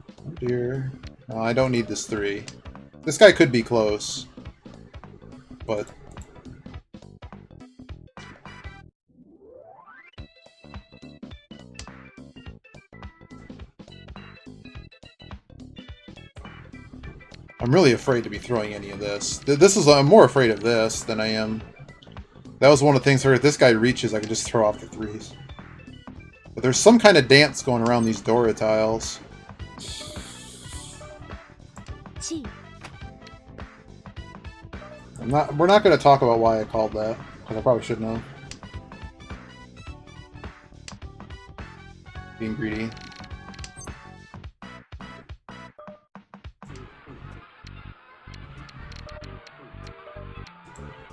Oh dear. I don't need this 3. This guy could be close. But... I'm really afraid to be throwing any of this. I'm more afraid of this than I am. That was one of the things where if this guy reaches, I can just throw off the 3s. But there's some kind of dance going around these Dora tiles. We're not going to talk about why I called that, because I probably shouldn't have. Being greedy.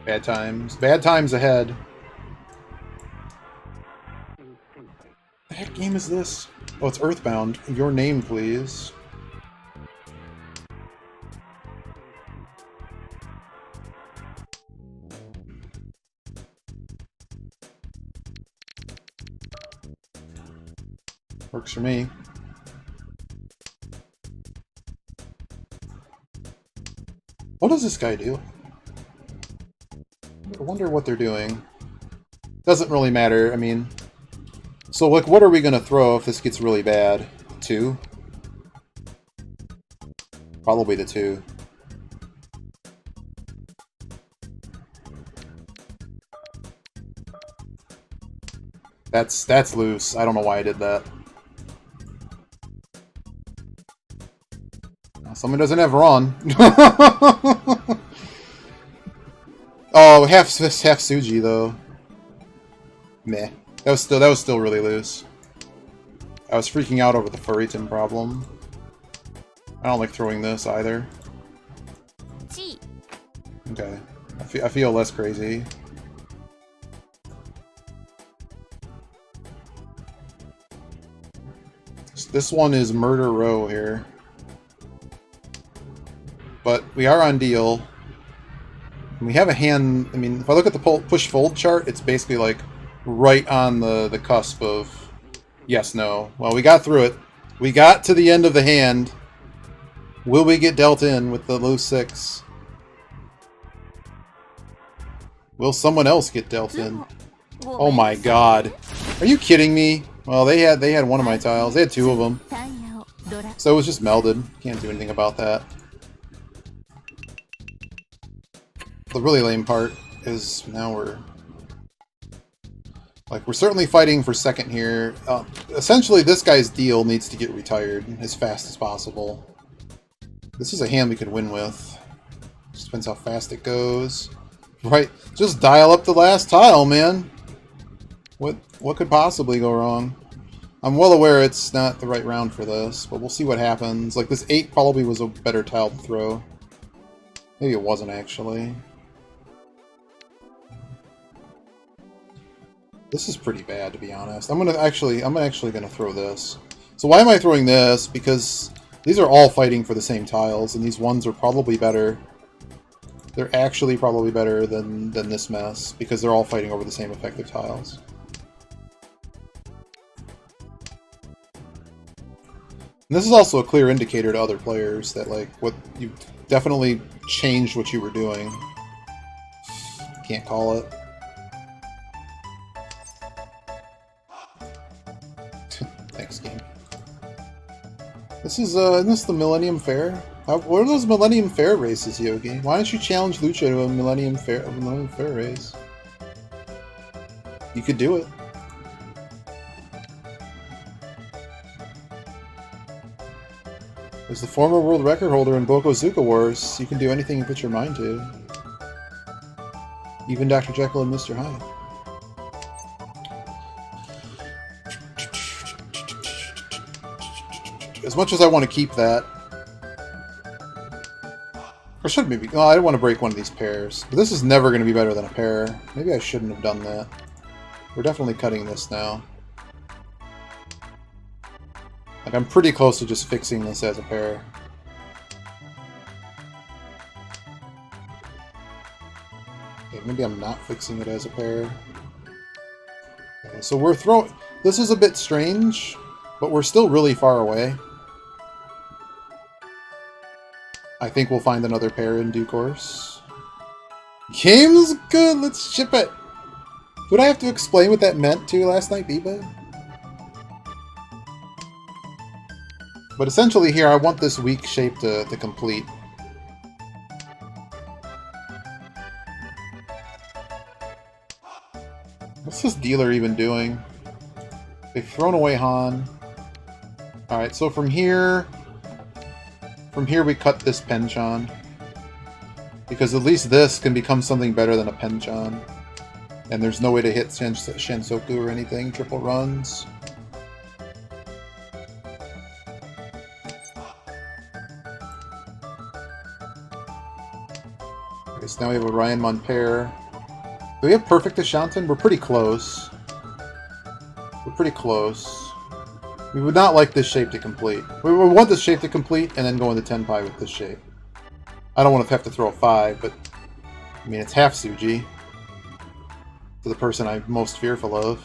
Bad times. Bad times ahead. What the heck game is this? Oh, it's Earthbound. Your name, please. Works for me. What does this guy do? I wonder what they're doing. Doesn't really matter, I mean... So, like, what are we gonna throw if this gets really bad? 2? Probably the 2. That's loose. I don't know why I did that. Someone doesn't have Ron. Oh, half Suji though. Meh. That was still really loose. I was freaking out over the Furryton problem. I don't like throwing this either. Okay. I feel less crazy. This one is Murder Row here. But we are on deal. And we have a hand... I mean, if I look at the push-fold chart, it's basically like right on the cusp of yes, no. Well, we got through it. We got to the end of the hand. Will we get dealt in with the loose 6? Will someone else get dealt in? Oh my god. Are you kidding me? Well, they had one of my tiles. They had 2 of them. So it was just melded. Can't do anything about that. The really lame part is now we're certainly fighting for second here. Essentially, this guy's deal needs to get retired as fast as possible. This is a hand we could win with. Just depends how fast it goes. Right, just dial up the last tile, man. What could possibly go wrong? I'm well aware it's not the right round for this, but we'll see what happens. Like, this 8 probably was a better tile to throw. Maybe it wasn't, actually. This is pretty bad, to be honest. I'm actually gonna throw this. So why am I throwing this? Because these are all fighting for the same tiles, and these ones are probably better. They're actually probably better than this mess, because they're all fighting over the same effective tiles. And this is also a clear indicator to other players that, like, what you definitely changed what you were doing. Can't call it. Thanks, game. This is, isn't this the Millennium Fair? What are those Millennium Fair races, Yogi? Why don't you challenge Lucha to a Millennium Fair race? You could do it. As the former world record holder in Bokozuka Wars, you can do anything you put your mind to. Even Dr. Jekyll and Mr. Hyde. As much as I want to keep that, or should maybe... Oh, I don't want to break one of these pairs. But this is never going to be better than a pair. Maybe I shouldn't have done that. We're definitely cutting this now. Like, I'm pretty close to just fixing this as a pair. Okay, maybe I'm not fixing it as a pair. Okay, so we're throwing... This is a bit strange, but we're still really far away. I think we'll find another pair in due course. Game's good! Let's ship it! Would I have to explain what that meant to you last night, Biba? But essentially here, I want this weak shape to complete. What's this dealer even doing? They've thrown away Han. Alright, so from here we cut this Penchon. Because at least this can become something better than a Penchon. And there's no way to hit Shansoku or anything, triple runs. Okay, so now we have a Ryan Monpair. Do we have perfect Ashanton? We're pretty close. We're pretty close. We would not like this shape to complete. We would want this shape to complete and then go into Tenpai with this shape. I don't want to have to throw a 5, but I mean, it's half Suji. To the person I'm most fearful of.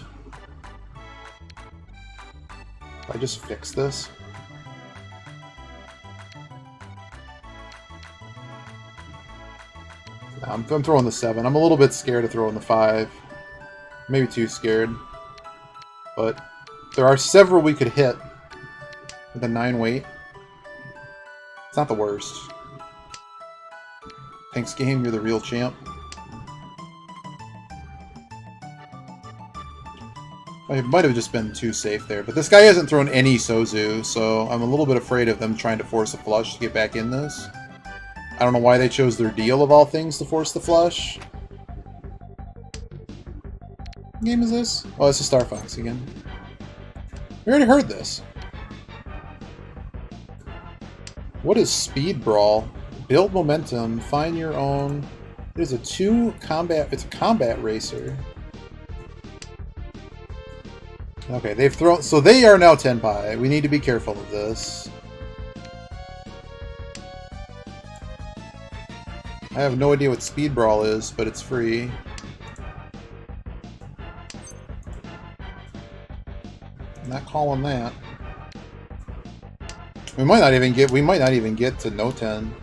If I just fix this. I'm throwing the 7. I'm a little bit scared of throwing the 5. Maybe too scared. But there are several we could hit with a 9 weight. It's not the worst. Thanks, game. You're the real champ. I might have just been too safe there, but this guy hasn't thrown any Sozu, so I'm a little bit afraid of them trying to force a flush to get back in this. I don't know why they chose their deal of all things to force the flush. What game is this? Oh, it's a Star Fox again. We already heard this. What is Speed Brawl? Build momentum, find your own... It is it's a combat racer. Okay, they've thrown... So they are now Tenpai. We need to be careful of this. I have no idea what Speed Brawl is, but it's free. I'm not calling that. We might not even get to No 10.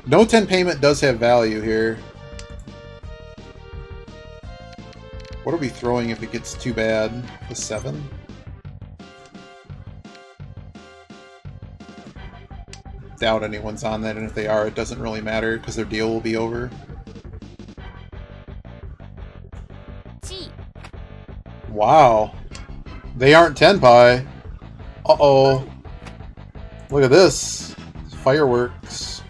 No 10 payment does have value here. What are we throwing if it gets too bad? The 7? Doubt anyone's on that, and if they are, it doesn't really matter because their deal will be over. Wow. They aren't Tenpai. Uh-oh. Look at this. Fireworks.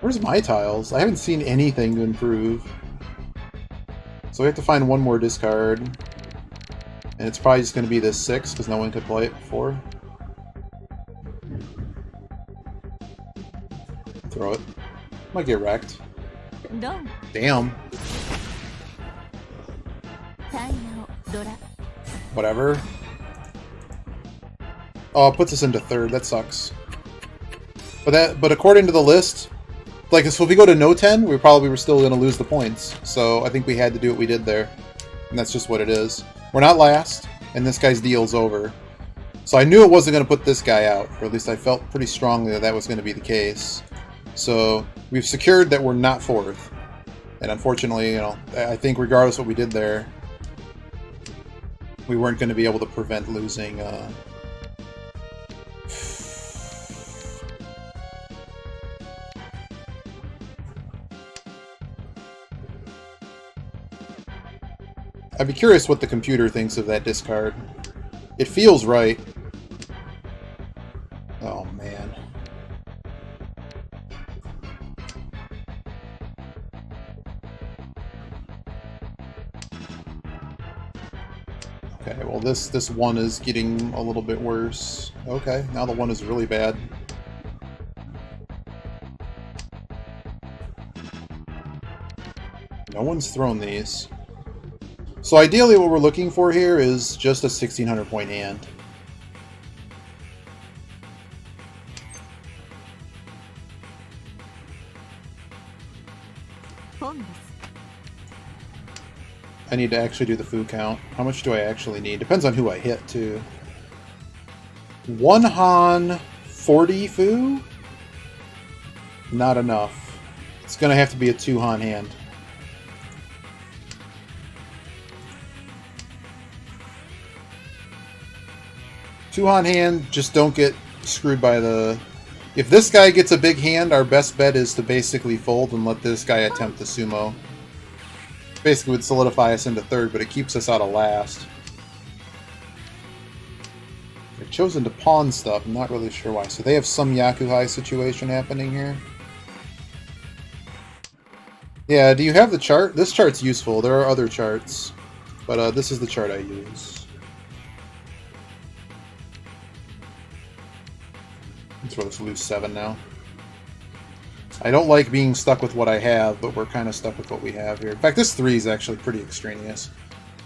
Where's my tiles? I haven't seen anything to improve. So we have to find one more discard. And it's probably just going to be this 6, because no one could play it before. Throw it. Might get wrecked. Damn. Whatever. Oh, it puts us into 3rd. That sucks. But according to the list, like, so if we go to No 10, we probably were still going to lose the points. So I think we had to do what we did there. And that's just what it is. We're not last, and this guy's deal's over. So I knew it wasn't going to put this guy out, or at least I felt pretty strongly that that was going to be the case. So we've secured that we're not 4th. And unfortunately, you know, I think regardless of what we did there, we weren't going to be able to prevent losing... I'd be curious what the computer thinks of that discard. It feels right. Oh, man. Okay, well this one is getting a little bit worse. Okay, now the one is really bad. No one's thrown these. So ideally what we're looking for here is just a 1600 point hand. I need to actually do the food count. How much do I actually need? Depends on who I hit, too. 1 Han, 40 Fu? Not enough. It's going to have to be a 2 Han hand. Two Han hand, just don't get screwed by the... If this guy gets a big hand, our best bet is to basically fold and let this guy attempt the sumo. Basically would solidify us into 3rd, but it keeps us out of last. They've chosen to pawn stuff, I'm not really sure why. So they have some Yakuhai situation happening here. Yeah, do you have the chart? This chart's useful, there are other charts. But this is the chart I use. Let's roll this lose 7 now. I don't like being stuck with what I have, but we're kind of stuck with what we have here. In fact, this 3 is actually pretty extraneous.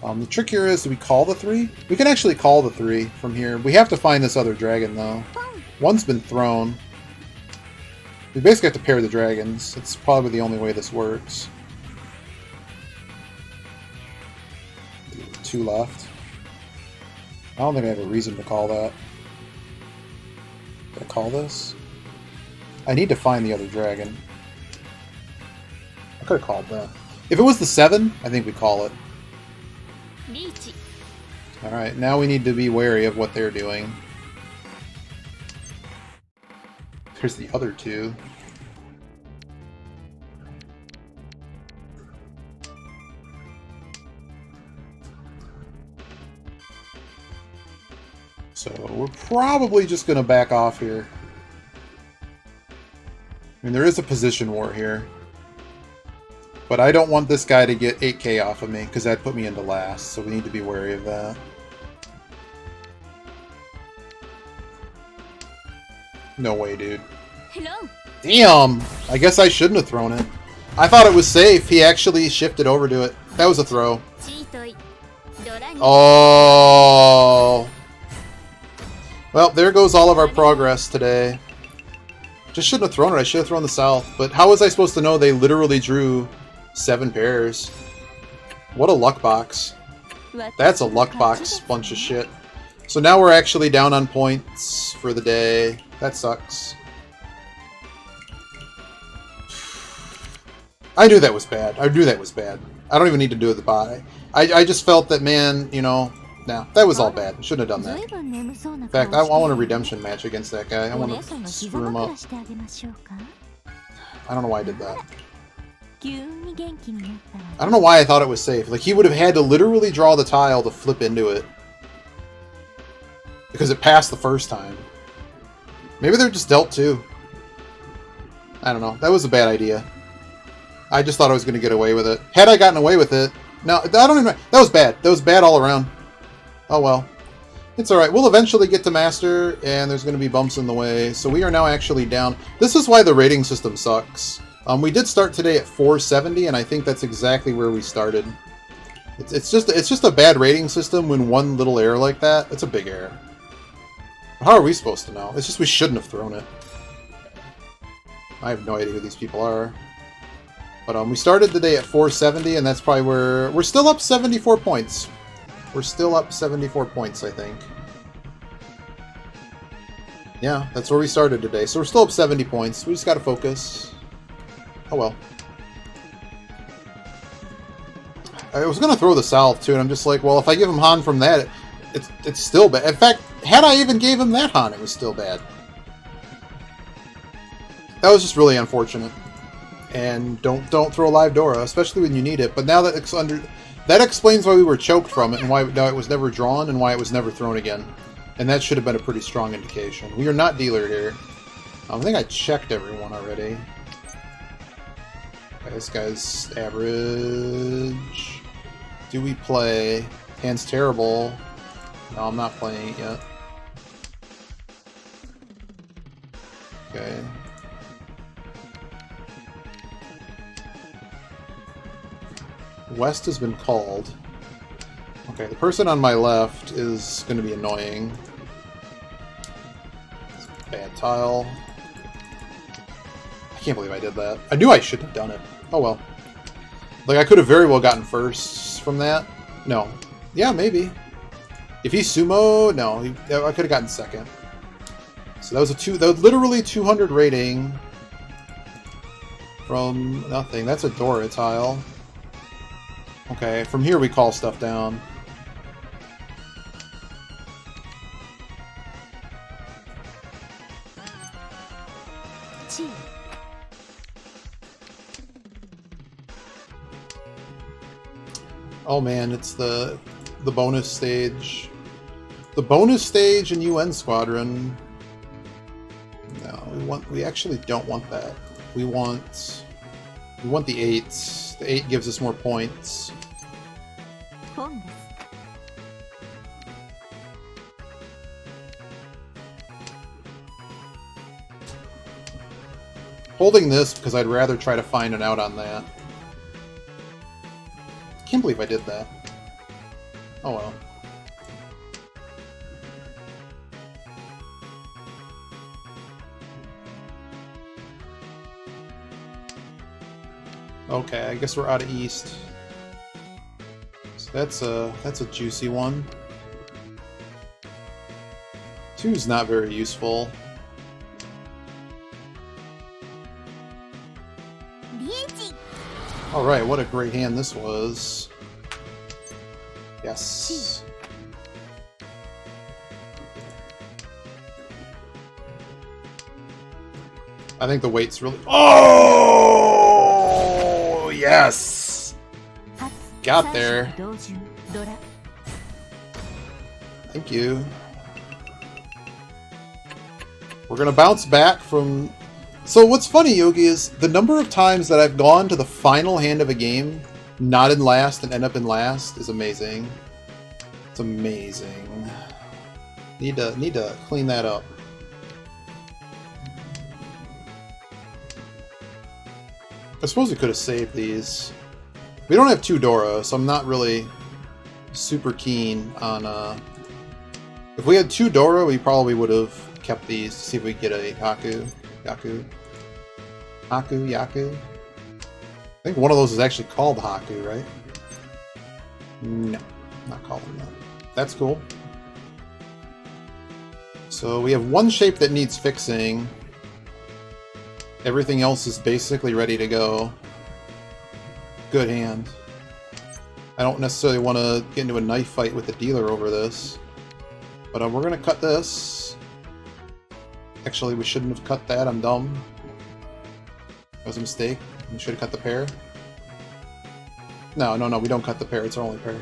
The trick here is, do we call the 3? We can actually call the 3 from here. We have to find this other dragon, though. One's been thrown. We basically have to pair the dragons. It's probably the only way this works. 2 left. I don't think I have a reason to call that. Did I call this? I need to find the other dragon. I could have called that. If it was the 7, I think we'd call it. Alright, now we need to be wary of what they're doing. Here's the other 2. So we're probably just going to back off here. I mean, there is a position war here. But I don't want this guy to get 8k off of me, because that'd put me into last, so we need to be wary of that. No way, dude. Hello. Damn! I guess I shouldn't have thrown it. I thought it was safe. He actually shifted over to it. That was a throw. Oh. Well, there goes all of our progress today. Just shouldn't have thrown it. I should have thrown the south. But how was I supposed to know they literally drew 7 pairs? What a luck box. That's a luck box bunch of shit. So now we're actually down on points for the day. That sucks. I knew that was bad. I knew that was bad. I don't even need to do it the bot. I just felt that, man, you know, nah, that was all bad. Shouldn't have done that. In fact, I want a redemption match against that guy. I want to screw him up. I don't know why I did that. I don't know why I thought it was safe. Like, he would have had to literally draw the tile to flip into it. Because it passed the first time. Maybe they're just dealt too. I don't know. That was a bad idea. I just thought I was going to get away with it. Had I gotten away with it... No, I don't even... That was bad. That was bad all around. Oh well. It's alright. We'll eventually get to Master, and there's going to be bumps in the way. So we are now actually down. This is why the rating system sucks. We did start today at 470, and I think that's exactly where we started. It's just a bad rating system when one little error like that. It's a big error. How are we supposed to know? It's just we shouldn't have thrown it. I have no idea who these people are. But we started the day at 470, and that's probably where... We're still up 74 points. We're still up 74 points, I think. Yeah, that's where we started today. So we're still up 70 points. We just gotta focus. Oh well. I was gonna throw the south, too, and I'm just like, well, if I give him Han from that, it's still bad. In fact, had I even gave him that Han, it was still bad. That was just really unfortunate. And don't throw a live Dora, especially when you need it. But now that it's under... That explains why we were choked from it, and why it was never drawn, and why it was never thrown again. And that should have been a pretty strong indication. We are not dealer here. I think I checked everyone already. Okay, this guy's average. Do we play? Hand's terrible. No, I'm not playing it yet. Okay. West has been called. Okay, the person on my left is going to be annoying. Bad tile. I can't believe I did that. I knew I shouldn't have done it. Oh well. Like, I could have very well gotten first from that. No. Yeah, maybe. If he sumo, no. I could have gotten second. So that was literally 200 rating from nothing. That's a Dora tile. Okay, from here we call stuff down. Oh man, it's the bonus stage. The bonus stage in UN Squadron. No, we actually don't want that. We want the 8. The 8 gives us more points. Holding this because I'd rather try to find an out on that. Can't believe I did that. Oh well. Okay, I guess we're out of East. So that's a juicy one. 2's not very useful. Alright, what a great hand this was. Yes. I think the weight's really... Oh! Yes! Got there. Thank you. We're gonna bounce back from... So what's funny, Yogi, is the number of times that I've gone to the final hand of a game, not in last, and end up in last is amazing. It's amazing. Need to clean that up. I suppose we could have saved these. We don't have 2 Dora, so I'm not really super keen on... If we had 2 Dora, we probably would have kept these to see if we could get a Haku. Yaku? I think one of those is actually called Haku, right? No, not called that. That's cool. So we have one shape that needs fixing. Everything else is basically ready to go. Good hand. I don't necessarily want to get into a knife fight with the dealer over this. But we're going to cut this. Actually, we shouldn't have cut that. I'm dumb. That was a mistake. We should have cut the pair. No, we don't cut the pair. It's our only pair.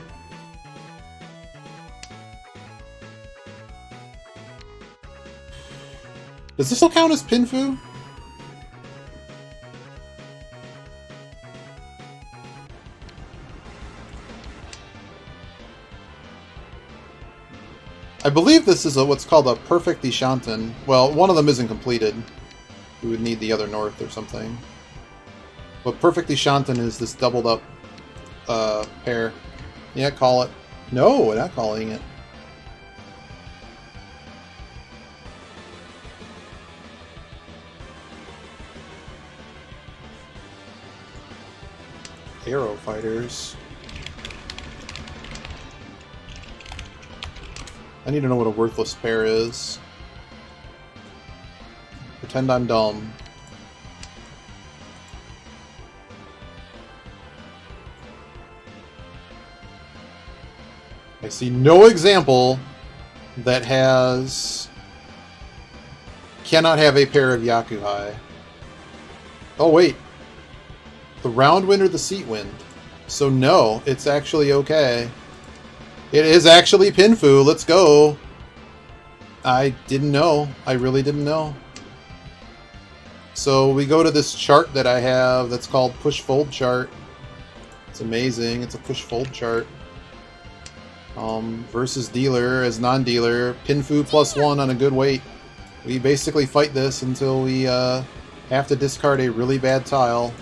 Does this still count as Pinfu? I believe this is what's called a perfect Ishanten. Well, one of them isn't completed. We would need the other north or something. But perfect Ishanten is this doubled up pair. Yeah, call it. No, we're not calling it. Arrow fighters. I need to know what a worthless pair is. Pretend I'm dumb. I see no example that has... cannot have a pair of Yakuhai. Oh wait. The round wind or the seat wind? So no, it's actually okay. It is actually Pinfu. Let's go. I didn't know. I really didn't know. So we go to this chart that I have that's called push-fold chart. It's amazing. It's a push-fold chart. Versus dealer as non-dealer. Pinfu +1 on a good weight. We basically fight this until we have to discard a really bad tile.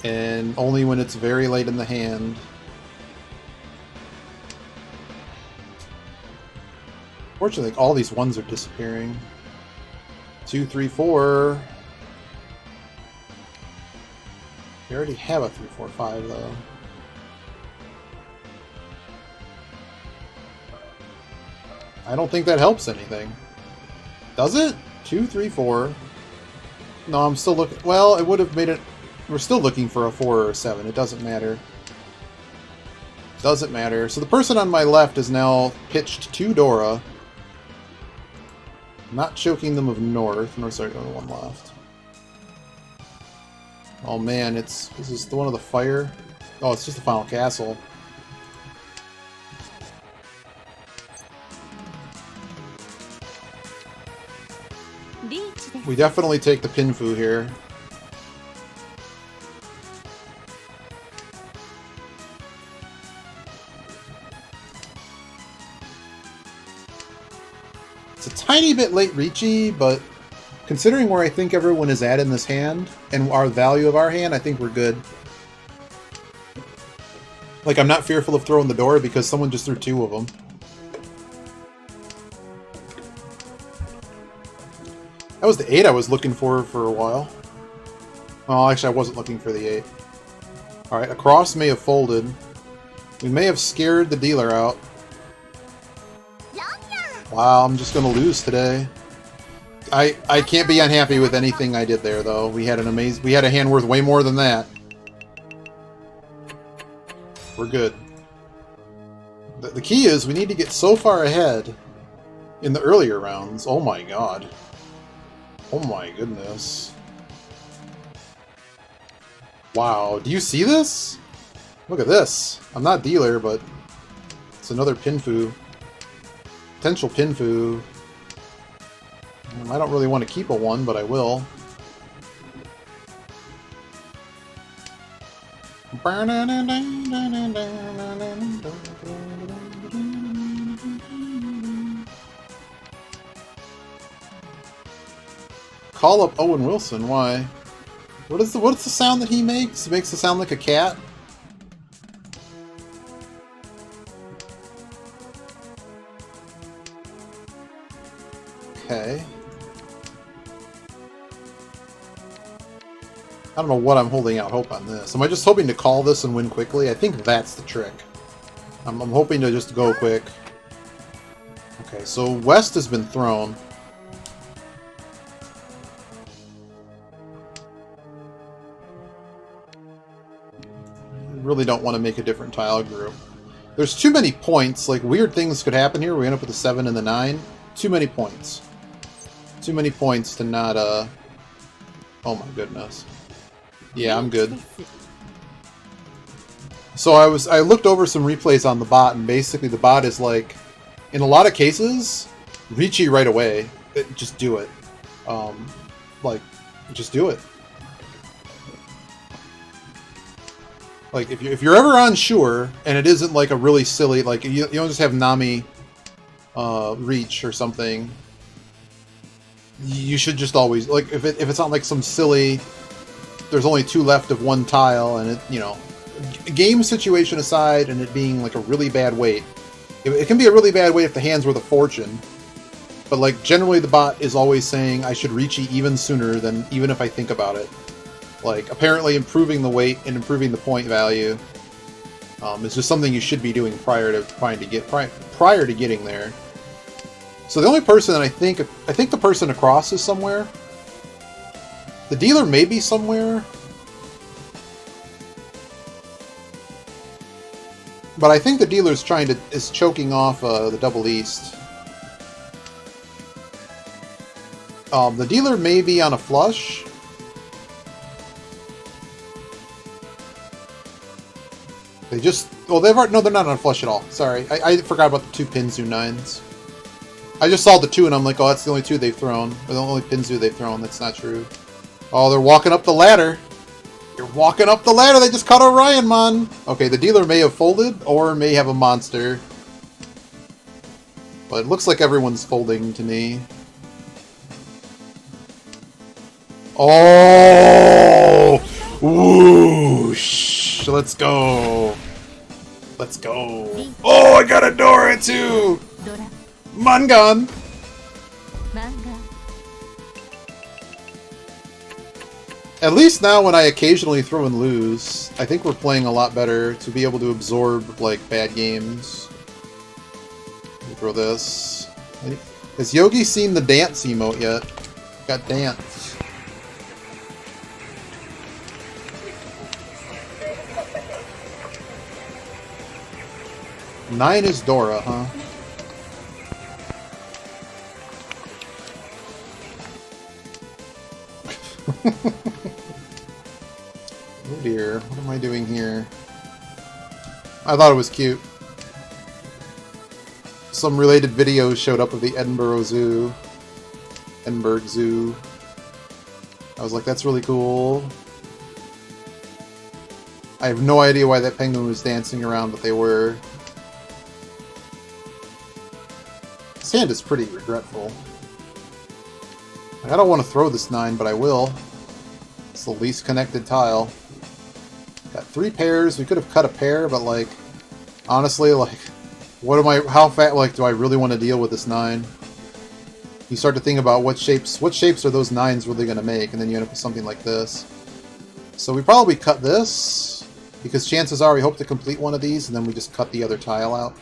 And only when it's very late in the hand. Fortunately, all these ones are disappearing. 2, 3, 4. We already have a 3, 4, 5 though. I don't think that helps anything. Does it? 2, 3, 4. No, I'm still looking. Well, it would have made it. We're still looking for a 4 or a 7. It doesn't matter. Doesn't matter. So the person on my left is now pitched to Dora. Not choking them of north. North's already the one left. Oh man, this is the one of the fire. Oh, it's just the final castle. We definitely take the Pinfu here. It's a tiny bit late reachy, but considering where I think everyone is at in this hand, and our value of our hand, I think we're good. Like, I'm not fearful of throwing the door because someone just threw 2 of them. That was the 8 I was looking for a while. Oh, actually I wasn't looking for the 8. Alright, a cross may have folded. We may have scared the dealer out. Wow, I'm just gonna lose today. I can't be unhappy with anything I did there, though. We had a hand worth way more than that. We're good. The key is we need to get so far ahead in the earlier rounds. Oh my god. Oh my goodness. Wow, do you see this? Look at this. I'm not dealer, but it's another Pinfu. Potential Pinfu. I don't really want to keep a 1, but I will. Call up Owen Wilson, why? What's the sound that he makes? He makes it sound like a cat? I don't know what I'm holding out hope on this. Am I just hoping to call this and win quickly? I think that's the trick. I'm hoping to just go quick. Okay, so West has been thrown. I really don't want to make a different tile group. There's too many points. Like, weird things could happen here. We end up with a 7 and the 9. Too many points. Too many points to not, Oh my goodness. Yeah, I'm good. So I looked over some replays on the bot, and basically the bot is like, in a lot of cases, Ricci right away. Just do it. Like, just do it. Like, if you're ever unsure, and it isn't like a really silly, like, you don't just have Nami reach or something, you should just always, like, if it's not like some silly, there's only 2 left of 1 tile, and it, you know, game situation aside, and it being like a really bad weight, it can be a really bad weight if the hand's worth a fortune, but like, generally the bot is always saying I should reach even sooner than even if I think about it. Like, apparently improving the weight and improving the point value is just something you should be doing prior to trying to get prior to getting there. So the only person that I think the person across is somewhere. The dealer may be somewhere, but I think the dealer's is choking off the double east. The dealer may be on a flush. They just... Well, no, they're not on a flush at all. Sorry. I forgot about the 2 Pinzu 9s. I just saw the 2 and I'm like, oh, that's the only 2 they've thrown. Or the only Pinzu they've thrown. That's not true. Oh, they're walking up the ladder. You're walking up the ladder. They just caught Orionmon. Okay, the dealer may have folded or may have a monster. But it looks like everyone's folding to me. Oh! Whoosh! Let's go. Let's go. Oh, I got a Dora too! Mangan! At least now when I occasionally throw and lose, I think we're playing a lot better to be able to absorb, like, bad games. Let me throw this. Has Yogi seen the dance emote yet? Got dance. Nine is Dora, huh? Oh dear, what am I doing here? I thought it was cute. Some related videos showed up of the Edinburgh Zoo. I was like, that's really cool. I have no idea why that penguin was dancing around, but they were. This hand is pretty regretful. I don't want to throw this 9, but I will. It's the least connected tile. Got 3 pairs. We could have cut a pair, but like, honestly, like, how fat, like, do I really want to deal with this 9? You start to think about what shapes are those 9s really going to make, and then you end up with something like this. So we probably cut this, because chances are we hope to complete one of these, and then we just cut the other tile out.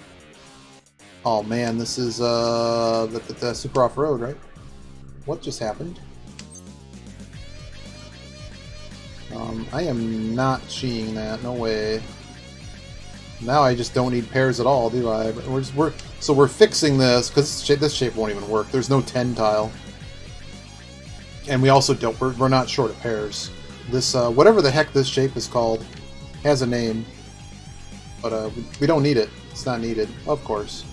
Oh man, this is the Super Off-Road, right? What just happened? I am not cheating that. No way. Now I just don't need pairs at all, do I? But we're fixing this because this shape won't even work. There's no 10 tile, and we also don't. We're not short of pairs. This whatever the heck this shape is called has a name, but we don't need it. It's not needed, of course.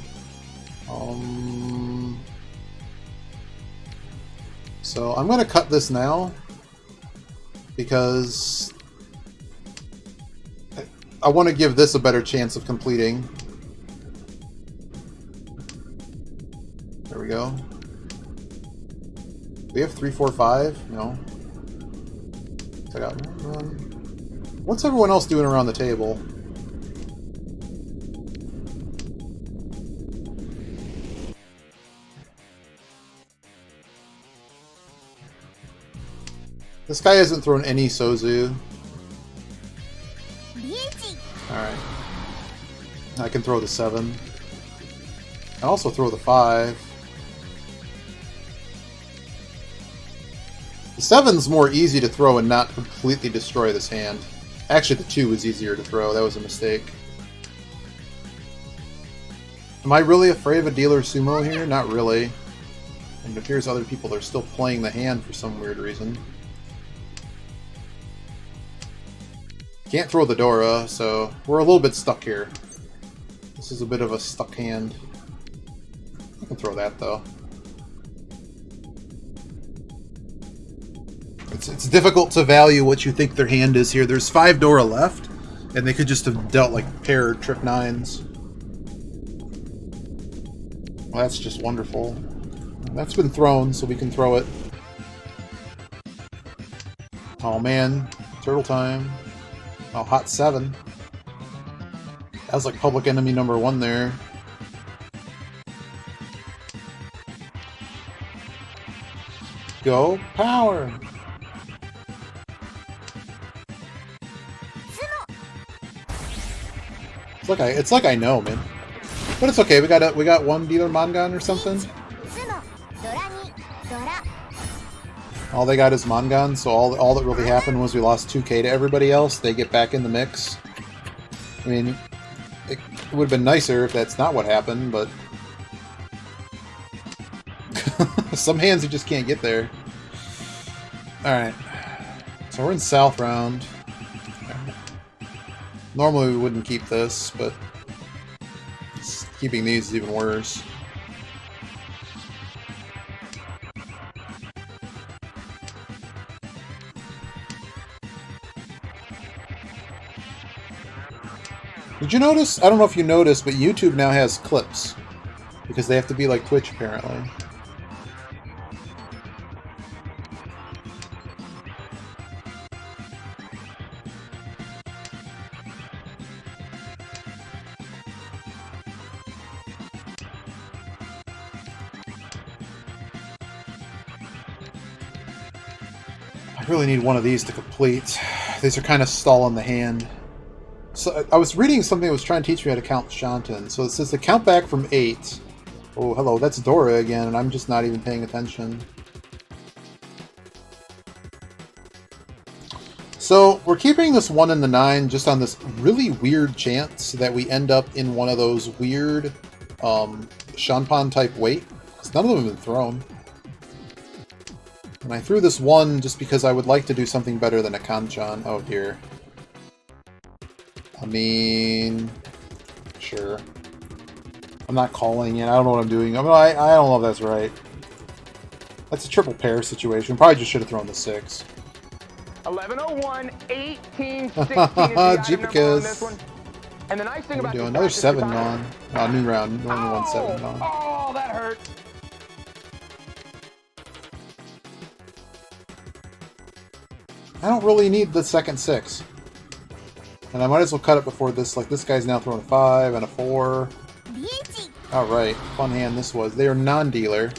So I'm going to cut this now because I want to give this a better chance of completing. There we go. Do we have 3, 4, 5? No. I got one. What's everyone else doing around the table? This guy hasn't thrown any Sozu. Alright. I can throw the 7. I can also throw the 5. The 7's more easy to throw and not completely destroy this hand. Actually, the 2 was easier to throw. That was a mistake. Am I really afraid of a dealer sumo here? Not really. And it appears other people are still playing the hand for some weird reason. Can't throw the Dora, so we're a little bit stuck here. This is a bit of a stuck hand. I can throw that, though. It's difficult to value what you think their hand is here. There's 5 Dora left, and they could just have dealt like pair trip 9s. Well, that's just wonderful. That's been thrown, so we can throw it. Oh man, turtle time. Oh, hot 7. That was like public enemy number 1 there. Go power! It's like I know, man. But it's okay. We got 1 dealer Mangan or something. All they got is Mangan, so all that really happened was we lost 2k to everybody else. They get back in the mix. I mean, it would have been nicer if that's not what happened, but some hands you just can't get there. Alright. So we're in South round. Normally we wouldn't keep this, but keeping these is even worse. Did you notice? I don't know if you noticed, but YouTube now has clips. Because they have to be like Twitch, apparently. I really need one of these to complete. These are kind of stalling the hand. So I was reading something that was trying to teach me how to count Shanten. So it says to count back from 8. Oh, hello, that's Dora again, and I'm just not even paying attention. So we're keeping this 1 and the 9 just on this really weird chance that we end up in one of those weird Shanpan type weight. Because none of them have been thrown. And I threw this 1 just because I would like to do something better than a Kanchan. Oh dear. I mean, sure. I'm not calling it. I don't know what I'm doing. I mean, I don't know if that's right. That's a triple pair situation. Probably just should have thrown the 6. 1101, 1816 is the item number on this one. And the nice thing about doing another 7 on. New round. Only 1 7 on. Oh, that hurt. I don't really need the second 6. And I might as well cut it before this. Like, this guy's now throwing a 5 and a 4. Alright, fun hand this was. They are non-dealer.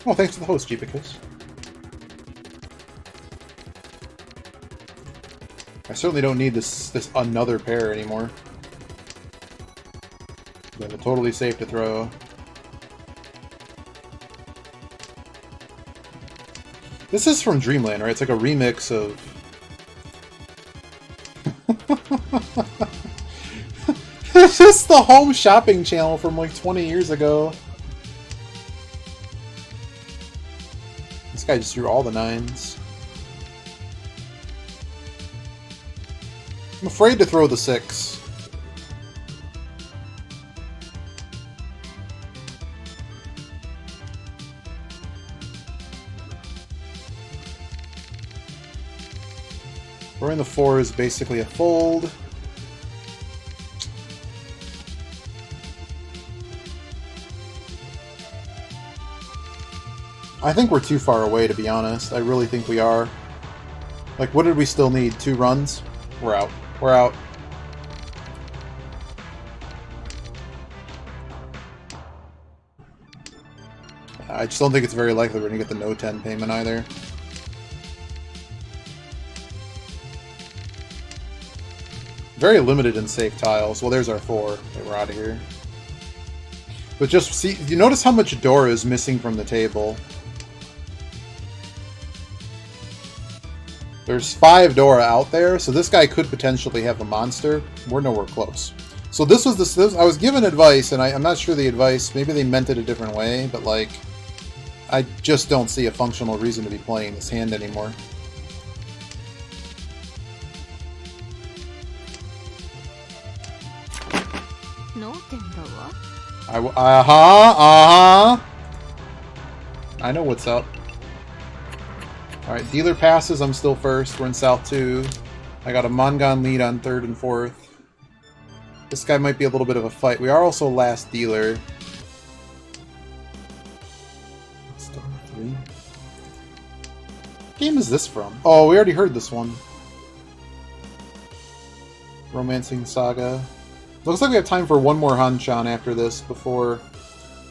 Oh, thanks to the host, Jeepicus. I certainly don't need this another pair anymore. They're totally safe to throw. This is from Dreamland, right? It's like a remix of... It's just the home shopping channel from like 20 years ago. This guy just threw all the 9s. I'm afraid to throw the 6. Throwing the 4 is basically a fold. I think we're too far away, to be honest. I really think we are. Like, what did we still need? 2 runs? We're out. We're out. I just don't think it's very likely we're going to get the no 10 payment either. Very limited in safe tiles. Well, there's our 4. Okay, we're out of here. But just see, you notice how much Dora is missing from the table. There's 5 Dora out there, so this guy could potentially have a monster. We're nowhere close. So this was this I was given advice, and I'm not sure the advice, maybe they meant it a different way, but like, I just don't see a functional reason to be playing this hand anymore. I know what's up. Alright, dealer passes, I'm still first. We're in South 2. I got a Mongon lead on 3rd and 4th. This guy might be a little bit of a fight. We are also last dealer. Start 3. What game is this from? Oh, we already heard this one. Romancing Saga. Looks like we have time for one more Hanchan after this before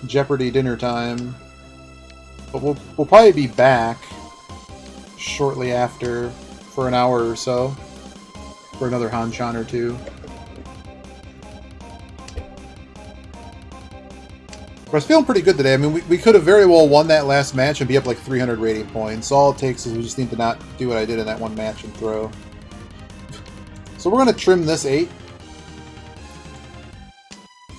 Jeopardy dinner time. But we'll probably be back shortly after for an hour or so for another Hanchan or 2. But I was feeling pretty good today. I mean, we could have very well won that last match and be up like 300 rating points. All it takes is we just need to not do what I did in that one match and throw. So we're going to trim this 8.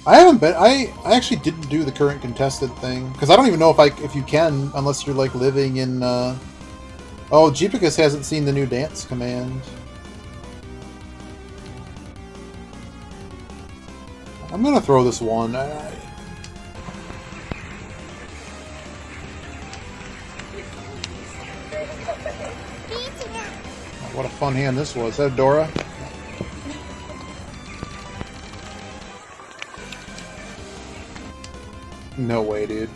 I haven't been... I actually didn't do the current contested thing. Because I don't even know if you can, unless you're like living in... Oh, Jeepicus hasn't seen the new dance command. I'm going to throw this one. What a fun hand this was. Is that Dora? No way, dude.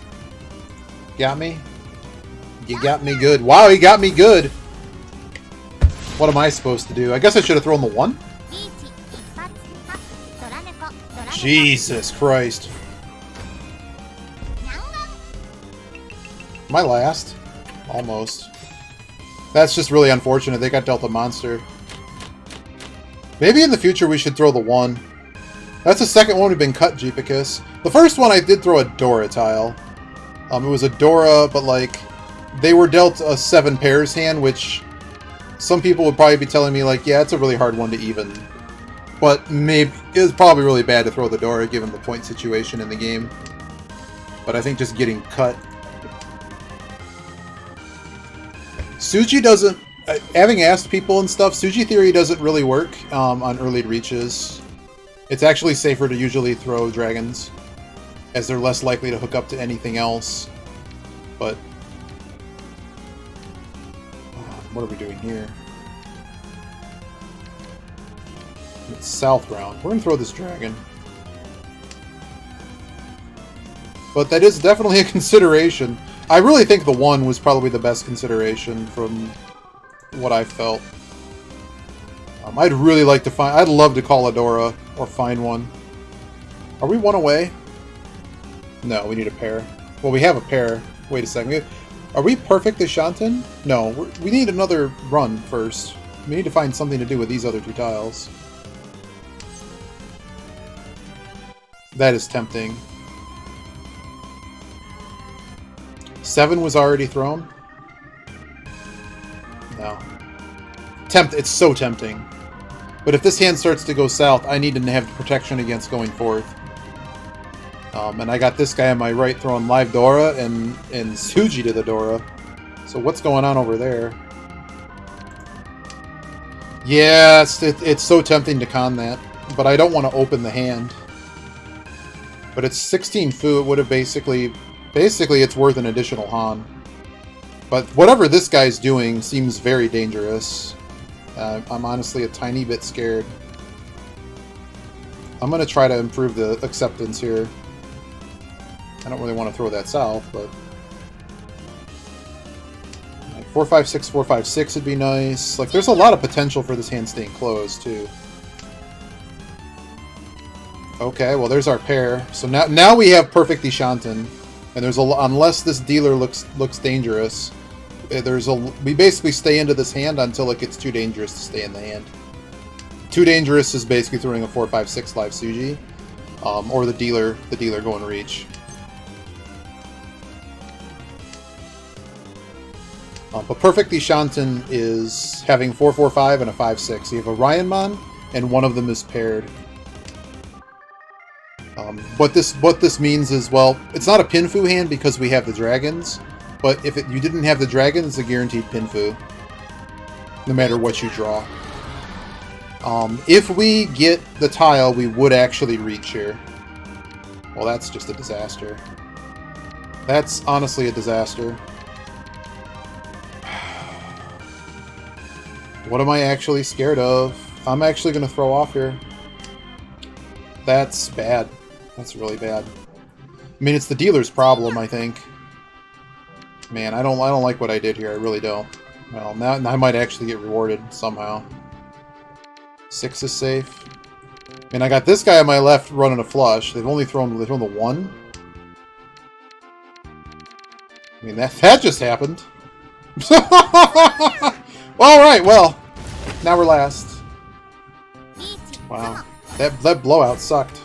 Got me? You got me good. Wow, he got me good! What am I supposed to do? I guess I should have thrown the 1? Jesus Christ. Am I last? Almost. That's just really unfortunate. They got dealt a monster. Maybe in the future we should throw the 1. That's the second one we've been cut, Jeepicus. The first one I did throw a Dora tile. It was a Dora, but like, they were dealt a 7 pairs hand, which some people would probably be telling me like, yeah, it's a really hard one to even. But maybe it's probably really bad to throw the Dora given the point situation in the game. But I think just getting cut. Suji doesn't... having asked people and stuff, Suji Theory doesn't really work on early reaches. It's actually safer to usually throw dragons, as they're less likely to hook up to anything else. But... what are we doing here? It's South round. We're going to throw this dragon. But that is definitely a consideration. I really think the 1 was probably the best consideration from what I felt. I'd really like to find... I'd love to call a Dora or find one. Are we 1 away? No, we need a pair. Well, we have a pair. Wait a second. Are we perfectly Shanten? No, we need another run first. We need to find something to do with these other 2 tiles. That is tempting. 7 was already thrown? No. It's so tempting. But if this hand starts to go south, I need to have protection against going forth. And I got this guy on my right throwing live Dora and Suji to the Dora. So what's going on over there? Yeah, it's so tempting to con that. But I don't want to open the hand. But it's 16 Fu. It would have basically it's worth an additional Han. But whatever this guy's doing seems very dangerous. I'm honestly a tiny bit scared. I'm going to try to improve the acceptance here. I don't really want to throw that south, but... 4-5-6, 4-5-6 would be nice. Like, there's a lot of potential for this hand staying closed, too. Okay, well, there's our pair. So now we have perfect Ishanten. And there's unless this dealer looks dangerous, we basically stay into this hand until it gets too dangerous to stay in the hand. Too dangerous is basically throwing a 4-5-6 live Suji, or the dealer going reach. But Perfectly Shanten is having 4-4-5 and a 5-6. You have a Ryanmon, and one of them is paired. What this means is, well, it's not a Pinfu hand because we have the dragons, but if you didn't have the dragon, it's a guaranteed Pinfu, no matter what you draw. If we get the tile, we would actually reach here. Well, that's just a disaster. That's honestly a disaster. What am I actually scared of? I'm actually going to throw off here. That's bad. That's really bad. I mean, it's the dealer's problem, I think. Man, I don't like what I did here. I really don't. Well, now I might actually get rewarded somehow. 6 is safe. And I got this guy on my left running a flush. They've thrown the 1. I mean, that just happened. Alright, well, now we're last. Wow. That blowout sucked.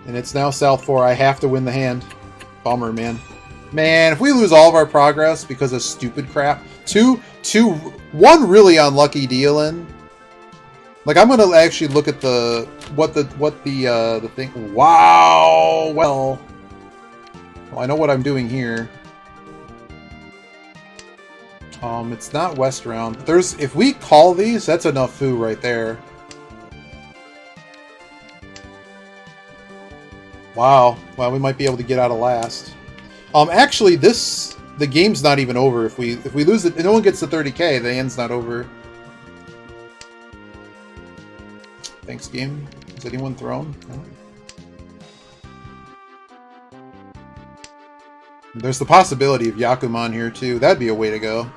And it's now South 4. I have to win the hand. Bummer, man. Man, if we lose all of our progress because of stupid crap. One really unlucky deal in. Like, I'm gonna actually look at the thing. Wow. Well, I know what I'm doing here. It's not West round. If we call these, that's enough foo right there. Wow. Well, we might be able to get out of last. Actually, the game's not even over. If we lose it, no one gets the 30k. The hand's not over. Thanks, game. Is anyone thrown? No? There's the possibility of Yakuman here too. That'd be a way to go.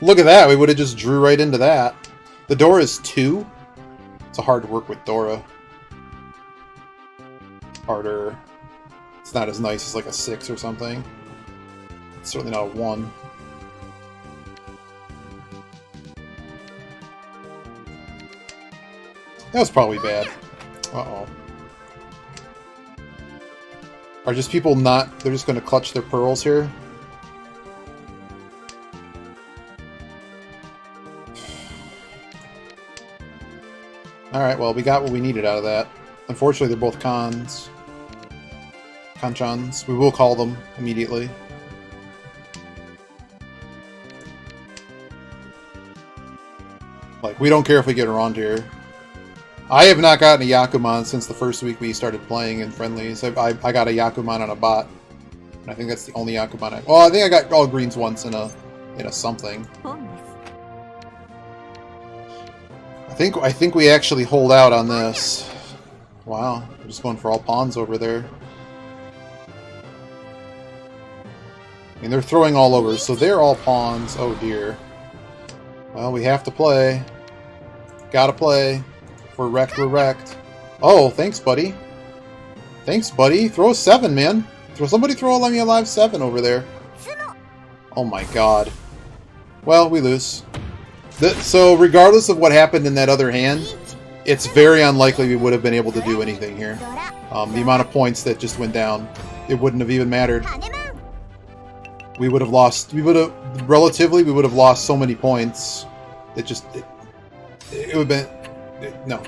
Look at that. We would have just drew right into that. The Dora is 2. It's hard to work with Dora. Harder. It's not as nice as like a 6 or something. It's certainly not a 1. That was probably bad. Uh-oh. Are just people not... They're just going to clutch their pearls here? Alright, well, we got what we needed out of that. Unfortunately, they're both cons. Kanchans. We will call them immediately. Like, we don't care if we get around here. I have not gotten a Yakuman since the first week we started playing in friendlies. I got a Yakuman on a bot. And I think that's the only Yakuman well, I think I got all greens once in a something. I think we actually hold out on this. Wow, we're just going for all pawns over there. I mean, they're throwing all over, so they're all pawns. Oh dear. Well, we have to play. Gotta play. If we're wrecked, we're wrecked. Oh, thanks, buddy. Thanks, buddy. Throw a 7, man. Somebody throw a Let Me Alive 7 over there. Oh my god. Well, we lose. So, regardless of what happened in that other hand, it's very unlikely we would have been able to do anything here. The amount of points that just went down, it wouldn't have even mattered. We would have lost, relatively, we would have lost so many points. It would have been, no,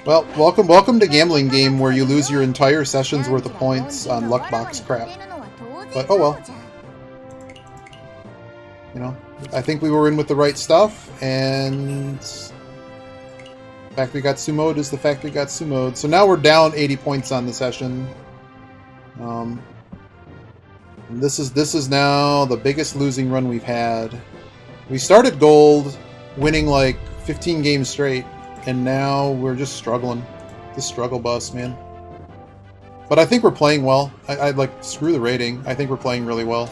well, welcome to Gambling Game, where you lose your entire session's worth of points on luck box crap. But, oh well. You know, I think we were in with the right stuff, and the fact we got sumoed is the fact we got sumoed. So now we're down 80 points on the session. And this is now the biggest losing run we've had. We started gold, winning like 15 games straight, and now we're just struggling. The struggle bus, man. But I think we're playing well. I'd like, screw the rating. I think we're playing really well.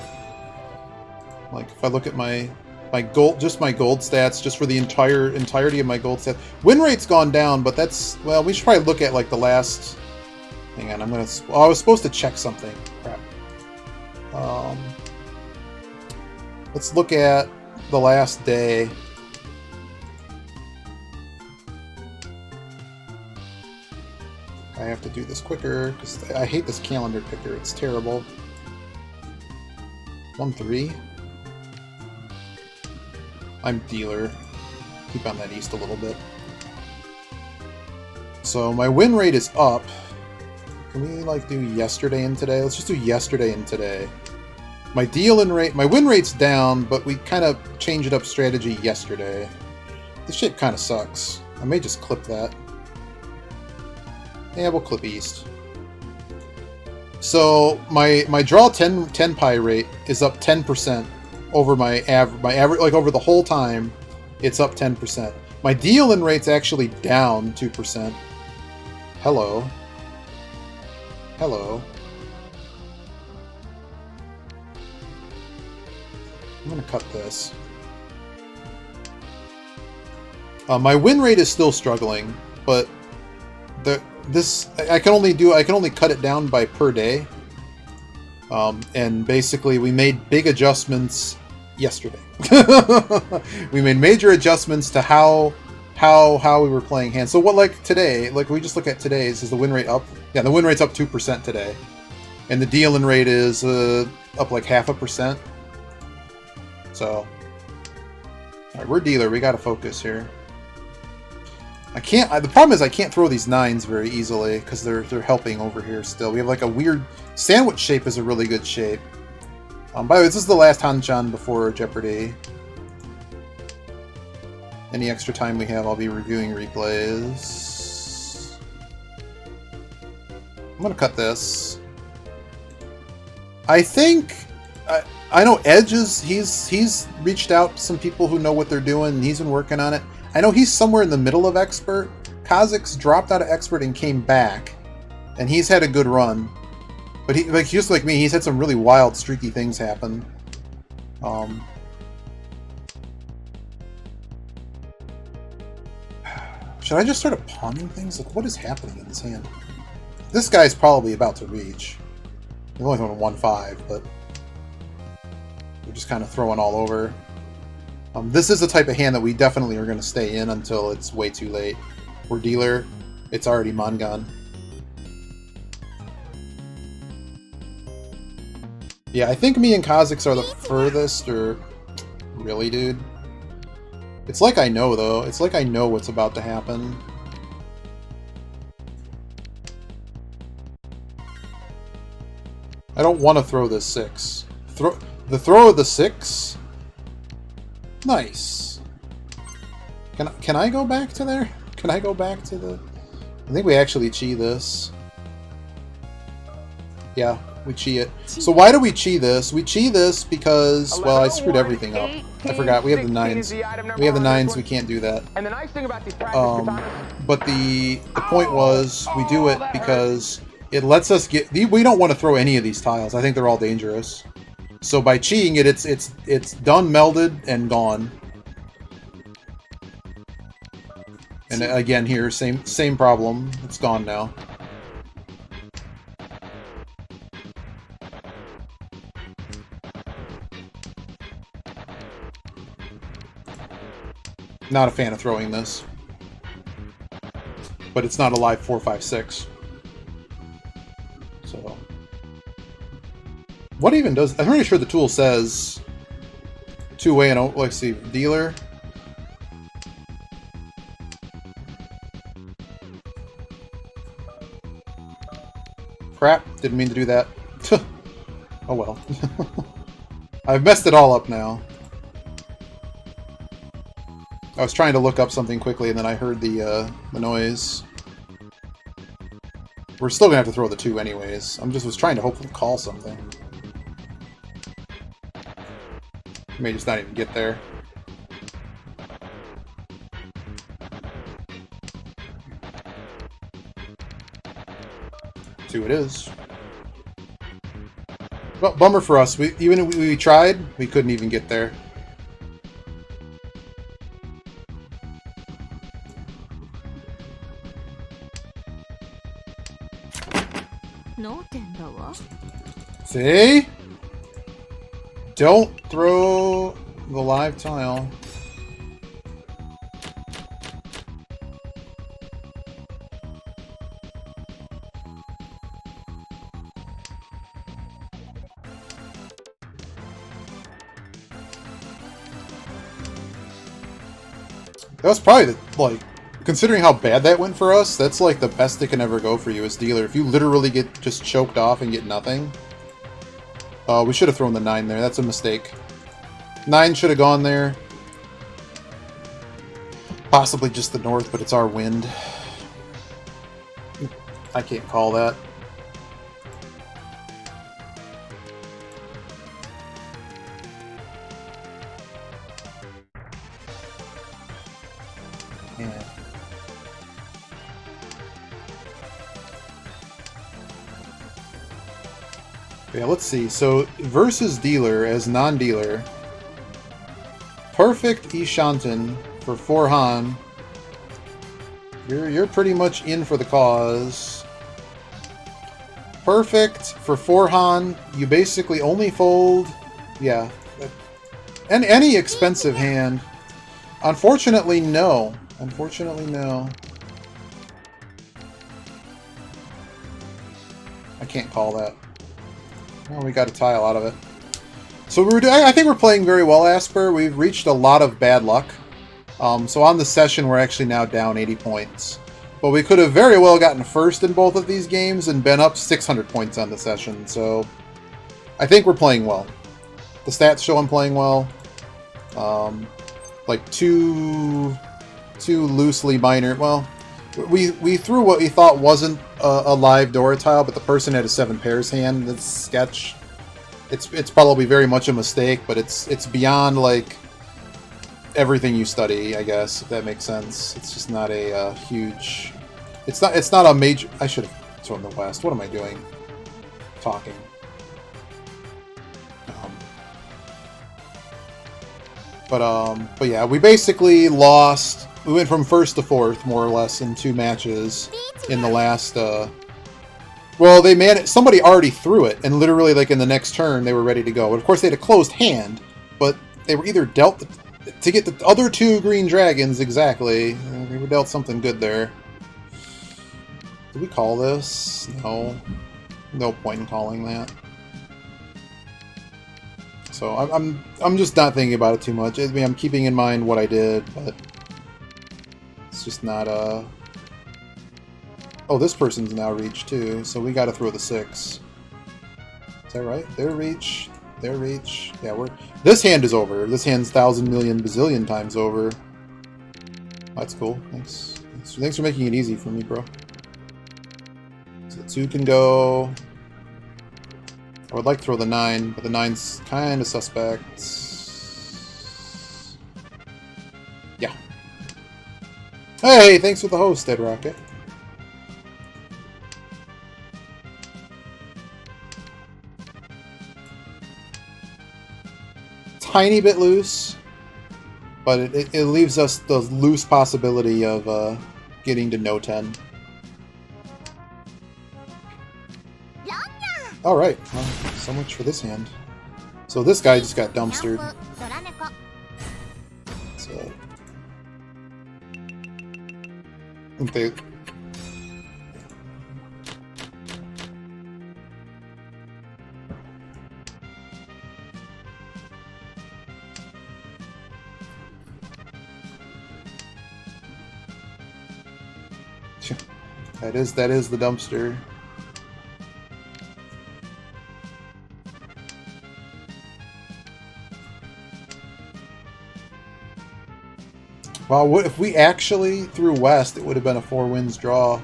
Like, if I look at my just my gold stats, just for the entirety of my gold stats. Win rate's gone down, but that's, well, we should probably look at like the last. Hang on, I was supposed to check something. Crap. Let's look at the last day. I have to do this quicker because I hate this calendar picker. It's terrible. 1-3. I'm dealer. Keep on that east a little bit. So my win rate is up. Can we like do yesterday and today? Let's just do yesterday and today. My win rate's down, but we kind of changed up strategy yesterday. This shit kind of sucks. I may just clip that. Yeah, we'll clip east. So my draw 10 pie rate is up 10% over my average, like over the whole time, it's up 10%. My deal-in rate's actually down 2%. Hello. Hello. I'm gonna cut this. My win rate is still struggling, but I can only cut it down by per day. And basically, we made big adjustments yesterday. We made major adjustments to how we were playing hands. So what, like today, like we just look at today's, is the win rate up? Yeah, the win rate's up 2% today, and the deal-in rate is up like 0.5%. So, all right, we're dealer. We got to focus here. I can't. The problem is I can't throw these 9s very easily because they're helping over here still. We have like a weird sandwich shape is a really good shape. By the way, this is the last Hanchan before Jeopardy. Any extra time we have, I'll be reviewing replays. I'm gonna cut this. I think I know Edge is he's reached out to some people who know what they're doing, and he's been working on it. I know he's somewhere in the middle of Expert. Kazakh's dropped out of Expert and came back, and he's had a good run. But he, like just like me, he's had some really wild, streaky things happen. Should I just start pawning things? Like, what is happening in his hand? This guy's probably about to reach. He's only throwing 1-5, but we're just kind of throwing all over. This is the type of hand that we definitely are going to stay in until it's way too late. We're dealer. It's already Mongon. Yeah, I think me and Kazakhs are the furthest, or... Really, dude? It's like I know, though. It's like I know what's about to happen. I don't want to throw this 6. The throw of the 6? Nice. Can I go back to there? Can I go back to the... I think we actually chi this. Yeah, we chi it. So why do we chi this? We chi this because, well, I screwed everything up. I forgot. We have the 9s. We have the 9s. We can't do that. And the nice thing about these But the point was, we do it because it lets us get... We don't want to throw any of these tiles. I think they're all dangerous. So by cheating it, it's done, melded, and gone. And again here, same problem. It's gone now. Not a fan of throwing this. But it's not a live 4-5-6. So... What even does... I'm pretty sure the tool says... Two-way and... Let's see. Dealer. Crap. Didn't mean to do that. Oh well. I've messed it all up now. I was trying to look up something quickly and then I heard the noise. We're still gonna have to throw the 2 anyways. Was trying to hopefully call something. May just not even get there. 2 it is. Well, bummer for us. Even if we tried, we couldn't even get there. 脳天だわ。 See? Don't throw the live tile. That was probably the, like, considering how bad that went for us, that's like the best it can ever go for you as dealer. If you literally get just choked off and get nothing. We should have thrown the 9 there. That's a mistake. 9 should have gone there. Possibly just the north, but it's our wind. I can't call that. Yeah. Yeah, let's see. So, versus dealer as non-dealer. Perfect Ishanten for 4 Han. You're pretty much in for the cause. Perfect for 4 Han. You basically only fold... Yeah. And any expensive hand. Unfortunately, no. Unfortunately, no. I can't call that. Well, we got a tile out of it. So I think we're playing very well, Asper. We've reached a lot of bad luck. So on the session, we're actually now down 80 points. But we could have very well gotten first in both of these games and been up 600 points on the session. So I think we're playing well. The stats show I'm playing well. Like two loosely minor. Well, we threw what we thought wasn't a live Dora tile, but the person had a 7 pairs hand. That's sketch. It's probably very much a mistake, but it's beyond like everything you study, I guess, if that makes sense. It's just not a huge. It's not a major. I should have thrown the west. What am I doing? Talking. But yeah, we basically lost. We went from first to fourth, more or less, in 2 matches in the last. Well, they managed. Somebody already threw it, and literally, like in the next turn, they were ready to go. But of course, they had a closed hand, but they were either dealt to get the other 2 green dragons exactly. They were dealt something good there. Did we call this? No. No point in calling that. So I'm just not thinking about it too much. I mean, I'm keeping in mind what I did, but it's just not a. Oh, this person's now reach too, so we got to throw the 6. Is that right? Their reach, their reach. Yeah, we're. This hand is over. This hand's 1,000 million bazillion times over. That's cool. Thanks. Thanks for making it easy for me, bro. So the 2 can go. I would like to throw the 9, but the 9's kind of suspect. Yeah. Hey, thanks for the host, Dead Rocket. Tiny bit loose, but it leaves us the loose possibility of getting to no 10. Alright, well, so much for this hand. So this guy just got dumpstered. So I think they... That is the dumpster. Well, what if we actually threw west? It would have been a 4 wins draw.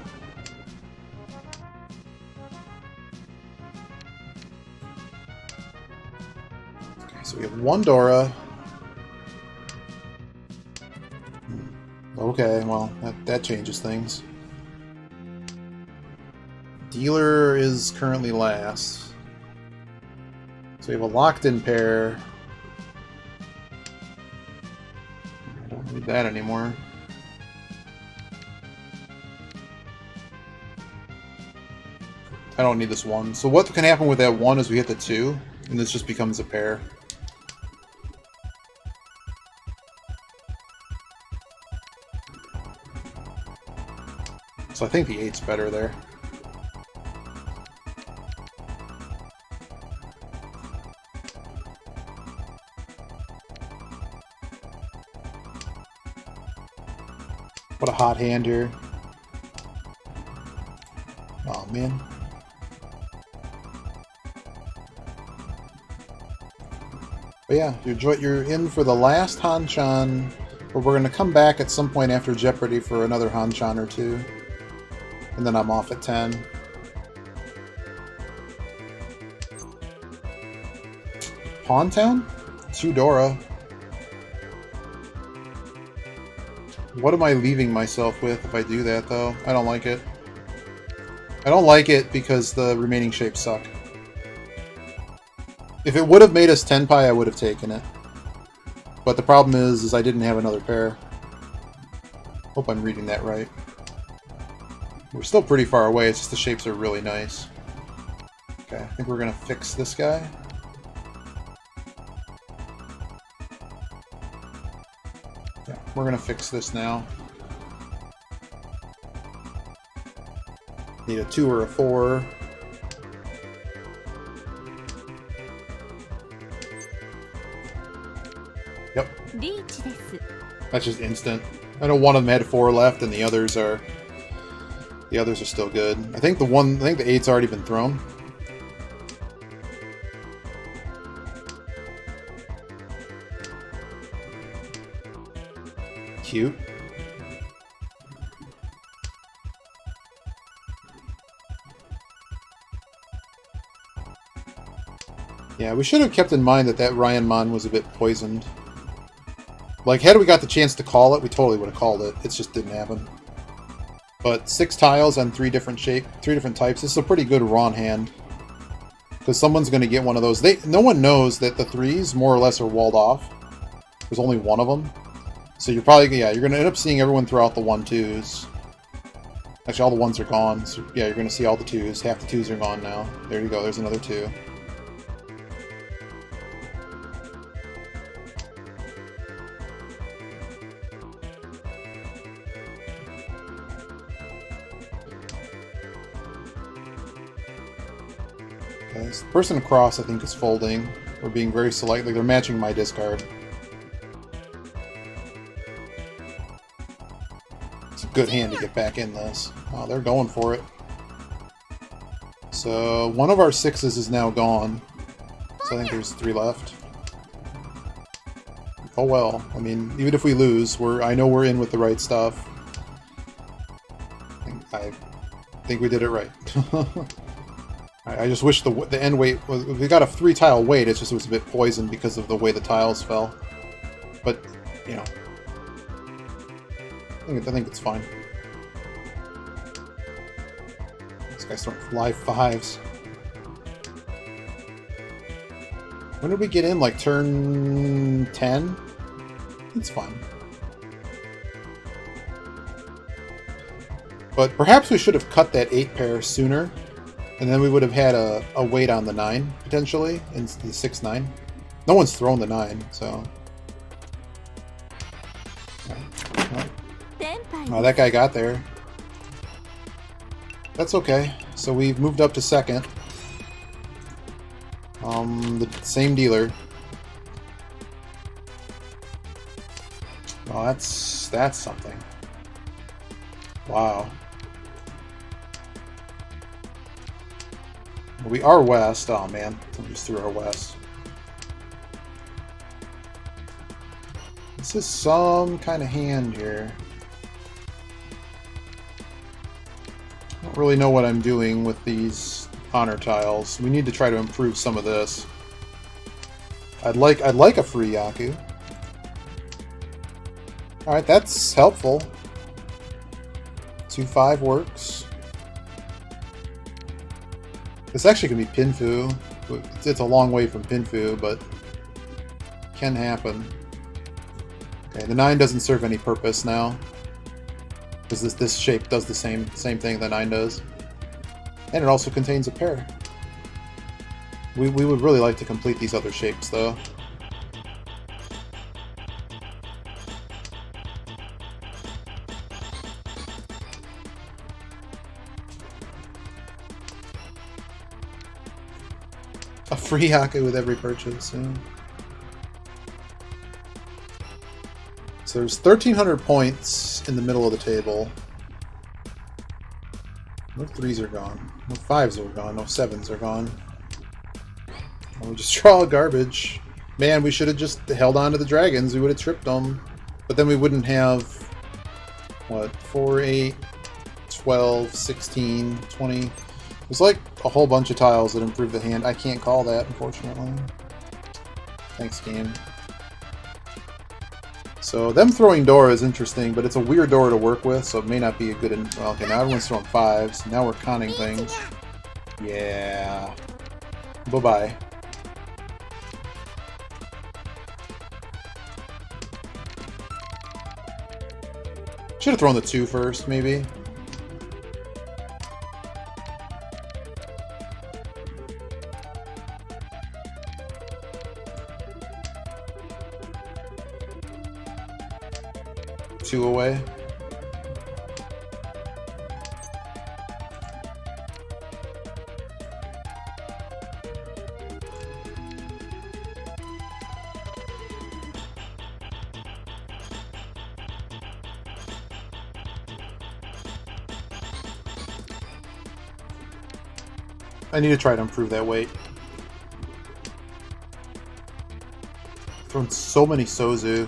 Okay, so we have 1 Dora. Okay, well, that changes things. Dealer is currently last. So we have a locked-in pair. I don't need that anymore. I don't need this 1. So what can happen with that 1 is we hit the 2, and this just becomes a pair. So I think the 8's better there. What a hot hand here. Oh, man. But yeah, you're in for the last Hanchan, but we're going to come back at some point after Jeopardy for another Hanchan or 2. And then I'm off at 10. Pawn Town? 2 Dora. What am I leaving myself with if I do that, though? I don't like it. I don't like it because the remaining shapes suck. If it would have made us Tenpai, I would have taken it. But the problem is I didn't have another pair. Hope I'm reading that right. We're still pretty far away, it's just the shapes are really nice. Okay, I think we're gonna fix this guy. Yeah, we're gonna fix this now. Need a 2 or a 4. Yep. That's just instant. I know one of them had 4 left, and the others are still good. I think the 8's already been thrown. Cute. Yeah, we should have kept in mind that Ryanmon was a bit poisoned. Like, had we got the chance to call it, we totally would have called it. It just didn't happen. But 6 tiles on 3 different types. This is a pretty good Ron hand. Because someone's going to get one of those. No one knows that the 3s more or less are walled off. There's only one of them. So you're probably, yeah, you're going to end up seeing everyone throw out the 1-2s. Actually, all the 1s are gone. So yeah, you're going to see all the 2s. Half the 2s are gone now. There you go. There's another 2. The person across, I think, is folding. Or being very select. Like, they're matching my discard. It's a good hand to get back in this. Oh, they're going for it. So, one of our 6s is now gone. So I think there's 3 left. Oh well. I mean, even if we lose, I know we're in with the right stuff. I think we did it right. I just wish the end weight was... We got a 3-tile weight, it's just it was a bit poisoned because of the way the tiles fell. But, you know... I think it's fine. This guy's throwing live 5s. When did we get in? Like turn 10? It's fine. But perhaps we should have cut that 8 pair sooner. And then we would have had a weight on the 9, potentially, and the 6-9. No one's thrown the 9, so... Oh, that guy got there. That's okay. So we've moved up to 2nd. The same dealer. Oh, that's something. Wow. We are west. Oh man, somebody just threw our west. This is some kind of hand here. I don't really know what I'm doing with these honor tiles. We need to try to improve some of this. I'd like a free Yaku. All right, that's helpful. 2-5 works. This actually can be Pinfu. It's a long way from Pinfu, but can happen. Okay, the 9 doesn't serve any purpose now, because this shape does the same thing the 9 does. And it also contains a pair. We would really like to complete these other shapes, though. A free Haku with every purchase, yeah. So there's 1,300 points in the middle of the table. No 3s are gone. No 5s are gone. No 7s are gone. We just draw garbage. Man, we should have just held on to the dragons. We would have tripped them. But then we wouldn't have, what, 4, 8, 12, 16, 20. There's like a whole bunch of tiles that improve the hand. I can't call that, unfortunately. Thanks, game. So them throwing door is interesting, but it's a weird door to work with, so it may not be a good... Well, okay, now everyone's throwing 5s. Now we're conning things. Yeah. Bye-bye. Should have thrown the 2 first, maybe. Two away. I need to try to improve that weight. Thrown so many Sozu.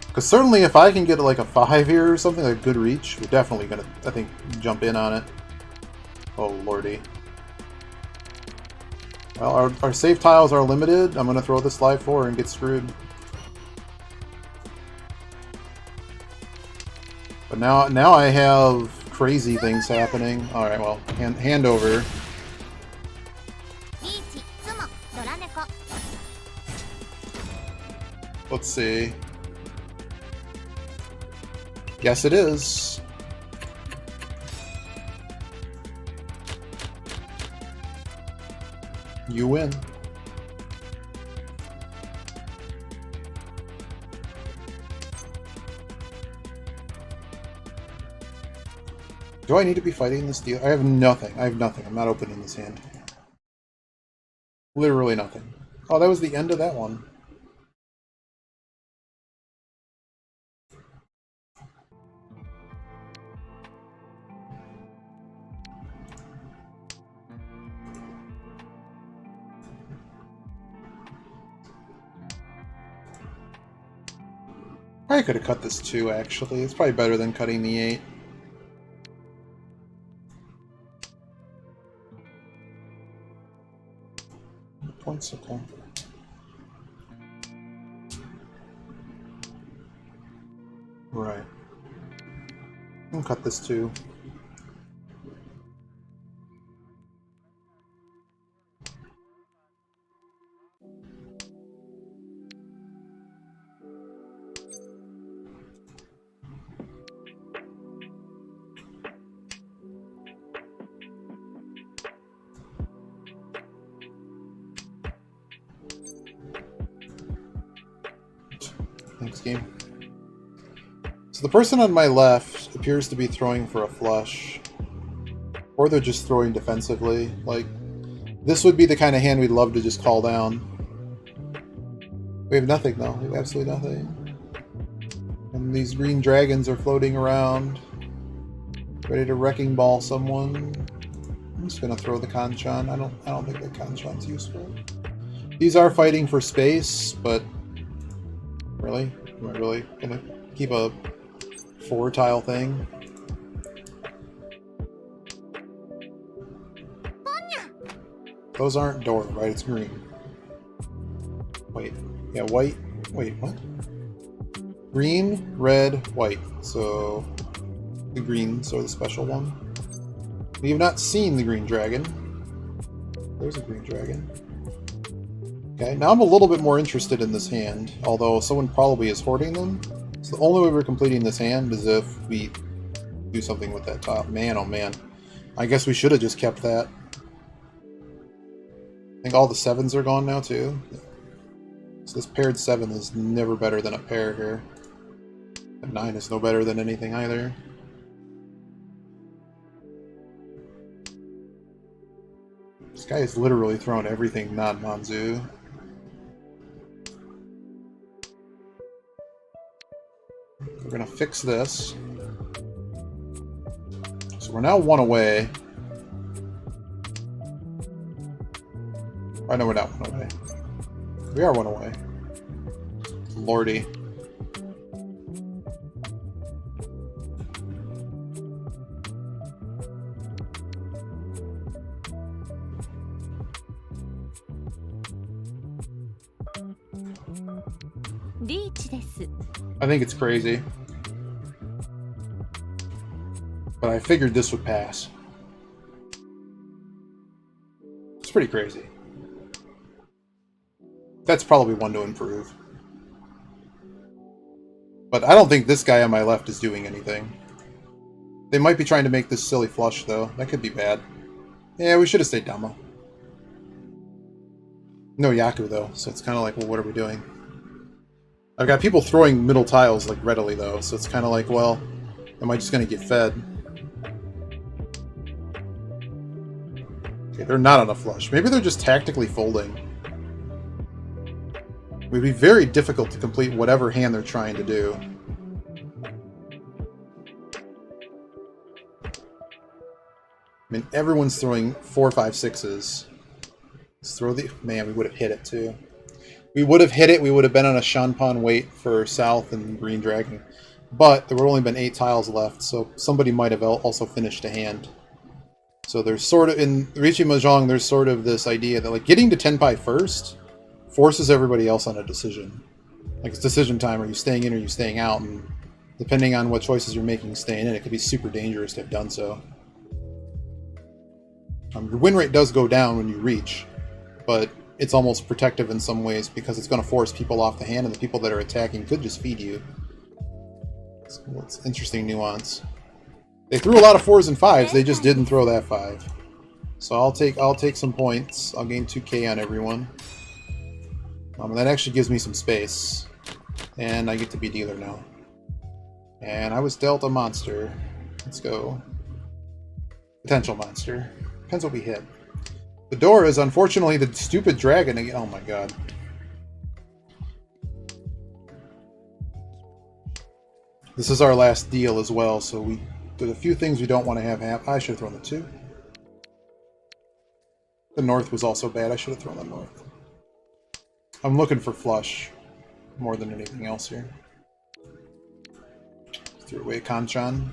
Because certainly if I can get like a 5 here or something, like good reach, we're definitely going to, I think, jump in on it. Oh, lordy. Well, our save tiles are limited. I'm going to throw this live 4 and get screwed. But now I have crazy things happening. Alright, well, hand over. Let's see. Yes, it is. You win. Do I need to be fighting this deal? I have nothing. I have nothing. I'm not opening this hand. Literally nothing. Oh, that was the end of that one. I could have cut this too, actually. It's probably better than cutting the 8. Points, okay. Right. I'll cut this too. Thanks, game. So the person on my left appears to be throwing for a flush. Or they're just throwing defensively. Like, this would be the kind of hand we'd love to just call down. We have nothing, though. We have absolutely nothing. And these green dragons are floating around, ready to wrecking ball someone. I'm just gonna throw the Kanchan. I don't think the Kanchan's useful. These are fighting for space, but really? Am I really gonna keep a 4-tile thing? Those aren't door, right? It's green. Wait. Yeah, white. Wait, what? Green, red, white. So the greens are the special one. We have not seen the green dragon. There's a green dragon. Okay, now I'm a little bit more interested in this hand, although someone probably is hoarding them. So the only way we're completing this hand is if we do something with that top. Man, oh man. I guess we should have just kept that. I think all the 7s are gone now too. So this paired 7 is never better than a pair here. And 9 is no better than anything either. This guy is literally throwing everything not Manzu. We're gonna fix this. So we're now 1 away. I know we're not 1 away. We are 1 away. Lordy. I think it's crazy. But I figured this would pass. It's pretty crazy. That's probably one to improve. But I don't think this guy on my left is doing anything. They might be trying to make this silly flush, though. That could be bad. Yeah, we should have stayed Dama. No Yaku, though, so it's kind of like, well, what are we doing? I've got people throwing middle tiles, like, readily, though, so it's kind of like, well, am I just going to get fed? Okay, they're not on a flush. Maybe they're just tactically folding. It would be very difficult to complete whatever hand they're trying to do. I mean, everyone's throwing 4, 5, 6s. Let's throw the... Man, we would have hit it, too. We would have hit it. We would have been on a Shanpan wait for South and Green Dragon. But there would have only been 8 tiles left, so somebody might have also finished a hand. So there's sort of... In Riichi Mahjong, there's sort of this idea that, like, getting to Tenpai first forces everybody else on a decision. Like, it's decision time. Are you staying in or are you staying out? And depending on what choices you're making staying in, it could be super dangerous to have done so. Your win rate does go down when you reach, but it's almost protective in some ways because it's going to force people off the hand, and the people that are attacking could just feed you. It's interesting nuance. They threw a lot of 4s and 5s. They just didn't throw that 5. So I'll take some points. I'll gain 2k on everyone. And that actually gives me some space, and I get to be dealer now. And I was dealt a monster. Let's go. Potential monster. Depends what we hit. The door is unfortunately the stupid dragon again. Oh my god. This is our last deal as well, so there's a few things we don't want to have happen. I should have thrown the 2. The north was also bad. I should have thrown the north. I'm looking for flush more than anything else here. Threw away Kanchan.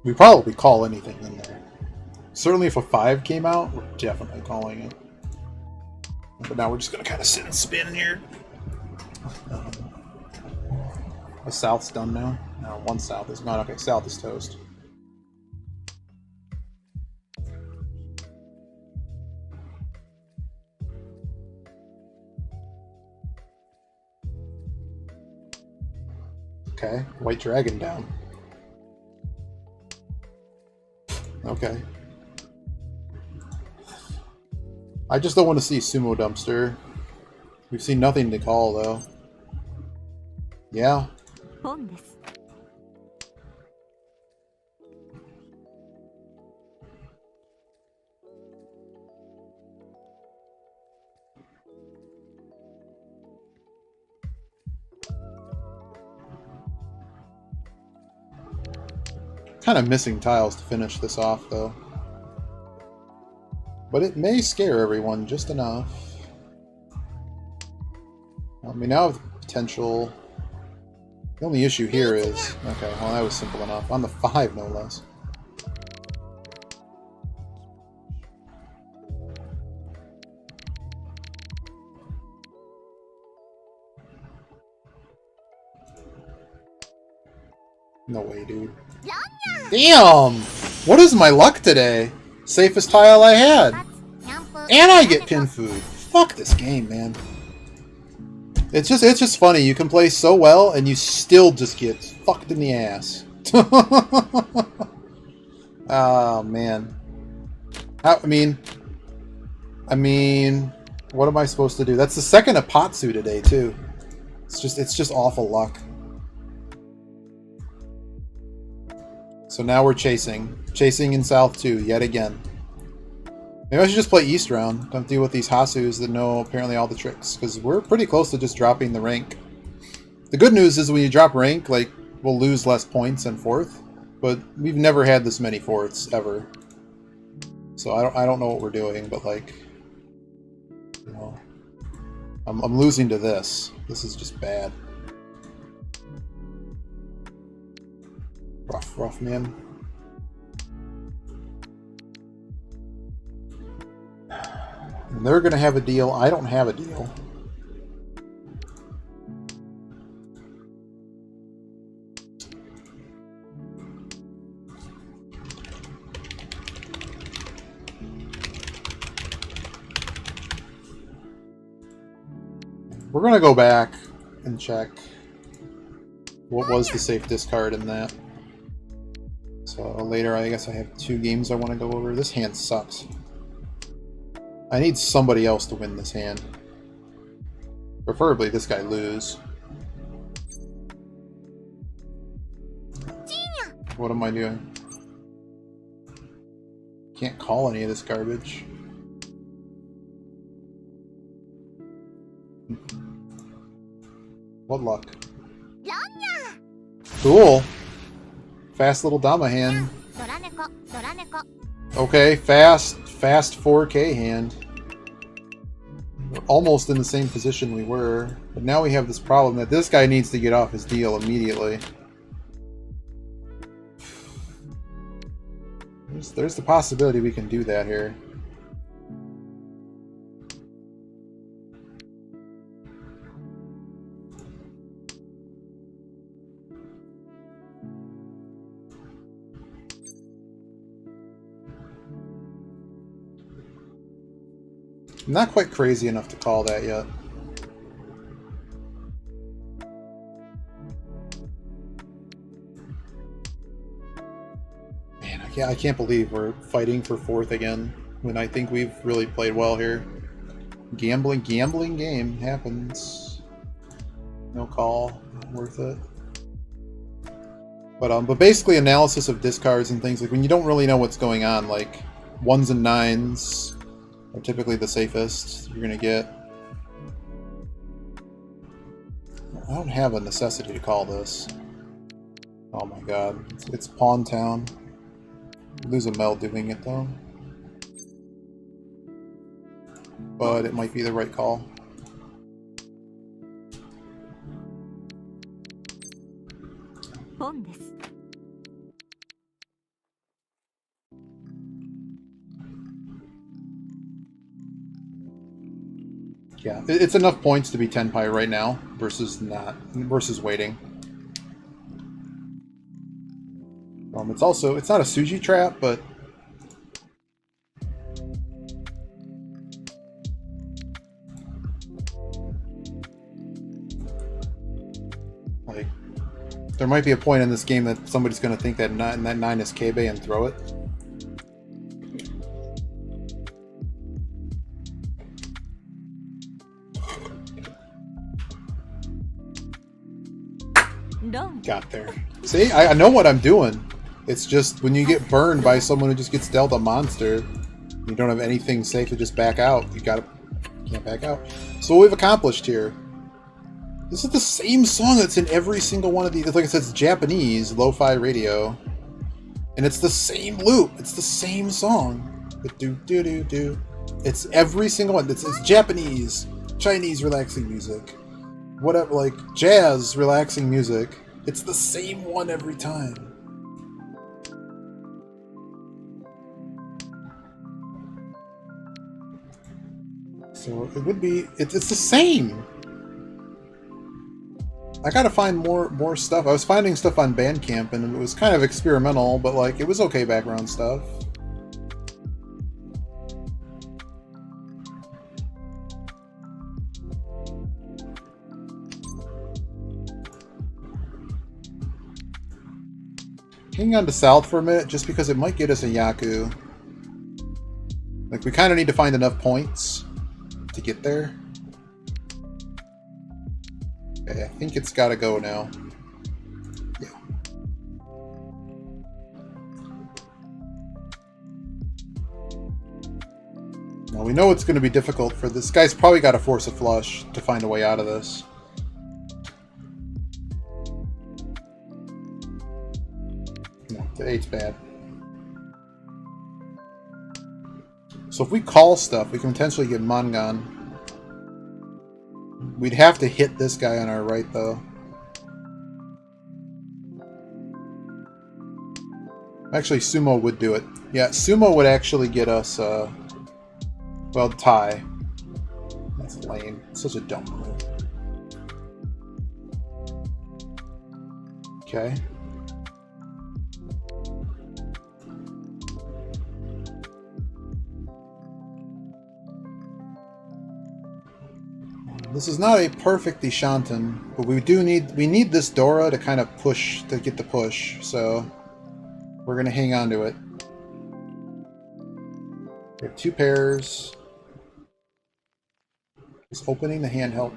We probably call anything in there. Certainly if a 5 came out, we're definitely calling it. But now we're just going to kind of sit and spin here. The south's done now. No, one south is gone. Okay, south is toast. Okay, white dragon down. Okay. I just don't want to see Sumo Dumpster. We've seen nothing to call, though. Yeah. Kind of missing tiles to finish this off, though. But it may scare everyone just enough. I mean, now have the potential. The only issue here is... Okay, well, that was simple enough. On the 5, no less. No way, dude. Damn! What is my luck today? Safest tile I had. And I get pin food. Fuck this game, man. It's just funny. You can play so well and you still just get fucked in the ass. Oh man. I mean, what am I supposed to do? That's the second Apatsu today too. It's just awful luck. So now we're chasing in South 2 yet again. Maybe I should just play East round. Don't deal with these Hasus that know apparently all the tricks, because we're pretty close to just dropping the rank. The good news is when you drop rank, like, we'll lose less points in 4th, but we've never had this many 4ths ever. So I don't know what we're doing, but like, you know, I'm losing to this. This is just bad. Rough, man. And they're gonna have a deal. I don't have a deal. We're gonna go back and check what was the safe discard in that. So later, I guess I have 2 games I want to go over. This hand sucks. I need somebody else to win this hand. Preferably this guy lose. What am I doing? Can't call any of this garbage. What luck. Cool. Fast little Dama hand. Okay, fast 4K hand. We're almost in the same position we were, but now we have this problem that this guy needs to get off his deal immediately. There's the possibility we can do that here. I'm not quite crazy enough to call that yet. Man, I can't believe we're fighting for 4th again when I think we've really played well here. Gambling game happens. No call, not worth it. But basically analysis of discards and things, like when you don't really know what's going on, like 1s and 9s are typically the safest you're gonna get. I don't have a necessity to call this. Oh my god, it's Pawn Town. Lose a Mel doing it though. But it might be the right call. Yeah, it's enough points to be 10 pi right now versus waiting. It's not a Suji trap, but like there might be a point in this game that somebody's going to think that 9 is Kebe and throw it. Got there. See, I know what I'm doing. It's just when you get burned by someone who just gets dealt a monster, you don't have anything safe to just back out. You can't back out. So what we've accomplished here. This is the same song that's in every single one of these. Like I said, it's Japanese lo-fi radio, and it's the same loop. It's the same song. Do. It's every single one. It's Japanese, Chinese relaxing music, whatever, like jazz relaxing music. It's the same one every time. So it would be, it's the same. I gotta find more stuff. I was finding stuff on Bandcamp, and it was kind of experimental, but like it was okay background stuff. Hang on to South for a minute, just because it might get us a Yaku. Like, we kind of need to find enough points to get there. Okay, I think it's got to go now. Yeah. Now, we know it's going to be difficult for this. Guy's probably got to force a flush to find a way out of this. No, the 8's bad. So if we call stuff, we can potentially get Mangan. We'd have to hit this guy on our right, though. Actually, Sumo would do it. Yeah, Sumo would actually get us, well, tie. That's lame. Such a dumb move. Okay. This is not a perfect Deshanten, but we need this Dora to kind of push, to get the push, so we're gonna hang on to it. We have 2 pairs. Is opening the hand help?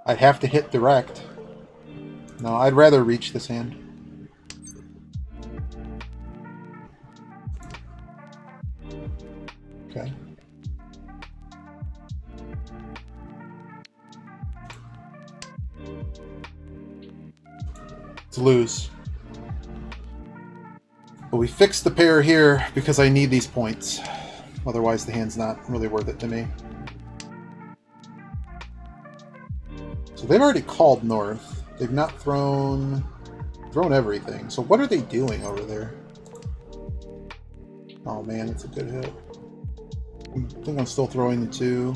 I'd have to hit direct. No, I'd rather reach this hand. Okay. To lose. But we fixed the pair here because I need these points. Otherwise the hand's not really worth it to me. So they've already called north. They've not thrown everything. So what are they doing over there? Oh man, that's a good hit. I think I'm still throwing the 2.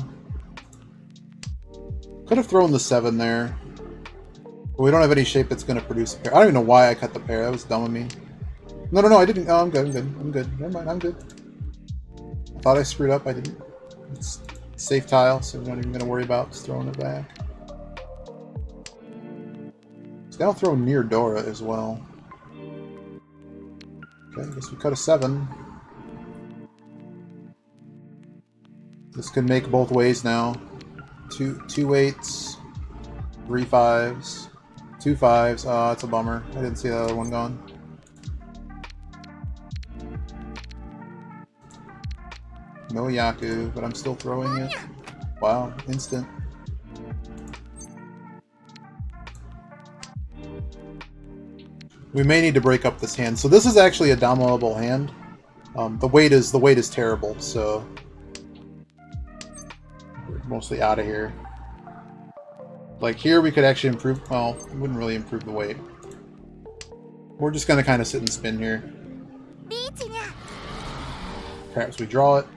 Could have thrown the 7 there. But we don't have any shape that's going to produce a pair. I don't even know why I cut the pair. That was dumb of me. No, I didn't. Oh, I'm good. Never mind, I'm good. I thought I screwed up. I didn't. It's safe tile, so we're not even going to worry about just throwing it back. It's now throw near Dora as well. Okay, I guess we cut a 7. This could make both ways now. Two 8s, 3 5s, 2 5s. Oh, it's a bummer. I didn't see the other one gone. No Yaku, but I'm still throwing it. Wow, instant. We may need to break up this hand. So this is actually a dominable hand. The weight is terrible, so we're mostly out of here. Like here we could actually improve, well, it wouldn't really improve the weight. We're just gonna kind of sit and spin here. Perhaps we draw it.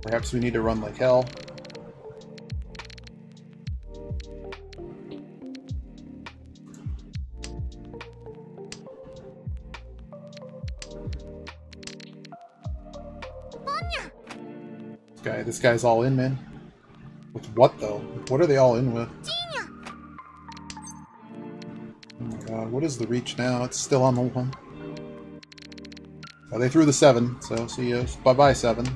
Perhaps we need to run like hell. This guy's all in, man. With what, though? What are they all in with? Oh my god, what is the reach now? It's still on the 1. Oh, they threw the 7, so see you. Bye-bye, 7.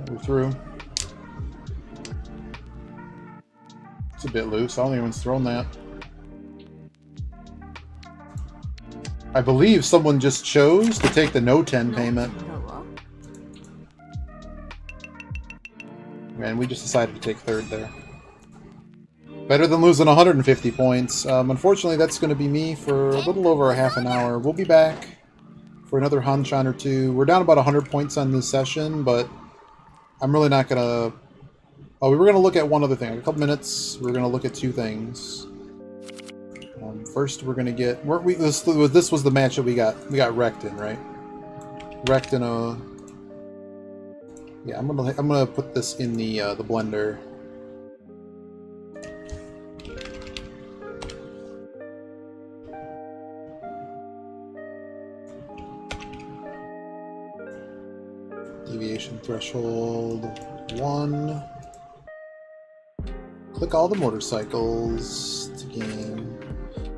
We're through. It's a bit loose. I don't think anyone's thrown that. I believe someone just chose to take the no 10 payment. Man, we just decided to take 3rd there. Better than losing 150 points. Unfortunately, that's going to be me for a little over a half an hour. We'll be back for another Hanshan or 2. We're down about 100 points on this session, but I'm really not going to Oh, we were going to look at one other thing. In a couple minutes, we're going to look at two things. First, we're going to get... This was the match that we got wrecked in, right? Wrecked in a... Yeah, I'm gonna put this in the blender. Deviation threshold 1. Click all the motorcycles to game.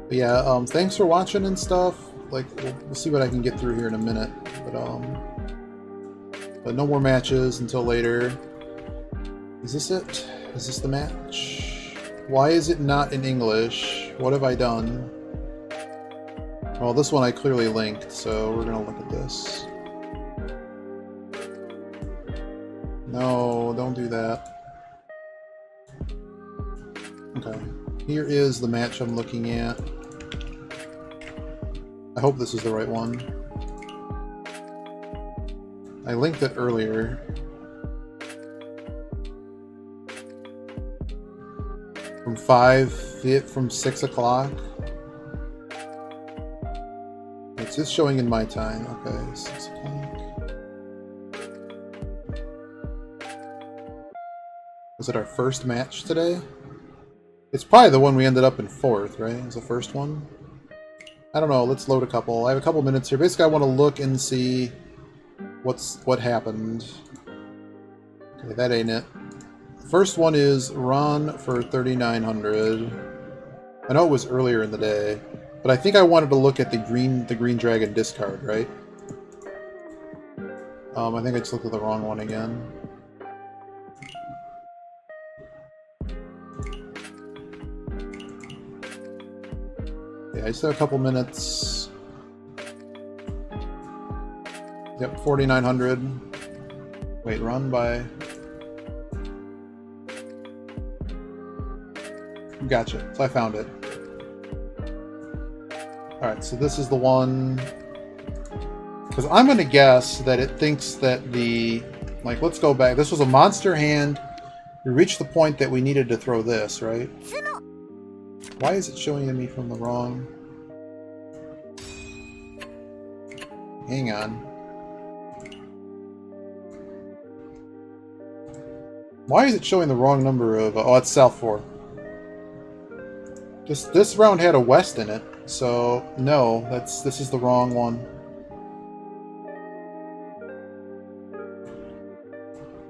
But yeah, thanks for watching and stuff. Like, we'll see what I can get through here in a minute. But no more matches until later. Is this it? Is this the match? Why is it not in English? What have I done? Well, this one I clearly linked, so we're gonna look at this. No, don't do that. Okay, here is the match I'm looking at. I hope this is the right one. I linked it earlier. From 6 o'clock. It's just showing in my time. Okay, 6 o'clock. Was it our first match today? It's probably the one we ended up in 4th, right? It was the first one? I don't know, let's load a couple. I have a couple minutes here. Basically, I want to look and see what happened. Okay, that ain't it. The first one is run for 3,900. I know it was earlier in the day, but I think I wanted to look at the green dragon discard, right? I think I just looked at the wrong one again. Yeah, I just have a couple minutes. Yep, 4,900. Wait, run by... Gotcha, so I found it. Alright, so this is the one... Because I'm going to guess that it thinks that the... Like, let's go back. This was a monster hand. We reached the point that we needed to throw this, right? Why is it showing me from the wrong... Hang on. Why is it showing the wrong number of... oh, it's South 4. This round had a West in it, so no, this is the wrong one.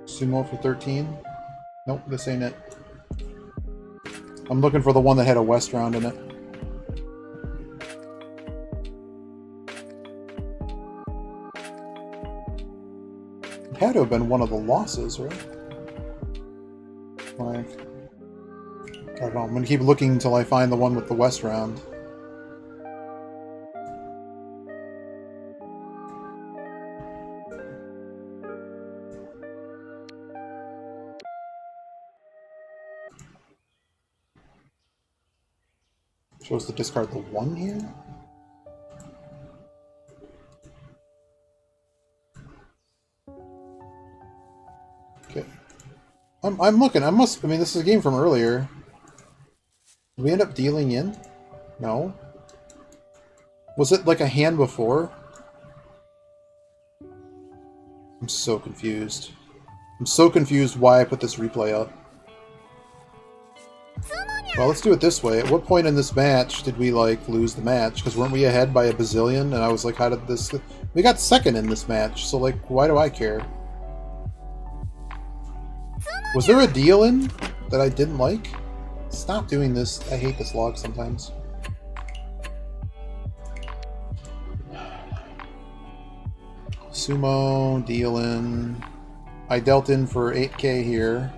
Sumo for 13? Nope, this ain't it. I'm looking for the one that had a West round in it. It had to have been one of the losses, right? Like, I don't know, I'm gonna keep looking until I find the one with the West round. Shows to discard the 1 here? Okay. I'm looking. I mean, this is a game from earlier. Did we end up dealing in? No. Was it like a hand before? I'm so confused. I'm so confused why I put this replay up. Well, let's do it this way. At what point in this match did we, like, lose the match? Because weren't we ahead by a bazillion? And I was like, how did this... We got second in this match, so, like, why do I care? Was there a deal in that I didn't like? Stop doing this. I hate this log sometimes. Sumo, deal in. I dealt in for 8K here.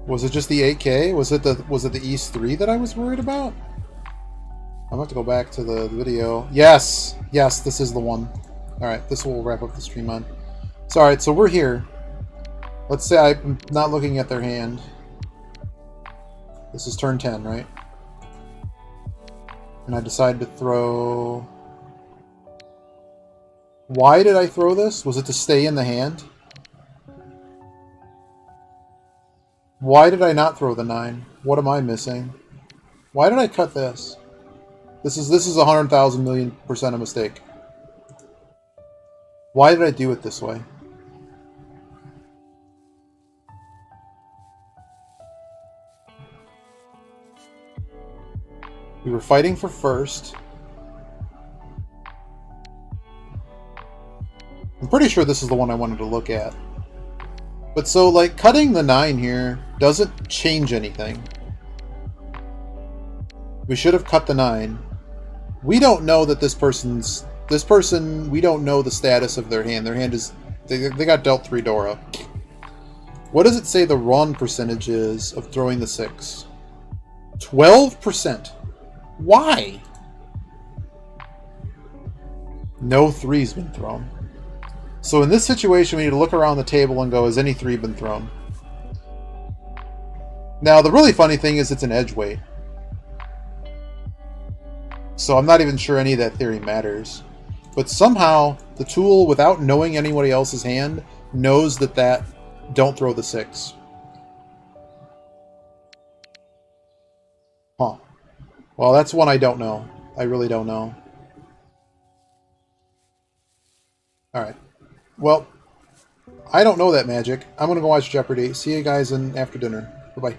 Was it just the 8K? Was it the East 3 that I was worried about? I'm gonna have to go back to the video. Yes! Yes, this is the one. Alright, this will wrap up the stream on. So, alright, so we're here. Let's say I'm not looking at their hand. This is turn 10, right? And I decide to throw Why did I throw this? Was it to stay in the hand? Why did I not throw the 9? What am I missing? Why did I cut this? This is 100,000 million% a mistake. Why did I do it this way? We were fighting for first. I'm pretty sure this is the one I wanted to look at. But so, like, cutting the 9 here doesn't change anything. We should have cut the 9. We don't know that this person, we don't know the status of their hand. Their hand is, they got dealt 3 Dora. What does it say the wrong percentage is of throwing the 6? 12%. Why? No 3's been thrown. So in this situation, we need to look around the table and go, has any 3 been thrown? Now, the really funny thing is it's an edge weight. So I'm not even sure any of that theory matters. But somehow, the tool, without knowing anybody else's hand, knows that don't throw the 6. Huh. Well, that's one I don't know. I really don't know. Alright. Well, I don't know that magic. I'm going to go watch Jeopardy. See you guys after dinner. Bye-bye.